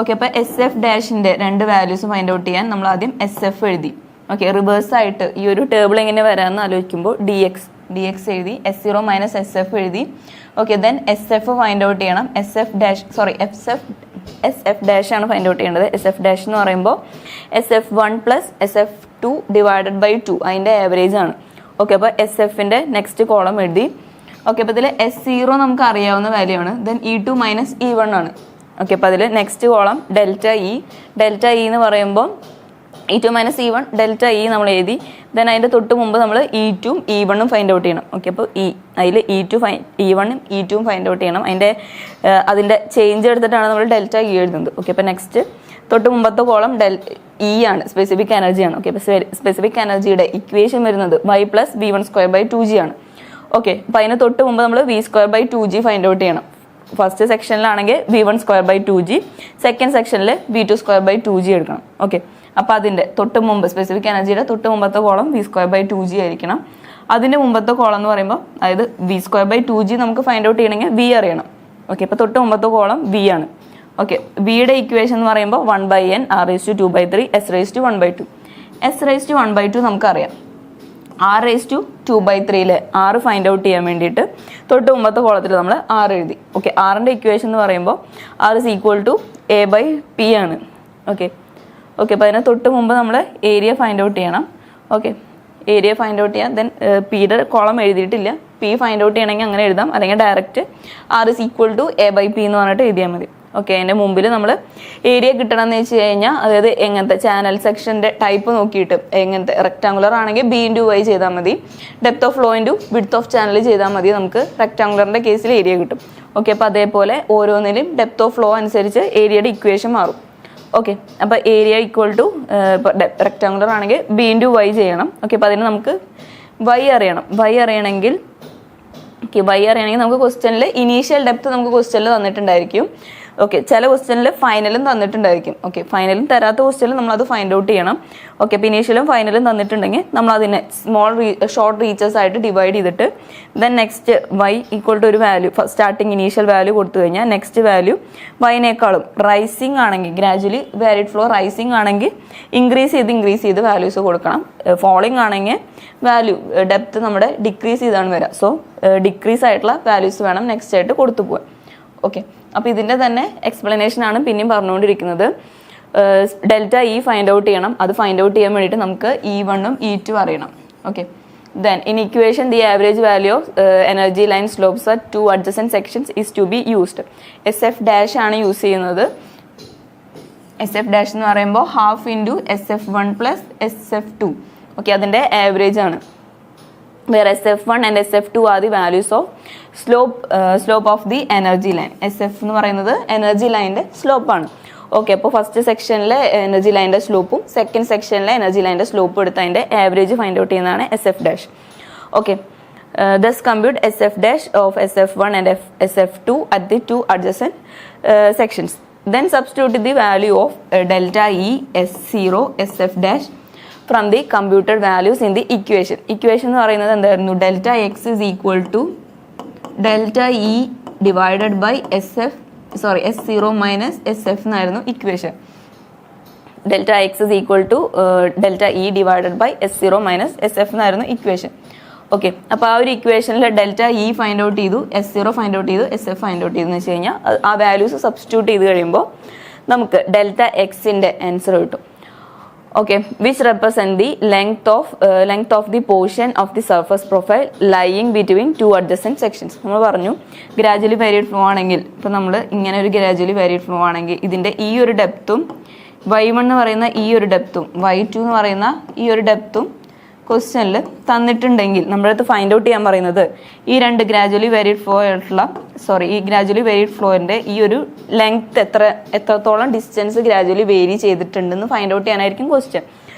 Okay, അപ്പോൾ SF ഡാഷിൻ്റെ രണ്ട് വാല്യൂസ് ഫൈൻഡ് ഔട്ട് ചെയ്യാൻ നമ്മൾ ആദ്യം SF എഴുതി. ഓക്കെ, റിവേഴ്സ് ആയിട്ട് ഈ ഒരു ടേബിൾ എങ്ങനെ വരാമെന്ന് ആലോചിക്കുമ്പോൾ dx എഴുതി, S0 മൈനസ് SF എഴുതി. Okay, then SF find out ചെയ്യണം. SF ഡാഷ് ആണ് ഫൈൻഡ് ഔട്ട് ചെയ്യേണ്ടത്. SF ഡാഷ് എന്ന് പറയുമ്പോൾ SF1 plus SF2 divided by 2 അതിൻ്റെ ആവറേജ് ആണ്. ഓക്കെ, അപ്പോൾ SFൻ്റെ നെക്സ്റ്റ് കോളം എഴുതി. ഓക്കെ, അപ്പോൾ ഇതിൽ S0 നമുക്ക് അറിയാവുന്ന വാല്യൂ ആണ്. ദെൻ E2 മൈനസ് E1 ആണ്. ഓക്കെ, അപ്പോൾ അതിൽ നെക്സ്റ്റ് കോളം ഡെൽറ്റ ഇ എന്ന് പറയുമ്പോൾ E2 minus E1 delta E നമ്മൾ എഴുതി. ദെൻ അതിൻ്റെ തൊട്ട് മുമ്പ് നമ്മൾ E2 E1 ഫൈൻഡ് ഔട്ട് ചെയ്യണം. ഓക്കെ, അപ്പോൾ അതിൽ E1 E2 ഫൈൻഡ് ഔട്ട് ചെയ്യണം. അതിൻ്റെ ചേഞ്ച് എടുത്തിട്ടാണ് നമ്മൾ ഡെൽറ്റ ഇ എഴുതുന്നത്. ഓക്കെ, അപ്പോൾ നെക്സ്റ്റ് തൊട്ട് മുമ്പത്തെ കോളം ഇ ആണ്, സ്പെസിഫിക് എനർജിയാണ്. ഓക്കെ, അപ്പോൾ സ്പെസിഫിക് എനർജിയുടെ ഇക്വേഷൻ വരുന്നത് y പ്ലസ് V1² ആണ്. ഓക്കെ, അപ്പോൾ അതിന് തൊട്ട് മുമ്പ് നമ്മൾ V²/2g ഫൈൻഡ് ഔട്ട് ചെയ്യണം. ഫസ്റ്റ് സെക്ഷനിലാണെങ്കിൽ V1²/2g, സെക്കൻഡ് സെക്ഷനിൽ V2²/2g എടുക്കണം. ഓക്കെ, അപ്പോൾ അതിൻ്റെ തൊട്ട് മുമ്പ് സ്പെസിഫിക് എനർജിയുടെ തൊട്ട് മുമ്പത്തെ കോളം V²/2g ആയിരിക്കണം. അതിൻ്റെ മുമ്പത്തെ കോളം എന്ന് പറയുമ്പോൾ, അതായത് V²/2g നമുക്ക് ഫൈൻഡ് ഔട്ട് ചെയ്യണമെങ്കിൽ V അറിയണം. ഓക്കെ, അപ്പോൾ തൊട്ട് മുമ്പത്തെ കോളം V ആണ്. ഓക്കെ, വിയുടെ ഇക്വേഷൻ എന്ന് പറയുമ്പോൾ 1/n r⁴ S⁴ S⁴ നമുക്കറിയാം. r⁴ r ഫൈൻഡ് ഔട്ട് ചെയ്യാൻ വേണ്ടിയിട്ട് തൊട്ട് മുമ്പത്തെ കോളത്തിൽ നമ്മൾ r എഴുതി. ഓക്കെ, ആറിൻ്റെ ഇക്വേഷൻ എന്ന് പറയുമ്പോൾ r is equal to a/p ആണ്. ഓക്കെ, അപ്പോൾ അതിന് തൊട്ട് മുമ്പ് നമ്മൾ ഏരിയ ഫൈൻഡ് ഔട്ട് ചെയ്യണം. ഓക്കെ, ഏരിയ ഫൈൻഡ് ഔട്ട് ചെയ്യാം. ദെൻ പിയുടെ കോളം എഴുതിയിട്ടില്ല. പി ഫൈൻഡ് ഔട്ട് ചെയ്യണമെങ്കിൽ അങ്ങനെ എഴുതാം, അല്ലെങ്കിൽ direct r is equal to a/p എന്ന് പറഞ്ഞിട്ട് എഴുതിയാൽ മതി. ഓക്കെ, അതിൻ്റെ മുമ്പിൽ നമ്മൾ ഏരിയ കിട്ടണം എന്ന് വെച്ച് കഴിഞ്ഞാൽ, അതായത് എങ്ങനത്തെ ചാനൽ സെക്ഷൻ്റെ ടൈപ്പ് നോക്കിയിട്ട്, എങ്ങനത്തെ റെക്ടാങ്കുലർ ആണെങ്കിൽ B/Y ചെയ്താൽ മതി, depth of flow into width of channel ചെയ്താൽ മതി, നമുക്ക് റെക്ടാങ്കുലറിൻ്റെ കേസിൽ ഏരിയ കിട്ടും. ഓക്കെ, അപ്പോൾ അതേപോലെ ഓരോന്നിലും ഡെപ്ത് ഓഫ് ഫ്ലോ അനുസരിച്ച് ഏരിയയുടെ ഇക്വേഷൻ മാറും. ഓക്കെ, അപ്പോൾ ഏരിയ ഈക്വൽ ടു ഇപ്പോൾ റെക്ടാങ്കുലർ ആണെങ്കിൽ B/Y ചെയ്യണം. ഓക്കെ, അപ്പോൾ അതിന് നമുക്ക് y അറിയണം. y അറിയണമെങ്കിൽ നമുക്ക് ക്വസ്റ്റ്യനിൽ ഇനീഷ്യൽ ഡെപ്ത് നമുക്ക് ക്വസ്റ്റ്യനിൽ തന്നിട്ടുണ്ടായിരിക്കും. ഓക്കെ, ചില ക്വസ്റ്റ്യനിൽ ഫൈനലും തന്നിട്ടുണ്ടായിരിക്കും. ഓക്കെ, ഫൈനലും തരാത്ത ക്വസ്റ്റ്യനിൽ നമ്മളത് ഫൈൻഡ് ഔട്ട് ചെയ്യണം. ഓക്കെ, അപ്പോൾ ഇനീഷ്യലും ഫൈനലും തന്നിട്ടുണ്ടെങ്കിൽ നമ്മൾ അതിനെ ഷോർട്ട് റീച്ചേഴ്സ് ആയിട്ട് ഡിവൈഡ് ചെയ്തിട്ട് then next y equal to ഒരു വാല്യൂ, സ്റ്റാർട്ടിങ് ഇനീഷ്യൽ വാല്യൂ കൊടുത്തു കഴിഞ്ഞാൽ നെക്സ്റ്റ് വാല്യൂ y-നേക്കാളും റൈസിങ് ആണെങ്കിൽ, ഗ്രാജുവലി വാരിഡ് ഫ്ലോ റൈസിങ് ആണെങ്കിൽ ഇൻക്രീസ് ചെയ്ത് വാല്യൂസ് കൊടുക്കണം. ഫോളിങ് ആണെങ്കിൽ വാല്യൂ ഡെപ്ത് നമ്മുടെ ഡിക്രീസ് ചെയ്താണ് വരിക. സോ ഡിക്രീസ് ആയിട്ടുള്ള വാല്യൂസ് വേണം നെക്സ്റ്റ് ആയിട്ട് കൊടുത്തു പോകാൻ. ഓക്കെ, അപ്പോൾ ഇതിൻ്റെ തന്നെ എക്സ്പ്ലനേഷൻ ആണ് പിന്നെയും പറഞ്ഞുകൊണ്ടിരിക്കുന്നത്. ഡെൽറ്റ ഇ ഫൈൻഡ് ഔട്ട് ചെയ്യണം. അത് ഫൈൻഡ് ഔട്ട് ചെയ്യാൻ വേണ്ടിയിട്ട് നമുക്ക് E1 ഉം E2 അറിയണം. Okay, then in equation the average value of energy line slopes at 2 adjacent sections is to be used. SF dash ആണ് യൂസ് ചെയ്യുന്നത്. SF ഡാഷ് എന്ന് പറയുമ്പോൾ half into SF1 plus SF2. Okay, അതിൻ്റെ average ആണ്. where SF1 and SF2 are the values of slope of the energy line. SF എന്ന് പറയുന്നത് energy ലൈനിൻ്റെ സ്ലോപ്പാണ്. Okay, അപ്പോൾ ഫസ്റ്റ് സെക്ഷനിലെ എനർജി ലൈനിൻ്റെ സ്ലോപ്പും സെക്കൻഡ് സെക്ഷനിലെ എനർജി ലൈനിൻ്റെ സ്ലോപ്പും എടുത്ത് അതിൻ്റെ ആവറേജ് ഫൈൻഡ് ഔട്ട് ചെയ്യുന്നതാണ് SF dash. Okay, thus compute SF dash of SF1 and SF2 at the 2 adjacent sections. Then substitute the value of delta E, S0, SF dash from the computed values in the equation. Equation എന്ന് പറയുന്നത് എന്തായിരുന്നു? Delta x is equal to delta E divided by S0 minus SF എന്നായിരുന്നു equation. Delta x is equal to delta E divided by S0 minus SF എന്നായിരുന്നു equation. Okay, അപ്പോൾ ആ ഒരു ഇക്വേഷനിൽ delta E find out ചെയ്തു, S0 find out ചെയ്തു, SF find out ചെയ്തു എന്ന് വെച്ച് കഴിഞ്ഞാൽ ആ വാല്യൂസ് സബ്സ്റ്റിറ്റ്യൂട്ട് ചെയ്ത് കഴിയുമ്പോൾ നമുക്ക് ഡെൽറ്റ എക്സിൻ്റെ ആൻസർ കിട്ടും. Okay, which represent the length of the portion of the surface profile lying between 2 adjacent sections. നമ്മൾ പറഞ്ഞു ഗ്രാജുവലി വേരിയഡ് ഫ്ലോ ആണെങ്കിൽ, ഇപ്പോൾ നമ്മൾ ഇങ്ങനെ ഒരു ഗ്രാജുവലി വേരിയഡ് ഫ്ലോ ആണെങ്കിൽ ഇതിൻ്റെ ഈ ഒരു ഡെപ്തും y1 എന്ന് പറയുന്ന ഈ ഒരു ഡെപ്തും y2 എന്ന് പറയുന്ന ഈ ഒരു ഡെപ്തും ക്വസ്റ്റ്യനിൽ തന്നിട്ടുണ്ടെങ്കിൽ നമ്മുടെ അടുത്ത് ഫൈൻഡ് ഔട്ട് ചെയ്യാൻ പറയുന്നത് ഈ രണ്ട് ഗ്രാജുവലി വേരിഡ് ഫ്ലോ ആയിട്ടുള്ള ഈ ഗ്രാജുവലി വേരിഡ് ഫ്ലോറിൻ്റെ ഈ ഒരു ലെങ്ത് എത്രത്തോളം ഡിസ്റ്റൻസ് ഗ്രാജുവലി വേരി ചെയ്തിട്ടുണ്ടെന്ന് ഫൈൻഡ് ഔട്ട് ചെയ്യാനായിരിക്കും ക്വസ്റ്റ്യൻ.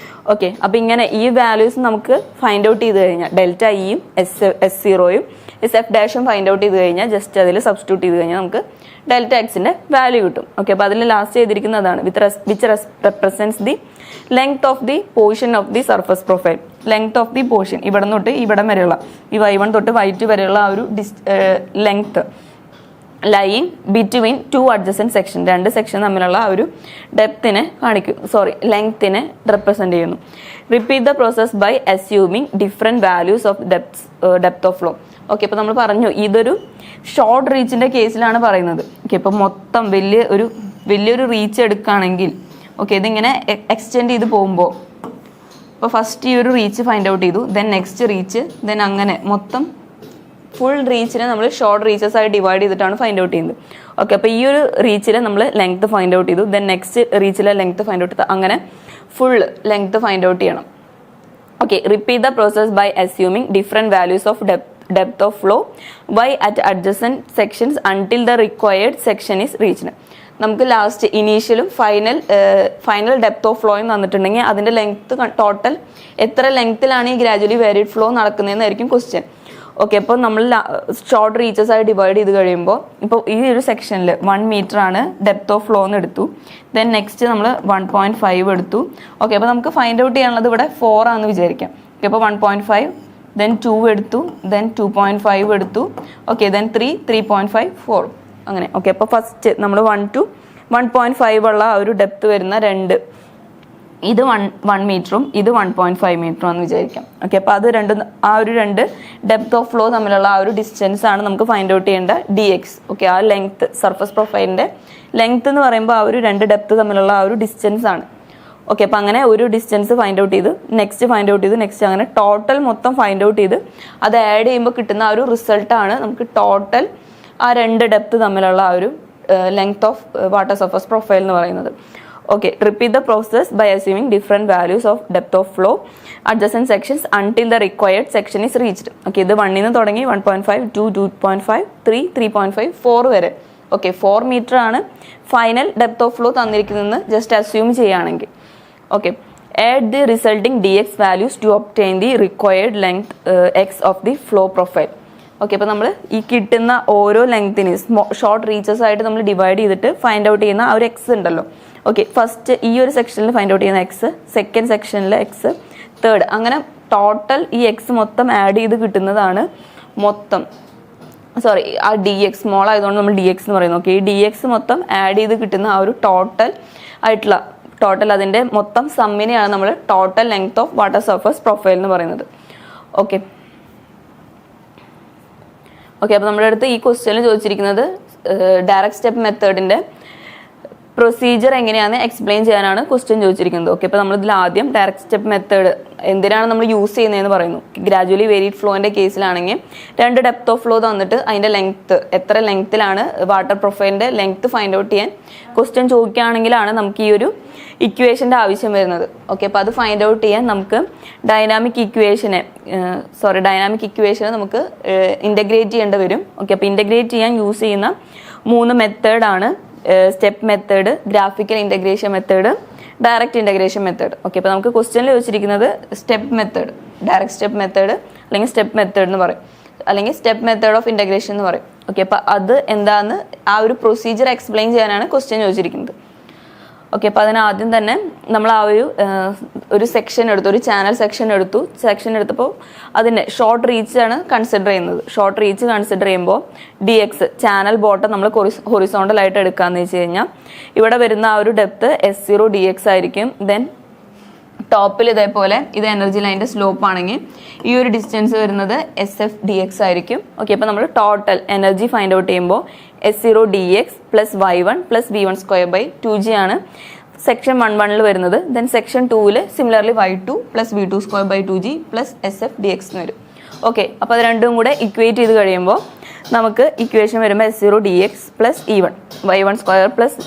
ഓക്കെ, അപ്പോൾ ഇങ്ങനെ ഈ വാല്യൂസ് നമുക്ക് ഫൈൻഡ് ഔട്ട് ചെയ്ത് കഴിഞ്ഞാൽ ഡെൽറ്റ ഇയും S0യും SF' ഫൈൻഡ് ഔട്ട് ചെയ്ത് കഴിഞ്ഞാൽ ജസ്റ്റ് അതിൽ സബ്സ്റ്റിറ്റ്യൂട്ട് ചെയ്ത് കഴിഞ്ഞാൽ നമുക്ക് ഡെൽറ്റ എക്സിൻ്റെ വാല്യൂ കിട്ടും. ഓക്കെ, അപ്പോൾ അതിൽ ലാസ്റ്റ് ചെയ്തിരിക്കുന്നതാണ് which represents the length of the portion of the surface profile. Length of the portion ഇവിടെ തൊട്ട് ഇവിടം വരെയുള്ള ഈ Y1 തൊട്ട് Y2 വരെയുള്ള ആ ഒരു length line between two adjacent section, രണ്ട് സെക്ഷൻ തമ്മിലുള്ള ആ ഒരു ഡെപ്തിനെ കാണിക്കും, ലെങ്ത്തിനെ റെപ്രസെൻറ്റ് ചെയ്യുന്നു. Repeat the process by assuming different values of depth of flow. Okay, ഇപ്പോൾ നമ്മൾ പറഞ്ഞു ഇതൊരു ഷോർട്ട് റീച്ചിൻ്റെ കേസിലാണ് പറയുന്നത്. ഓക്കെ, ഇപ്പോൾ മൊത്തം വലിയൊരു റീച്ച് എടുക്കുകയാണെങ്കിൽ ഓക്കെ ഇതിങ്ങനെ എക്സ്റ്റെൻഡ് ചെയ്ത് പോകുമ്പോൾ ഇപ്പോൾ ഫസ്റ്റ് ഈ ഒരു റീച്ച് ഫൈൻഡ് ഔട്ട് ചെയ്തു, ദെൻ നെക്സ്റ്റ് റീച്ച്, ദെൻ അങ്ങനെ മൊത്തം ഫുൾ റീച്ചിനെ നമ്മൾ ഷോർട്ട് റീച്ചസ് ആയി ഡിവൈഡ് ചെയ്തിട്ടാണ് ഫൈൻഡ് ഔട്ട് ചെയ്യുന്നത്. ഓക്കെ, അപ്പോൾ ഈ ഒരു റീച്ചിൽ നമ്മൾ ലെങ്ത് ഫൈൻഡ് ഔട്ട് ചെയ്തു, ദെൻ നെക്സ്റ്റ് റീച്ചിലെ ലെങ്ത് ഫൈൻഡ് ഔട്ട് ചെയ്തു, അങ്ങനെ ഫുൾ ലെങ്ത് ഫൈൻഡ് ഔട്ട് ചെയ്യണം. Okay, repeat the process by assuming different values of depth of flow by at adjacent sections until the required section is reached. നമുക്ക് last ഇനീഷ്യലും final depth of ഫ്ലോയും തന്നിട്ടുണ്ടെങ്കിൽ അതിൻ്റെ length total എത്ര ലെങ്ത്തിലാണ് ഈ gradually varied flow നടക്കുന്നതെന്നായിരിക്കും question. Okay, അപ്പോൾ നമ്മൾ ഷോർട്ട് റീച്ചസ് ആയി ഡിവൈഡ് ചെയ്ത് കഴിയുമ്പോൾ ഇപ്പോൾ ഈ ഒരു സെക്ഷനിൽ 1 മീറ്റർ ആണ് ഡെപ്ത് ഓഫ് ഫ്ലോ എന്ന് എടുത്തു, ദെൻ നെക്സ്റ്റ് നമ്മൾ 1.5 എടുത്തു. ഓക്കെ, അപ്പോൾ നമുക്ക് ഫൈൻഡ് ഔട്ട് ചെയ്യാനുള്ളത് ഇവിടെ 4 ആണെന്ന് വിചാരിക്കാം. ഓക്കെ, അപ്പോൾ 1.5, ദെൻ 2 എടുത്തു, ദെൻ 2.5 എടുത്തു, ഓക്കെ ദെൻ 3.5, 4 അങ്ങനെ. ഓക്കെ, അപ്പോൾ ഫസ്റ്റ് നമ്മൾ 1 to 1.5 ഉള്ള ആ ഒരു ഡെപ്ത് വരുന്ന ഇത് 1 മീറ്ററും ഇത് 1.5 മീറ്ററും എന്ന് വിചാരിക്കാം. ഓക്കെ, അപ്പോൾ അത് രണ്ട് ഡെപ്ത് ഓഫ് ഫ്ലോ തമ്മിലുള്ള ആ ഒരു ഡിസ്റ്റൻസ് ആണ് നമുക്ക് ഫൈൻഡ് ഔട്ട് ചെയ്യേണ്ട DX. ഓക്കെ, ആ ലെങ്ത് സർഫസ് പ്രൊഫൈലിൻ്റെ ലെങ്ത് എന്ന് പറയുമ്പോൾ ആ ഒരു രണ്ട് ഡെപ്ത് തമ്മിലുള്ള ആ ഒരു ഡിസ്റ്റൻസ് ആണ്. ഓക്കെ, അപ്പോൾ അങ്ങനെ ഒരു ഡിസ്റ്റൻസ് ഫൈൻഡ് ഔട്ട് ചെയ്ത് നെക്സ്റ്റ് ഫൈൻഡ് ഔട്ട് ചെയ്ത് നെക്സ്റ്റ് അങ്ങനെ ടോട്ടൽ മൊത്തം ഫൈൻഡ് ഔട്ട് ചെയ്ത് അത് ആഡ് ചെയ്യുമ്പോൾ കിട്ടുന്ന ആ ഒരു റിസൾട്ടാണ് നമുക്ക് ടോട്ടൽ ആ രണ്ട് ഡെപ്ത് തമ്മിലുള്ള ആ ഒരു length of water surface profile എന്ന് പറയുന്നത്. Okay, repeat the process by assuming different values of depth of flow adjacent sections until the required section is reached. Okay, ഇത് 1 നിന്ന് തുടങ്ങി 1.5, 2, 2.5, 3, 3.5, 4 വരെ. ഓക്കെ, 4 മീറ്റർ ആണ് ഫൈനൽ ഡെപ്ത് ഓഫ് ഫ്ലോ തന്നിരിക്കുന്നതെന്ന് just assume ചെയ്യുകയാണെങ്കിൽ. Okay, add the resulting dx values to obtain the required length x of the flow profile. Okay, അപ്പോൾ നമ്മൾ ഈ കിട്ടുന്ന ഓരോ ലെങ്തിന് ഷോർട്ട് റീച്ചസ് ആയിട്ട് നമ്മൾ ഡിവൈഡ് ചെയ്തിട്ട് ഫൈൻഡ് ഔട്ട് ചെയ്യുന്ന ആ ഒരു എക്സ് ഉണ്ടല്ലോ. ഓക്കെ, ഫസ്റ്റ് ഈ ഒരു സെക്ഷനിൽ ഫൈൻഡ് ഔട്ട് ചെയ്യുന്ന എക്സ്, സെക്കൻഡ് സെക്ഷനിൽ എക്സ്, തേർഡ്, അങ്ങനെ ടോട്ടൽ ഈ എക്സ് മൊത്തം ആഡ് ചെയ്ത് കിട്ടുന്നതാണ് മൊത്തം ആ DX സ്മോൾ ആയതുകൊണ്ട് നമ്മൾ DX എന്ന് പറയുന്നു. ഓക്കെ, ഈ DX മൊത്തം ആഡ് ചെയ്ത് കിട്ടുന്ന ആ ഒരു ടോട്ടൽ അതിൻ്റെ മൊത്തം സമ്മിനെയാണ് നമ്മൾ total length of water surface profile എന്ന് പറയുന്നത്. ഓക്കെ, അപ്പോൾ നമ്മുടെ അടുത്ത് ഈ ക്വസ്റ്റ്യനിൽ ചോദിച്ചിരിക്കുന്നത് ഡയറക്റ്റ് സ്റ്റെപ്പ് മെത്തേഡിൻ്റെ പ്രൊസീജിയർ എങ്ങനെയാണെന്ന് എക്സ്പ്ലെയിൻ ചെയ്യാനാണ് ക്വസ്റ്റ്യൻ ചോദിച്ചിരിക്കുന്നത്. ഓക്കെ, അപ്പോൾ നമ്മളിതിൽ ആദ്യം ഡയറക്റ്റ് സ്റ്റെപ്പ് മെത്തേഡ് എന്തിനാണ് നമ്മൾ യൂസ് ചെയ്യുന്നതെന്ന് പറയുന്നു. ഗ്രാജുവലി വേരിഡ് ഫ്ലോൻ്റെ കേസിലാണെങ്കിൽ രണ്ട് ഡെപ്ത് ഓഫ് ഫ്ലോ തന്നിട്ട് അതിൻ്റെ ലെങ്ത്ത് എത്ര ലെങ്ത്തിലാണ് വാട്ടർ പ്രൊഫൈലിൻ്റെ ലെങ്ത്ത് ഫൈൻഡ് ഔട്ട് ചെയ്യാൻ ക്വസ്റ്റ്യൻ ചോദിക്കുകയാണെങ്കിലാണ് നമുക്ക് ഈ ഒരു ഇക്വേഷൻ്റെ ആവശ്യം വരുന്നത്. ഓക്കെ, അപ്പോൾ അത് ഫൈൻഡ് ഔട്ട് ചെയ്യാൻ നമുക്ക് ഡൈനാമിക് ഇക്വേഷനെ നമുക്ക് ഇൻ്റഗ്രേറ്റ് ചെയ്യേണ്ടി വരും. ഓക്കെ, അപ്പോൾ ഇൻ്റഗ്രേറ്റ് ചെയ്യാൻ യൂസ് ചെയ്യുന്ന 3 മെത്തേഡാണ് step method, graphical integration method, direct integration method. Okay, അപ്പോൾ നമുക്ക് ക്വസ്റ്റ്യനിൽ ചോദിച്ചിരിക്കുന്നത് step method, direct step method അല്ലെങ്കിൽ സ്റ്റെപ്പ് മെത്തേഡ് എന്ന് പറയും, അല്ലെങ്കിൽ സ്റ്റെപ്പ് മെത്തേഡ് ഓഫ് ഇൻ്റഗ്രേഷൻ എന്ന് പറയും. ഓക്കെ, അപ്പോൾ അത് എന്താണെന്ന് ആ ഒരു പ്രൊസീജിയർ എക്സ്പ്ലെയിൻ ചെയ്യാനാണ് ക്വസ്റ്റ്യൻ ചോദിച്ചിരിക്കുന്നത്. ഓക്കെ, അപ്പോൾ അതിനാദ്യം തന്നെ നമ്മൾ ആ ഒരു സെക്ഷൻ എടുത്തു, ഒരു ചാനൽ സെക്ഷൻ എടുത്തപ്പോൾ അതിൻ്റെ ഷോർട്ട് റീച്ചാണ് കൺസിഡർ ചെയ്യുന്നത്. ഷോർട്ട് റീച്ച് കൺസിഡർ ചെയ്യുമ്പോൾ DX ചാനൽ ബോട്ടം നമ്മൾ ഹൊറിസോണ്ടലായിട്ട് എടുക്കാമെന്ന് വെച്ച് കഴിഞ്ഞാൽ ഇവിടെ വരുന്ന ആ ഒരു ഡെപ്ത് S0 DX ആയിരിക്കും. ദെൻ ടോപ്പിൽ ഇതേപോലെ ഇത് എനർജി ലൈൻ്റെ സ്ലോപ്പ് ആണെങ്കിൽ ഈ ഒരു ഡിസ്റ്റൻസ് വരുന്നത് SF DX ആയിരിക്കും. ഓക്കെ, അപ്പോൾ നമ്മൾ ടോട്ടൽ എനർജി ഫൈൻഡ് ഔട്ട് ചെയ്യുമ്പോൾ S0 DX plus Y1 plus V1² ആണ് സെക്ഷൻ 1.1 വരുന്നത്. Then section 2 similarly Y2 plus V2² plus SF DX എന്ന് വരും. ഓക്കെ, അപ്പോൾ അത് രണ്ടും കൂടെ ഇക്വേറ്റ് ചെയ്ത് കഴിയുമ്പോൾ നമുക്ക് ഇക്വേഷൻ വരുമ്പോൾ S0 DX plus Y1² plus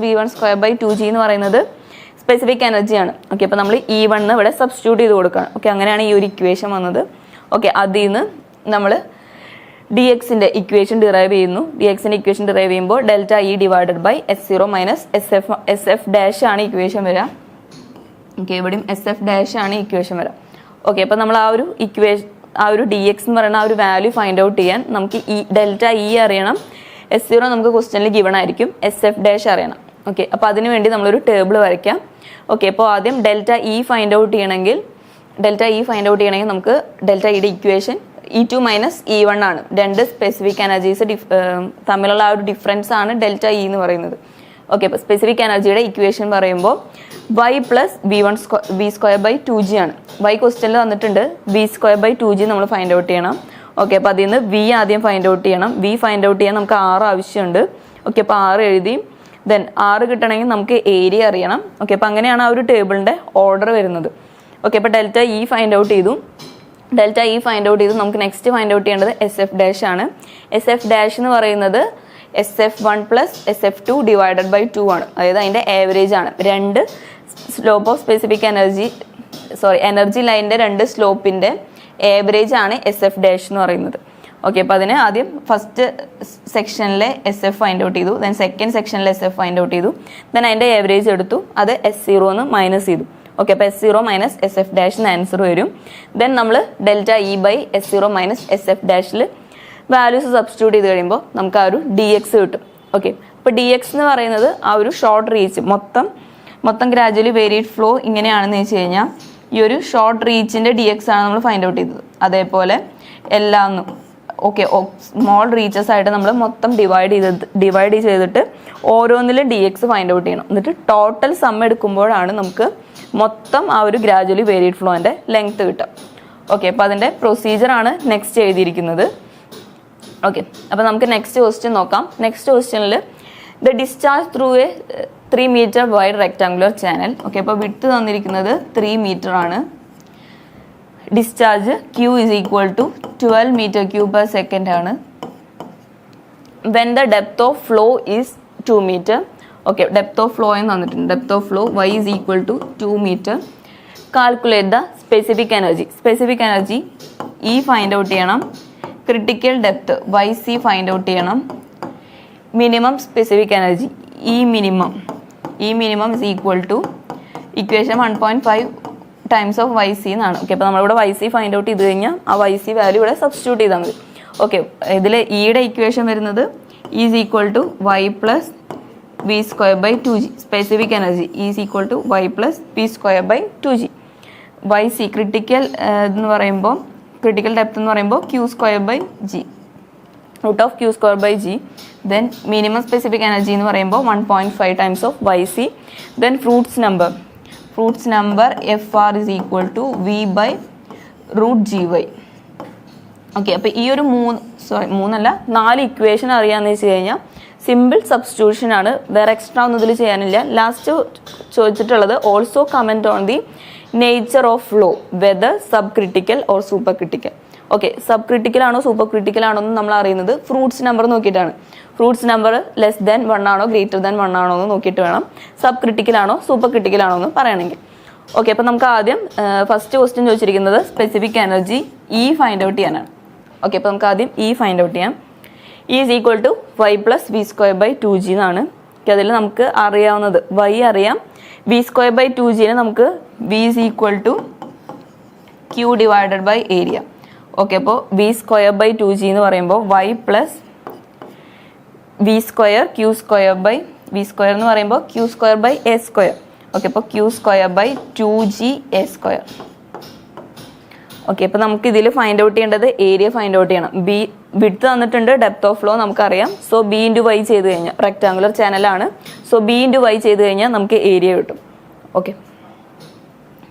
V1² എന്ന് പറയുന്നത് സ്പെസിഫിക് എനർജിയാണ്. ഓക്കെ, അപ്പോൾ നമ്മൾ E1 ഇവിടെ സബ്സ്റ്റിറ്റ്യൂട്ട് ചെയ്ത് കൊടുക്കുകയാണ്. ഓക്കെ, അങ്ങനെയാണ് ഈ ഒരു ഇക്വേഷൻ വന്നത്. ഓക്കെ, അതിൽ നിന്ന് നമ്മൾ dxന്റെ ഇക്വേഷൻ ഡിറൈവ് ചെയ്യുന്നു. dxന്റെ ഇക്വേഷൻ ഡിറൈവ് ചെയ്യുമ്പോൾ delta E divided by S0 minus S F dash ആണ് ഇക്വേഷൻ വരിക. ഓക്കെ, ഇവിടെയും SF ഡാഷ് ആണ് ഇക്വേഷൻ വരിക. ഓക്കെ, അപ്പോൾ നമ്മൾ ആ ഒരു dx എന്ന് പറയുന്ന ആ ഒരു വാല്യൂ ഫൈൻഡ് ഔട്ട് ചെയ്യാൻ നമുക്ക് ഡെൽറ്റ ഇ അറിയണം, S0 നമുക്ക് ക്വസ്റ്റ്യനിൽ ഗിവൺ ആയിരിക്കും, SF ഡാഷ് അറിയണം. ഓക്കെ, അപ്പോൾ അതിന് വേണ്ടി നമ്മളൊരു ടേബിൾ വരയ്ക്കാം. ഓക്കെ, അപ്പോൾ ആദ്യം ഡെൽറ്റ ഇ ഫൈൻഡ് ഔട്ട് ചെയ്യണമെങ്കിൽ നമുക്ക് ഡെൽറ്റ ഇയുടെ ഇക്വേഷൻ E2 മൈനസ് E1 ആണ്. രണ്ട് സ്പെസിഫിക് എനർജീസ് തമ്മിലുള്ള ആ ഒരു ഡിഫറൻസ് ആണ് ഡെൽറ്റ ഇ എന്ന് പറയുന്നത്. ഓക്കെ, അപ്പോൾ സ്പെസിഫിക് എനർജിയുടെ ഇക്വേഷൻ പറയുമ്പോൾ y പ്ലസ് v²/2g ആണ്. y ക്വസ്റ്റ്യനിൽ വന്നിട്ടുണ്ട് v²/2g നമ്മൾ ഫൈൻഡ് ഔട്ട് ചെയ്യണം. ഓക്കെ, അപ്പോൾ അതിൽ നിന്ന് v ആദ്യം ഫൈൻഡ് ഔട്ട് ചെയ്യണം. v ഫൈൻഡ് ഔട്ട് ചെയ്യാൻ നമുക്ക് 6 ആവശ്യമുണ്ട്. ഓക്കെ, അപ്പോൾ 6 എഴുതി. ദെൻ 6 കിട്ടണമെങ്കിൽ നമുക്ക് ഏരിയ അറിയണം. ഓക്കെ, അപ്പോൾ അങ്ങനെയാണ് ആ ഒരു ടേബിളിൻ്റെ ഓർഡർ വരുന്നത്. ഓക്കെ, അപ്പോൾ ഡെൽറ്റ ഇ ഫൈൻഡ് ഔട്ട് ചെയ്തു. നമുക്ക് നെക്സ്റ്റ് ഫൈൻഡ് ഔട്ട് ചെയ്യേണ്ടത് SF ഡാഷ് ആണ്. SF ഡാഷ് എന്ന് പറയുന്നത് SF1 plus SF2 divided by 2 ആണ്. അതായത് അതിൻ്റെ ആവറേജ് ആണ്. രണ്ട് സ്ലോപ്പ് ഓഫ് സ്പെസിഫിക് എനർജി ലൈനിൻ്റെ രണ്ട് സ്ലോപ്പിൻ്റെ ആവറേജ് ആണ് SF ഡാഷ് എന്ന് പറയുന്നത്. ഓക്കെ, അപ്പോൾ അതിന് ആദ്യം ഫസ്റ്റ് സെക്ഷനിലെ SF ഫൈൻഡ് ഔട്ട് ചെയ്തു. ദെൻ സെക്കൻഡ് സെക്ഷനിലെ SF ഫൈൻഡ് ഔട്ട് ചെയ്തു. ദെൻ അതിൻ്റെ ആവറേജ് എടുത്തു, അത് S0 എന്ന് മൈനസ് ചെയ്തു. ഓക്കെ, അപ്പോൾ S0 മൈനസ് SF ഡാഷിന് ആൻസർ വരും. ദെൻ നമ്മൾ delta E by S0 minus SF ഡാഷിൽ വാല്യൂസ് സബ്സ്റ്റിറ്റ്യൂട്ട് ചെയ്ത് കഴിയുമ്പോൾ നമുക്ക് ആ ഒരു dx കിട്ടും. ഓക്കെ, അപ്പോൾ dx എന്ന് പറയുന്നത് ആ ഒരു ഷോർട്ട് റീച്ച് മൊത്തം ഗ്രാജുവലി വേരിയഡ് ഫ്ലോ ഇങ്ങനെയാണെന്ന് വെച്ച് കഴിഞ്ഞാൽ ഈ ഒരു ഷോർട്ട് റീച്ചിൻ്റെ dx ആണ് നമ്മൾ ഫൈൻഡ് ഔട്ട് ചെയ്തത്. അതേപോലെ എല്ലാന്നും ഓക്കെ സ്മോൾ റീച്ചസ് ആയിട്ട് നമ്മൾ മൊത്തം ഡിവൈഡ് ചെയ്തിട്ട് ഓരോന്നിലും dx ഫൈൻഡ് ഔട്ട് ചെയ്യണം. എന്നിട്ട് ടോട്ടൽ സം എടുക്കുമ്പോഴാണ് നമുക്ക് മൊത്തം ആ ഒരു ഗ്രാജുവലി വേരിയഡ് ഫ്ലോൻ്റെ ലെങ്ത് കിട്ടുക. ഓക്കെ, അപ്പോൾ അതിൻ്റെ പ്രൊസീജിയറാണ് നെക്സ്റ്റ് എഴുതിയിരിക്കുന്നത്. ഓക്കെ, അപ്പോൾ നമുക്ക് നെക്സ്റ്റ് ക്വസ്റ്റ്യൻ നോക്കാം. നെക്സ്റ്റ് ക്വസ്റ്റ്യനിൽ the discharge through a 3 metre wide rectangular channel. Okay, അപ്പോൾ വിഡ്ത്ത് തന്നിരിക്കുന്നത് 3 മീറ്റർ ആണ്. Discharge Q is equal to 12 meter cube per second ആണ്. When the depth of flow is 2 meter. Okay, depth of flow എന്ന് തന്നിട്ടുണ്ട്. Depth of flow y is equal to 2 meter. Calculate the specific energy E find out ചെയ്യണം. Critical depth YC find out ചെയ്യണം. Minimum specific energy E minimum is equal to equation 1.5 times of YC എന്നാണ്. Okay, അപ്പോൾ നമ്മളിവിടെ YC find out ചെയ്ത് കഴിഞ്ഞാൽ ആ YC value ഇവിടെ substitute ചെയ്താൽ മതി. ഓക്കെ, ഇതിൽ ഇയുടെ ഇക്വേഷൻ വരുന്നത് is equal to y plus v²/2g. Specific energy is equal to y plus v²/2g. YC critical depth എന്ന് പറയുമ്പോൾ Q²/g, root of Q²/g. Then minimum specific energy എന്ന് പറയുമ്പോൾ 1.5 times of YC. Then Froude number FR is equal to V/√GY. Okay, അപ്പോൾ ഈ ഒരു 4 equation അറിയാമെന്ന് വെച്ച് കഴിഞ്ഞാൽ സിമ്പിൾ സബ്സ്റ്റിറ്റ്യൂഷൻ ആണ്. വേറെ എക്സ്ട്രാ ഒന്നും ഇതിൽ ചെയ്യാനില്ല. ലാസ്റ്റ് ചോദിച്ചിട്ടുള്ളത് also comment on the nature of flow whether sub critical or super critical. Okay, sub critical ആണോ സൂപ്പർ ക്രിട്ടിക്കൽ ആണോ എന്ന് നമ്മൾ അറിയുന്നത് ഫ്രൂട്ട്സ് നമ്പർ നോക്കിയിട്ടാണ്. ഫ്രൂട്ട്സ് നമ്പർ ലെസ് ദാൻ 1 ആണോ ഗ്രേറ്റർ ദാൻ 1 ആണോ എന്ന് നോക്കിയിട്ട് വേണം സബ് ക്രിട്ടിക്കൽ ആണോ സൂപ്പർ ക്രിട്ടിക്കൽ ആണോ എന്ന് പറയണമെങ്കിൽ. ഓക്കെ, അപ്പോൾ നമുക്ക് ആദ്യം ഫസ്റ്റ് ക്വസ്റ്റ്യൻ ചോദിച്ചിരിക്കുന്നത് specific energy E find out ചെയ്യാനാണ്. ഓക്കെ, അപ്പോൾ നമുക്ക് ആദ്യം E ഫൈൻഡ് ഔട്ട് ചെയ്യാം. E is equal to y plus v²/2g എന്നാണ്. അതിൽ നമുക്ക് അറിയാവുന്നത് y അറിയാം, v²/2g നമുക്ക് v is equal to q divided by area. Okay, അപ്പോൾ v²/2g എന്ന് പറയുമ്പോൾ y പ്ലസ് v² v² എന്ന് പറയുമ്പോൾ q²/a². ഓക്കെ, അപ്പോൾ q²/2g_a². ഓക്കെ, അപ്പോൾ നമുക്ക് ഇതിൽ ഫൈൻഡ് ഔട്ട് ചെയ്യേണ്ടത് ഏരിയ ഫൈൻഡ് ഔട്ട് ചെയ്യണം. വിഡ്ത്ത് തന്നിട്ടുണ്ട്, ഡെപ്ത് ഓഫ് ഫ്ലോ നമുക്കറിയാം. സോ b × y ചെയ്ത് കഴിഞ്ഞാൽ റെക്ടാങ്കുലർ ചാനലാണ്. സോ b × y ചെയ്ത് കഴിഞ്ഞാൽ നമുക്ക് ഏരിയ കിട്ടും. Okay,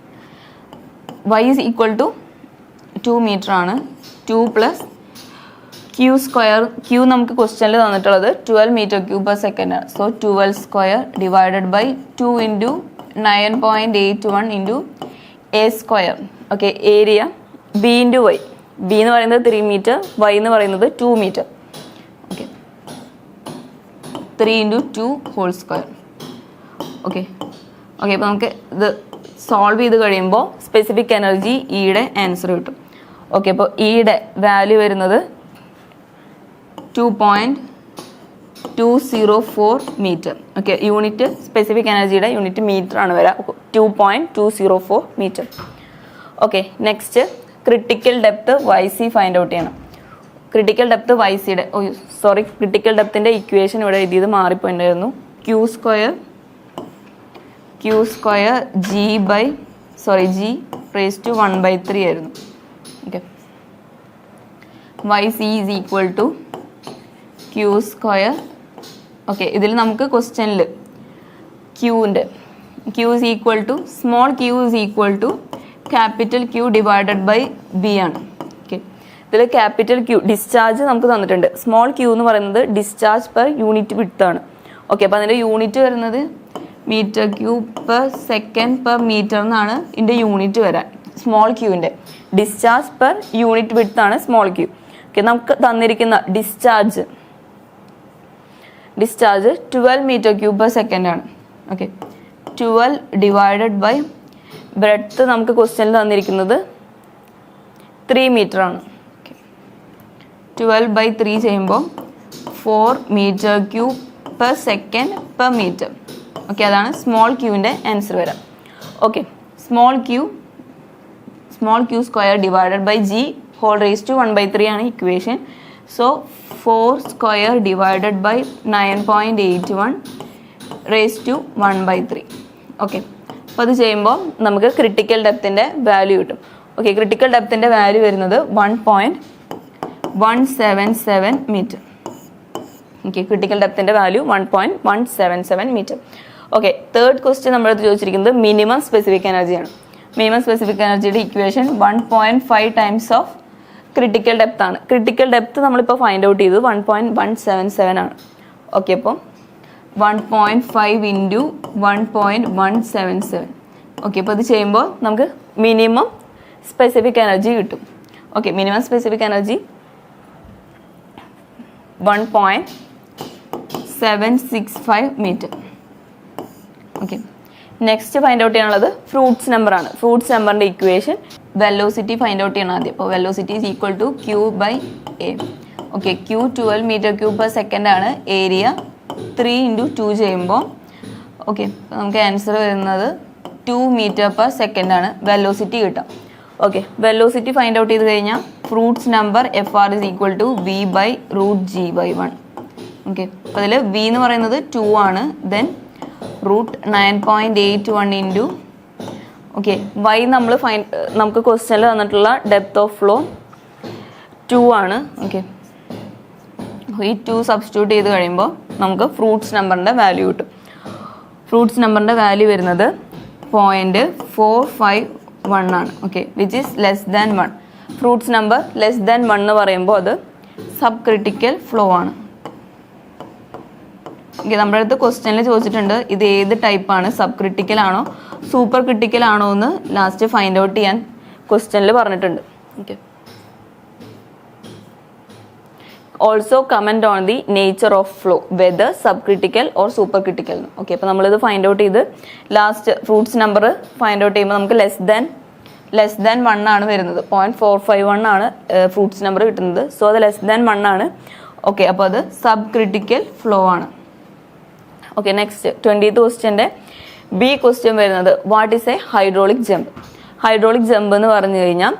y is equal to 2 metre ആണ്. 2 പ്ലസ് q നമുക്ക് ക്വസ്റ്റ്യനിൽ തന്നിട്ടുള്ളത് 12 മീറ്റർ ക്യൂബ് പെർ സെക്കൻഡ് ആണ്. So 12² divided by 2 × 9.81 × a². Okay, area b × y. b എന്ന് പറയുന്നത് 3 മീറ്റർ, y എന്ന് പറയുന്നത് 2 metre. Okay, 3 × 2 whole square. Okay, okay, അപ്പോൾ നമുക്ക് ഇത് സോൾവ് ചെയ്ത് കഴിയുമ്പോൾ സ്പെസിഫിക് എനർജി ഇയുടെ ആൻസർ കിട്ടും. ഓക്കെ, അപ്പോൾ ഇയുടെ വാല്യൂ വരുന്നത് 2.204 മീറ്റർ. ഓക്കെ, യൂണിറ്റ് സ്പെസിഫിക് എനർജിയുടെ യൂണിറ്റ് മീറ്റർ ആണ് വരിക. 2.204 metre. Okay, next critical depth YC find out ചെയ്യണം. ക്രിട്ടിക്കൽ ഡെപ്ത് YCയുടെ ക്രിട്ടിക്കൽ ഡെപ്തിൻ്റെ ഇക്വേഷൻ ഇവിടെ എഴുതിയത് മാറിപ്പോയിട്ടുണ്ടായിരുന്നു. Q square G raised to 1/3 ആയിരുന്നു. Okay, YC is equal to Q square. Okay, ഇതിൽ നമുക്ക് ക്വസ്റ്റ്യനിൽ ക്യൂവിൻ്റെ Q is equal to small q is equal to capital Q divided by B ആണ്. ഓക്കെ, ഇതിൽ ക്യാപിറ്റൽ Q ഡിസ്ചാർജ് നമുക്ക് തന്നിട്ടുണ്ട്. Small q എന്ന് പറയുന്നത് ഡിസ്ചാർജ് പെർ യൂണിറ്റ് വിഡ്ത്താണ്. ഓക്കെ, അപ്പോൾ അതിൻ്റെ യൂണിറ്റ് വരുന്നത് metre cube per second per metre എന്നാണ് ഇതിൻ്റെ യൂണിറ്റ് വരാൻ. സ്മോൾ ക്യൂവിൻ്റെ ഡിസ്ചാർജ് പെർ യൂണിറ്റ് വിഡ്ത്താണ് സ്മോൾ ക്യൂ. ഓക്കെ, നമുക്ക് തന്നിരിക്കുന്ന discharge 12 metre cube per second ആണ്. ഓക്കെ, 12 ഡിവൈഡഡ് ബൈ ബ്രെഡ്ത്ത് നമുക്ക് ക്വസ്റ്റ്യനിൽ തന്നിരിക്കുന്നത് 3 മീറ്റർ ആണ്. 12/3 ചെയ്യുമ്പോൾ 4 metre cube per second per metre. Okay, അതാണ് സ്മോൾ ക്യൂവിൻ്റെ ആൻസർ വരാം. Okay, small Q square divided by G whole raise to 1/3 ആണ് ഇക്വേഷൻ. So 4 square divided by 9.81 raise to 1/3. Okay, അപ്പോൾ അത് ചെയ്യുമ്പോൾ നമുക്ക് ക്രിട്ടിക്കൽ ഡെപ്തിൻ്റെ വാല്യൂ കിട്ടും. ഓക്കെ, ക്രിട്ടിക്കൽ ഡെപ്തിൻ്റെ വാല്യൂ വരുന്നത് 1.177 മീറ്റർ. ഓക്കെ, ക്രിട്ടിക്കൽ ഡെപ്തിൻ്റെ value 1.177 metre. Okay, third question നമ്മളടുത്ത് ചോദിച്ചിരിക്കുന്നത് മിനിമം സ്പെസിഫിക് എനർജിയാണ്. മിനിമം സ്പെസിഫിക് എനർജിയുടെ equation 1.5 times of critical depth ആണ്. ക്രിട്ടിക്കൽ ഡെപ്ത് നമ്മളിപ്പോൾ ഫൈൻഡ് ഔട്ട് ചെയ്തത് 1.177 ആണ്. ഓക്കെ, അപ്പോൾ 1.5 ഇൻറ്റു 1.177. ഓക്കെ, അപ്പോൾ ഇത് ചെയ്യുമ്പോൾ നമുക്ക് മിനിമം സ്പെസിഫിക് എനർജി കിട്ടും. Okay, minimum specific energy 1.765 metre. Okay, next find out ചെയ്യാനുള്ളത് ഫ്രൂട്ട്സ് നമ്പർ ആണ്. ഫ്രൂട്ട്സ് നമ്പറിൻ്റെ ഇക്വേഷൻ വെലോസിറ്റി ഫൈൻഡ് ഔട്ട് ചെയ്യണം ആദ്യം. അപ്പോൾ velocity is equal to Q/A. Okay, Q 12 metre cube per second ആണ്. ഏരിയ 3 ഇൻറ്റു 2 ചെയ്യുമ്പോൾ okay നമുക്ക് ആൻസർ വരുന്നത് 2 മീറ്റർ പെർ സെക്കൻഡ് ആണ് വെലോസിറ്റി കിട്ടുക. ഓക്കെ, വെലോസിറ്റി ഫൈൻഡ് ഔട്ട് ചെയ്ത് കഴിഞ്ഞാൽ Froude number FR is equal to V/√G/1. Okay, അപ്പോൾ അതിൽ V എന്ന് പറയുന്നത് 2 ആണ്. ദെൻ √9.81 ഇൻറ്റു ഓക്കെ Y നമുക്ക് ക്വസ്റ്റ്യനിൽ തന്നിട്ടുള്ള ഡെപ്ത് ഓഫ് ഫ്ലോ 2 ആണ്. ഓക്കെ, ഈ 2 സബ്സ്റ്റിറ്റ്യൂട്ട് ചെയ്ത് കഴിയുമ്പോൾ നമുക്ക് ഫ്രൂട്ട്സ് നമ്പറിൻ്റെ വാല്യൂ കിട്ടും. ഫ്രൂട്ട്സ് നമ്പറിൻ്റെ വാല്യൂ വരുന്നത് 0.451 ആണ്. Okay, which is less than 1. Fruits number less than 1 എന്ന് പറയുമ്പോൾ അത് സബ് ക്രിട്ടിക്കൽ ഫ്ലോ ആണ്. ഓക്കെ, നമ്മുടെ അടുത്ത് ക്വസ്റ്റ്യനിൽ ചോദിച്ചിട്ടുണ്ട് ഇത് ഏത് ടൈപ്പാണ്, സബ് ക്രിട്ടിക്കൽ ആണോ സൂപ്പർ ക്രിട്ടിക്കൽ ആണോ എന്ന് ലാസ്റ്റ് ഫൈൻഡ് ഔട്ട് ചെയ്യാൻ ക്വസ്റ്റ്യനിൽ പറഞ്ഞിട്ടുണ്ട്. Okay, also comment on the nature of flow whether sub critical or super critical. Okay, അപ്പോൾ നമ്മളിത് ഫൈൻഡ് ഔട്ട് ചെയ്ത് last fruits number find out ചെയ്യുമ്പോൾ നമുക്ക് ലെസ് ദാൻ 1 ആണ് വരുന്നത്. 0.451 ആണ് ഫ്രൂട്ട്സ് നമ്പർ കിട്ടുന്നത്. സോ അത് ലെസ് ദാൻ 1 ആണ്. ഓക്കെ, അപ്പോൾ അത് സബ് ക്രിട്ടിക്കൽ ഫ്ലോ ആണ്. ഓക്കെ, നെക്സ്റ്റ് 20th ക്വസ്റ്റ്യൻ്റെ B ക്വസ്റ്റ്യൻ വരുന്നത് what is a hydraulic jump. Hydraulic jump എന്ന് പറഞ്ഞു കഴിഞ്ഞാൽ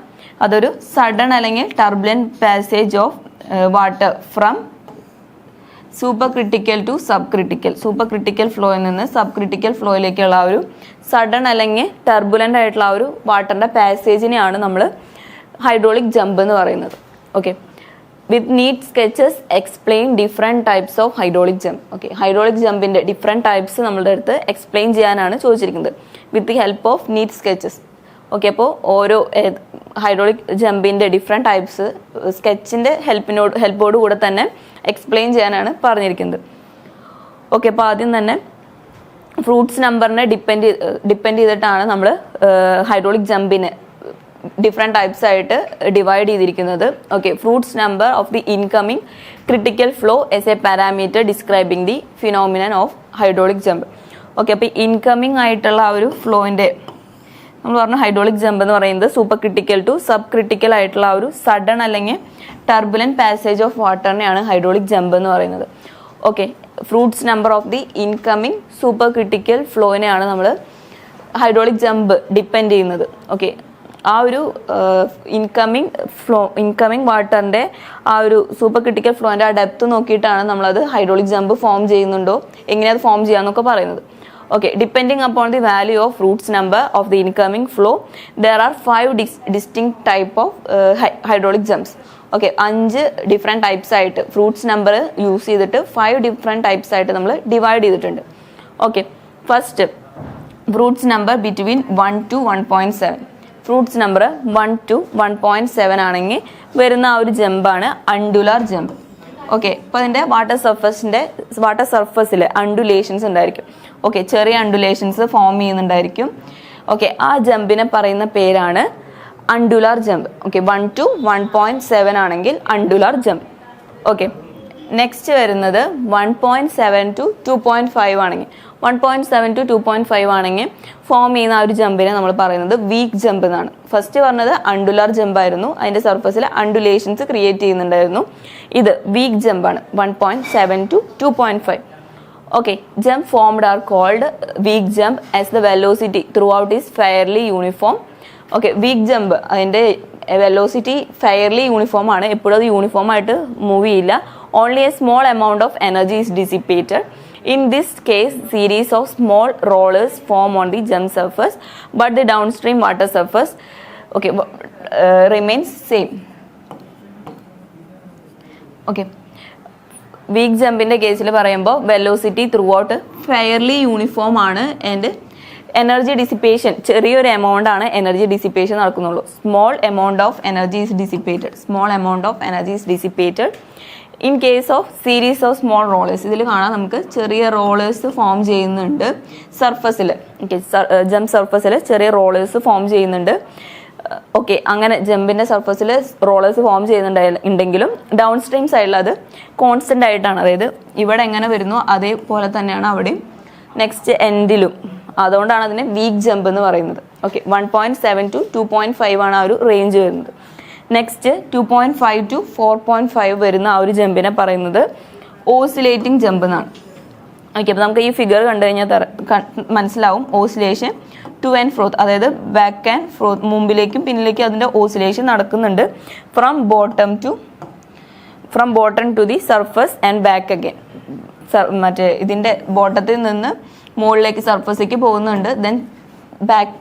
അതൊരു സഡൻ അല്ലെങ്കിൽ turbulent passage of water from super critical to sub critical. Super critical ഫ്ലോയിൽ നിന്ന് സബ് ക്രിട്ടിക്കൽ ഫ്ലോയിലേക്കുള്ള ആ ഒരു സഡൻ അല്ലെങ്കിൽ ടർബുലൻ്റ് ആയിട്ടുള്ള ആ ഒരു വാട്ടറിൻ്റെ പാസേജിനെയാണ് നമ്മൾ ഹൈഡ്രോളിക് ജമ്പ് എന്ന് പറയുന്നത്. Okay, with neat sketches explain different types of hydraulic jump. Okay, hydraulic ജമ്പിൻ്റെ ഡിഫറെൻറ്റ് ടൈപ്സ് നമ്മളുടെ അടുത്ത് എക്സ്പ്ലെയിൻ ചെയ്യാനാണ് ചോദിച്ചിരിക്കുന്നത് with the help of neat sketches. Okay, അപ്പോൾ ഓരോ ഹൈഡ്രോളിക് ജമ്പിൻ്റെ ഡിഫറെൻറ്റ് ടൈപ്സ് സ്കെച്ചിൻ്റെ ഹെൽപ്പോട് കൂടെ തന്നെ എക്സ്പ്ലെയിൻ ചെയ്യാനാണ് പറഞ്ഞിരിക്കുന്നത്. ഓക്കെ, അപ്പോൾ ആദ്യം തന്നെ ഫ്രൂട്ട്സ് നമ്പറിനെ ഡിപ്പെൻഡ് ചെയ്തിട്ടാണ് നമ്മൾ ഹൈഡ്രോളിക് ജമ്പിനെ ഡിഫറെൻറ്റ് ടൈപ്സ് ആയിട്ട് ഡിവൈഡ് ചെയ്തിരിക്കുന്നത്. Okay, Froude's number of the incoming critical flow S A parameter describing the phenomenon of hydraulic jump. Okay, അപ്പോൾ ഇൻകമിങ് ആയിട്ടുള്ള ആ ഒരു ഫ്ലോയിൻ്റെ നമ്മൾ പറഞ്ഞ ഹൈഡ്രോളിക് ജമ്പ് എന്ന് പറയുന്നത് super critical to sub critical ആയിട്ടുള്ള ആ ഒരു സഡൻ അല്ലെങ്കിൽ ടർബുലന്റ് പാസേജ് ഓഫ് വാട്ടറിനെയാണ് ഹൈഡ്രോളിക് ജമ്പ് എന്ന് പറയുന്നത്. Okay, Froude's number of the incoming super critical ഫ്ലോയിനെയാണ് നമ്മൾ ഹൈഡ്രോളിക് ജമ്പ് ഡിപ്പെൻഡ് ചെയ്യുന്നത്. ഓക്കെ, ആ ഒരു ഇൻകമിങ് വാട്ടറിൻ്റെ ആ ഒരു സൂപ്പർ ക്രിട്ടിക്കൽ ഫ്ലോൻ്റെ ആ ഡെപ്ത് നോക്കിയിട്ടാണ് നമ്മളത് ഹൈഡ്രോളിക് ജമ്പ് ഫോം ചെയ്യുന്നുണ്ടോ എങ്ങനെ അത് ഫോം ചെയ്യാമെന്നൊക്കെ പറയുന്നത്. Okay, depending upon the value of Roots number of the incoming flow, there are 5 distinct type of hydraulic jumps. Okay, 5 different types ആയിട്ട് ഫ്രൂട്ട്സ് നമ്പർ യൂസ് ചെയ്തിട്ട് 5 different types ആയിട്ട് നമ്മൾ divide ചെയ്തിട്ടുണ്ട്. Okay, first fruits number between 1 to 1.7. Fruits number 1 to 1.7 ആണെങ്കിൽ വരുന്ന ആ ഒരു ജമ്പാണ് അണ്ടുലാർ jump. Okay, അപ്പോൾ അതിൻ്റെ വാട്ടർ സർഫസിൽ അണ്ടുലേഷൻസ് ഉണ്ടായിരിക്കും. ഓക്കെ, ചെറിയ അണ്ടുലേഷൻസ് ഫോം ചെയ്യുന്നുണ്ടായിരിക്കും. ഓക്കെ, ആ ജമ്പിനെ പറയുന്ന പേരാണ് അണ്ടുലാർ ജമ്പ്. ഓക്കെ, 1 to 1.7 ആണെങ്കിൽ അണ്ടുലാർ ജമ്പ്. ഓക്കെ, നെക്സ്റ്റ് വരുന്നത് 1.7 to 2.5 ആണെങ്കിൽ 1.7 to 2.5 ആണെങ്കിൽ ഫോം ചെയ്യുന്ന ആ ഒരു ജമ്പിനെ നമ്മൾ പറയുന്നത് വീക്ക് ജമ്പ് എന്നാണ്. ഫസ്റ്റ് പറഞ്ഞത് അണ്ടുലാർ ജമ്പായിരുന്നു, അതിൻ്റെ സർഫസിൽ അണ്ടുലേഷൻസ് ക്രിയേറ്റ് ചെയ്യുന്നുണ്ടായിരുന്നു. ഇത് week ജമ്പാണ് 1.7 to 2.5. Okay, jump formed are called weak jump as the velocity throughout is fairly uniform. Okay, weak jump അതിൻ്റെ വെലോസിറ്റി ഫെയർലി യൂണിഫോം ആണ്, എപ്പോഴും അത് യൂണിഫോം ആയിട്ട് മൂവ് ചെയ്യില്ല. Only A small amount of energy is dissipated. In this case, series of small rollers form on the jump surface, but the downstream water surface remains same. Okay. Weak ജമ്പിൻ്റെ കേസിൽ പറയുമ്പോൾ velocity throughout fairly uniform ആണ് and energy dissipation ചെറിയൊരു amount ആണ് energy dissipation നടക്കുന്നുള്ളൂ. Small amount of energy is dissipated. In case of series of small rollers, ഇതിൽ കാണാം നമുക്ക് ചെറിയ റോളേഴ്സ് ഫോം ചെയ്യുന്നുണ്ട് സർഫസിൽ. ഓക്കെ, ജമ്പ് സർഫസിൽ ചെറിയ റോളേഴ്സ് ഫോം ചെയ്യുന്നുണ്ട്. ഓക്കെ, അങ്ങനെ ജമ്പിൻ്റെ സർഫസിൽ റോളേഴ്സ് ഫോം ചെയ്യുന്നുണ്ടെങ്കിലും ഡൗൺ സ്ട്രീം സൈഡിൽ അത് കോൺസ്റ്റൻ്റ് ആയിട്ടാണ്, അതായത് ഇവിടെ എങ്ങനെ വരുന്നു അതേപോലെ തന്നെയാണ് അവിടെയും നെക്സ്റ്റ് എൻഡിലും. അതുകൊണ്ടാണ് അതിനെ വീക്ക് ജമ്പ് എന്ന് പറയുന്നത്. ഓക്കെ, 1.7 to 2.5 ആണ് ആ ഒരു റേഞ്ച് വരുന്നത്. നെക്സ്റ്റ് 2.5 to 4.5 വരുന്ന ആ ഒരു ജമ്പിനെ പറയുന്നത് ഓസിലേറ്റിംഗ് ജമ്പ് എന്നാണ്. ഓക്കെ, അപ്പോൾ നമുക്ക് ഈ ഫിഗർ കണ്ടു കഴിഞ്ഞാൽ മനസ്സിലാവും ഓസിലേഷൻ ടു ആൻഡ് ഫ്രോത്ത്, അതായത് ബാക്ക് ആൻഡ് ഫ്രോത്ത്, മുമ്പിലേക്കും പിന്നിലേക്കും അതിൻ്റെ ഓസിലേഷൻ നടക്കുന്നുണ്ട്. From bottom to the surface and back again. മറ്റേ ഇതിൻ്റെ ബോട്ടത്തിൽ നിന്ന് മുകളിലേക്ക് സർഫസിലേക്ക് പോകുന്നുണ്ട്, ദെൻ ബാക്ക്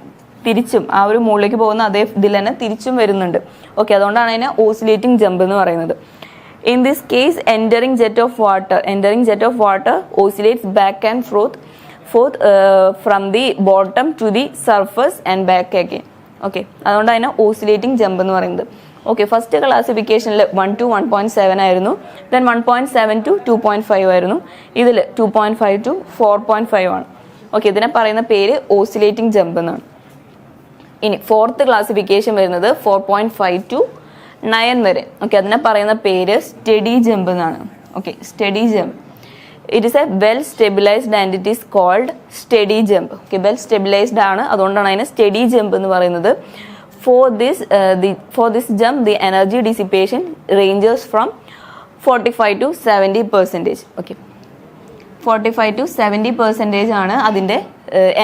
തിരിച്ചും ആ ഒരു മുകളിലേക്ക് പോകുന്ന അതേ ഇതിൽ തന്നെ തിരിച്ചും വരുന്നുണ്ട്. ഓക്കെ, അതുകൊണ്ടാണ് അതിനെ ഓസിലേറ്റിംഗ് ജമ്പ് എന്ന് പറയുന്നത്. In this case, entering jet of water oscillates back and forth from the bottom to the surface and back again. Okay, അതുകൊണ്ട് അതിനെ ഓസിലേറ്റിംഗ് ജമ്പ് എന്ന് പറയുന്നത്. ഓക്കെ, ഫസ്റ്റ് ക്ലാസിഫിക്കേഷനിൽ 1 to 1.7 ആയിരുന്നു, ദെൻ 1.7 to 2.5 ആയിരുന്നു, ഇതിൽ 2.5 to 4.5 ആണ്. ഓക്കെ, ഇതിനെ പറയുന്ന പേര് ഓസിലേറ്റിംഗ് ജമ്പ് എന്നാണ്. ഇനി ഫോർത്ത് ക്ലാസിഫിക്കേഷൻ വരുന്നത് 4.5 to 9 വരെ. ഓക്കെ, അതിനെ പറയുന്ന പേര് സ്റ്റഡി ജമ്പ് എന്നാണ്. Okay, steady jump. It is a well stabilised and it is called steady jump. Okay, well stabilised ആണ്, അതുകൊണ്ടാണ് അതിനെ സ്റ്റഡി ജമ്പ് എന്ന് പറയുന്നത്. For this jump the energy dissipation ranges from 45 to 70%. Okay, 45 to 70% ആണ് അതിൻ്റെ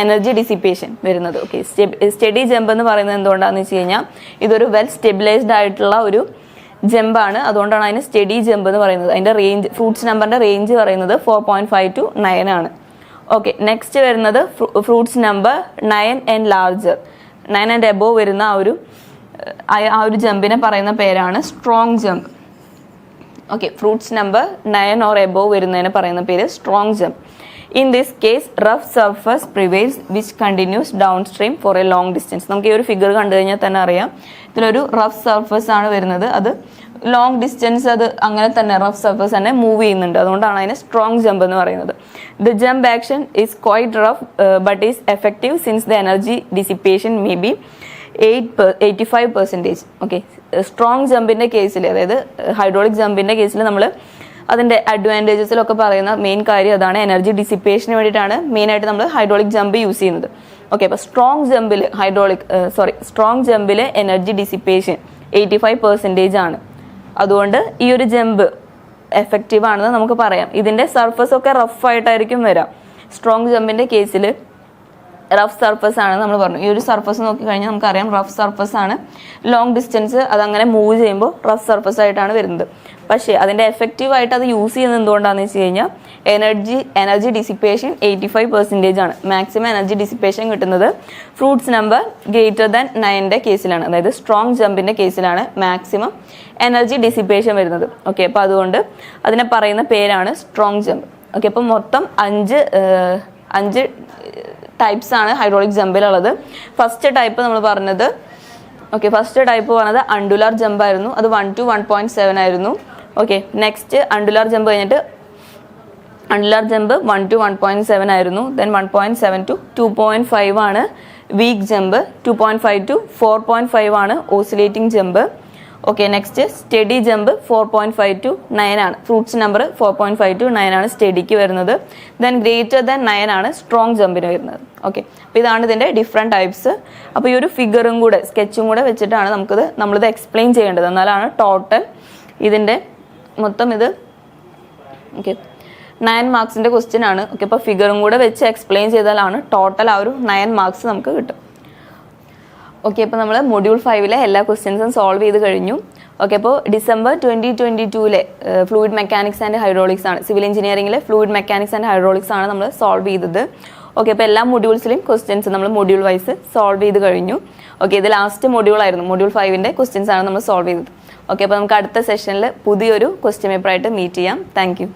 energy dissipation വരുന്നത്. Okay, steady jump എന്ന് പറയുന്നത് എന്തുകൊണ്ടാണെന്ന് വെച്ച് കഴിഞ്ഞാൽ ഇതൊരു വെൽ സ്റ്റെബിലൈസ്ഡ് ആയിട്ടുള്ള ഒരു ജമ്പാണ്, അതുകൊണ്ടാണ് അതിന് സ്റ്റഡി ജമ്പ് എന്ന് പറയുന്നത്. അതിൻ്റെ റേഞ്ച്, ഫ്രൂട്ട്സ് നമ്പറിൻ്റെ റേഞ്ച് പറയുന്നത് 4.5 to 9 ആണ്. ഓക്കെ, നെക്സ്റ്റ് വരുന്നത് fruits number 9 and larger, 9 and above വരുന്ന ആ ഒരു ജമ്പിനെ പറയുന്ന പേരാണ് strong jump. Okay, Froude's number 9 or above വരുന്നതിനെ പറയുന്ന പേര് strong jump. In this case, rough surface prevails which continues downstream for a long distance. നമുക്ക് ഈ ഒരു ഫിഗർ കണ്ടു കഴിഞ്ഞാൽ തന്നെ അറിയാം, ഇതിലൊരു റഫ് സർഫസ് ആണ് വരുന്നത്, അത് ലോങ് ഡിസ്റ്റൻസ് അത് അങ്ങനെ തന്നെ റഫ് സർഫസ് തന്നെ മൂവ് ചെയ്യുന്നുണ്ട്, അതുകൊണ്ടാണ് അതിനെ സ്ട്രോങ് ജമ്പ് എന്ന് പറയുന്നത്. The jump action is quite rough but is effective since the energy dissipation may be 85%. Okay, strong ജമ്പിൻ്റെ കേസിൽ, അതായത് ഹൈഡ്രോളിക് ജമ്പിൻ്റെ കേസിൽ നമ്മൾ അതിൻ്റെ അഡ്വാൻറ്റേജസിലൊക്കെ പറയുന്ന മെയിൻ കാര്യം അതാണ്. എനർജി ഡിസിപ്പേഷന് വേണ്ടിയിട്ടാണ് മെയിനായിട്ട് നമ്മൾ ഹൈഡ്രോളിക് ജമ്പ് യൂസ് ചെയ്യുന്നത്. ഓക്കെ, അപ്പോൾ സ്ട്രോങ് ജമ്പിൽ എനർജി ഡിസിപ്പേഷൻ 85% ആണ്. അതുകൊണ്ട് ഈ ഒരു ജമ്പ് എഫക്റ്റീവ് ആണെന്ന് നമുക്ക് പറയാം. ഇതിൻ്റെ സർഫസ് ഒക്കെ റഫ് ആയിട്ടായിരിക്കും വരാം. സ്ട്രോങ് ജമ്പിൻ്റെ കേസിൽ റഫ് സർഫസ് ആണ് നമ്മൾ പറഞ്ഞു. ഈ ഒരു സർഫസ് നോക്കിക്കഴിഞ്ഞാൽ നമുക്കറിയാം റഫ് സർഫസ് ആണ്. ലോങ് ഡിസ്റ്റൻസ് അതങ്ങനെ മൂവ് ചെയ്യുമ്പോൾ റഫ് സർഫസ് ആയിട്ടാണ് വരുന്നത്. പക്ഷേ അതിൻ്റെ എഫക്റ്റീവായിട്ട് അത് യൂസ് ചെയ്യുന്നത് എന്തുകൊണ്ടാണെന്ന് വെച്ച് കഴിഞ്ഞാൽ എനർജി ഡിസിപ്പേഷൻ 85% ആണ്. മാക്സിമം എനർജി ഡിസിപ്പേഷൻ കിട്ടുന്നത് ഫ്രൂട്ട്സ് നമ്പർ ഗ്രേറ്റർ ദാൻ 9ന്റെ കേസിലാണ്. അതായത് സ്ട്രോങ് ജമ്പിൻ്റെ കേസിലാണ് മാക്സിമം എനർജി ഡിസിപ്പേഷൻ വരുന്നത്. ഓക്കെ, അപ്പോൾ അതുകൊണ്ട് അതിനെ പറയുന്ന പേരാണ് സ്ട്രോങ് ജമ്പ്. ഓക്കെ, അപ്പോൾ മൊത്തം അഞ്ച് ടൈപ്സ് ആണ് ഹൈഡ്രോളിക് ജമ്പിലുള്ളത്. ഫസ്റ്റ് ടൈപ്പ് നമ്മൾ പറഞ്ഞത് അണ്ടുലാർ ജമ്പ് ആയിരുന്നു. അത് 1 to 1.7 ആയിരുന്നു. ഓക്കെ, നെക്സ്റ്റ് അണ്ടുലാർ ജമ്പ് കഴിഞ്ഞിട്ട് അണ്ടുലാർ ജമ്പ് 1 to 1.7 ആയിരുന്നു. ദെൻ 1.7 to 2.5 ആണ് വീക്ക് ജമ്പ്. 2.5 to 4.5 ആണ് oscillating jump. Okay, next study jump 4.5 to 9 ആണ്. ഫ്രൂട്ട്സ് നമ്പർ 4.5 to 9 ആണ് സ്റ്റഡിക്ക് വരുന്നത്. ദെൻ ഗ്രേറ്റർ ദാൻ 9 ആണ് സ്ട്രോങ് ജമ്പിന് വരുന്നത്. ഓക്കെ, അപ്പോൾ ഇതാണ് ഇതിൻ്റെ ഡിഫറെൻറ്റ് ടൈപ്സ്. അപ്പോൾ ഈ ഒരു ഫിഗറും കൂടെ സ്കെച്ചും കൂടെ വെച്ചിട്ടാണ് നമ്മളിത് എക്സ്പ്ലെയിൻ ചെയ്യേണ്ടത്. എന്നാലാണ് ടോട്ടൽ ഇതിൻ്റെ മൊത്തം ഇത് 9 മാർക്സിൻ്റെ ക്വസ്റ്റ്യൻ ആണ്. ഓക്കെ, അപ്പോൾ ഫിഗറും കൂടെ വെച്ച് എക്സ്പ്ലെയിൻ ചെയ്താലാണ് ടോട്ടൽ ആ ഒരു 9 മാർക്സ് നമുക്ക് കിട്ടും. ഓക്കെ, അപ്പോൾ നമ്മൾ മൊഡ്യൂൾ 5 എല്ലാ ക്വസ്റ്റ്യൻസും സോൾവ് ചെയ്ത് കഴിഞ്ഞു. ഓക്കെ, അപ്പോൾ December 2022 fluid mechanics and hydraulics ആണ്, സിവിൽ എഞ്ചിനീയറിംഗിലെ ഫ്ലൂയിഡ് മെക്കാനിക്സ് ആൻഡ് ഹൈഡ്രോളിക്സ് ആണ് നമ്മൾ സോൾവ് ചെയ്തത്. ഓക്കെ, അപ്പോൾ എല്ലാ മൊഡ്യൂൾസിലെയും ക്വസ്റ്റ്യൻസ് നമ്മൾ മൊഡ്യൂൾ വൈസ് സോൾവ് ചെയ്ത് കഴിഞ്ഞു. ഓക്കെ, ഇത് ലാസ്റ്റ് മൊഡ്യൂൾ ആയിരുന്നു. മൊഡ്യൂൾ 5ന്റെ ക്വസ്റ്റ്യൻസ് ആണ് നമ്മൾ സോൾവ് ചെയ്തത്. ഓക്കെ, അപ്പോൾ നമുക്ക് അടുത്ത സെഷനിൽ പുതിയൊരു ക്വസ്റ്റ്യൻ പേപ്പറായിട്ട് മീറ്റ് ചെയ്യാം. Thank you.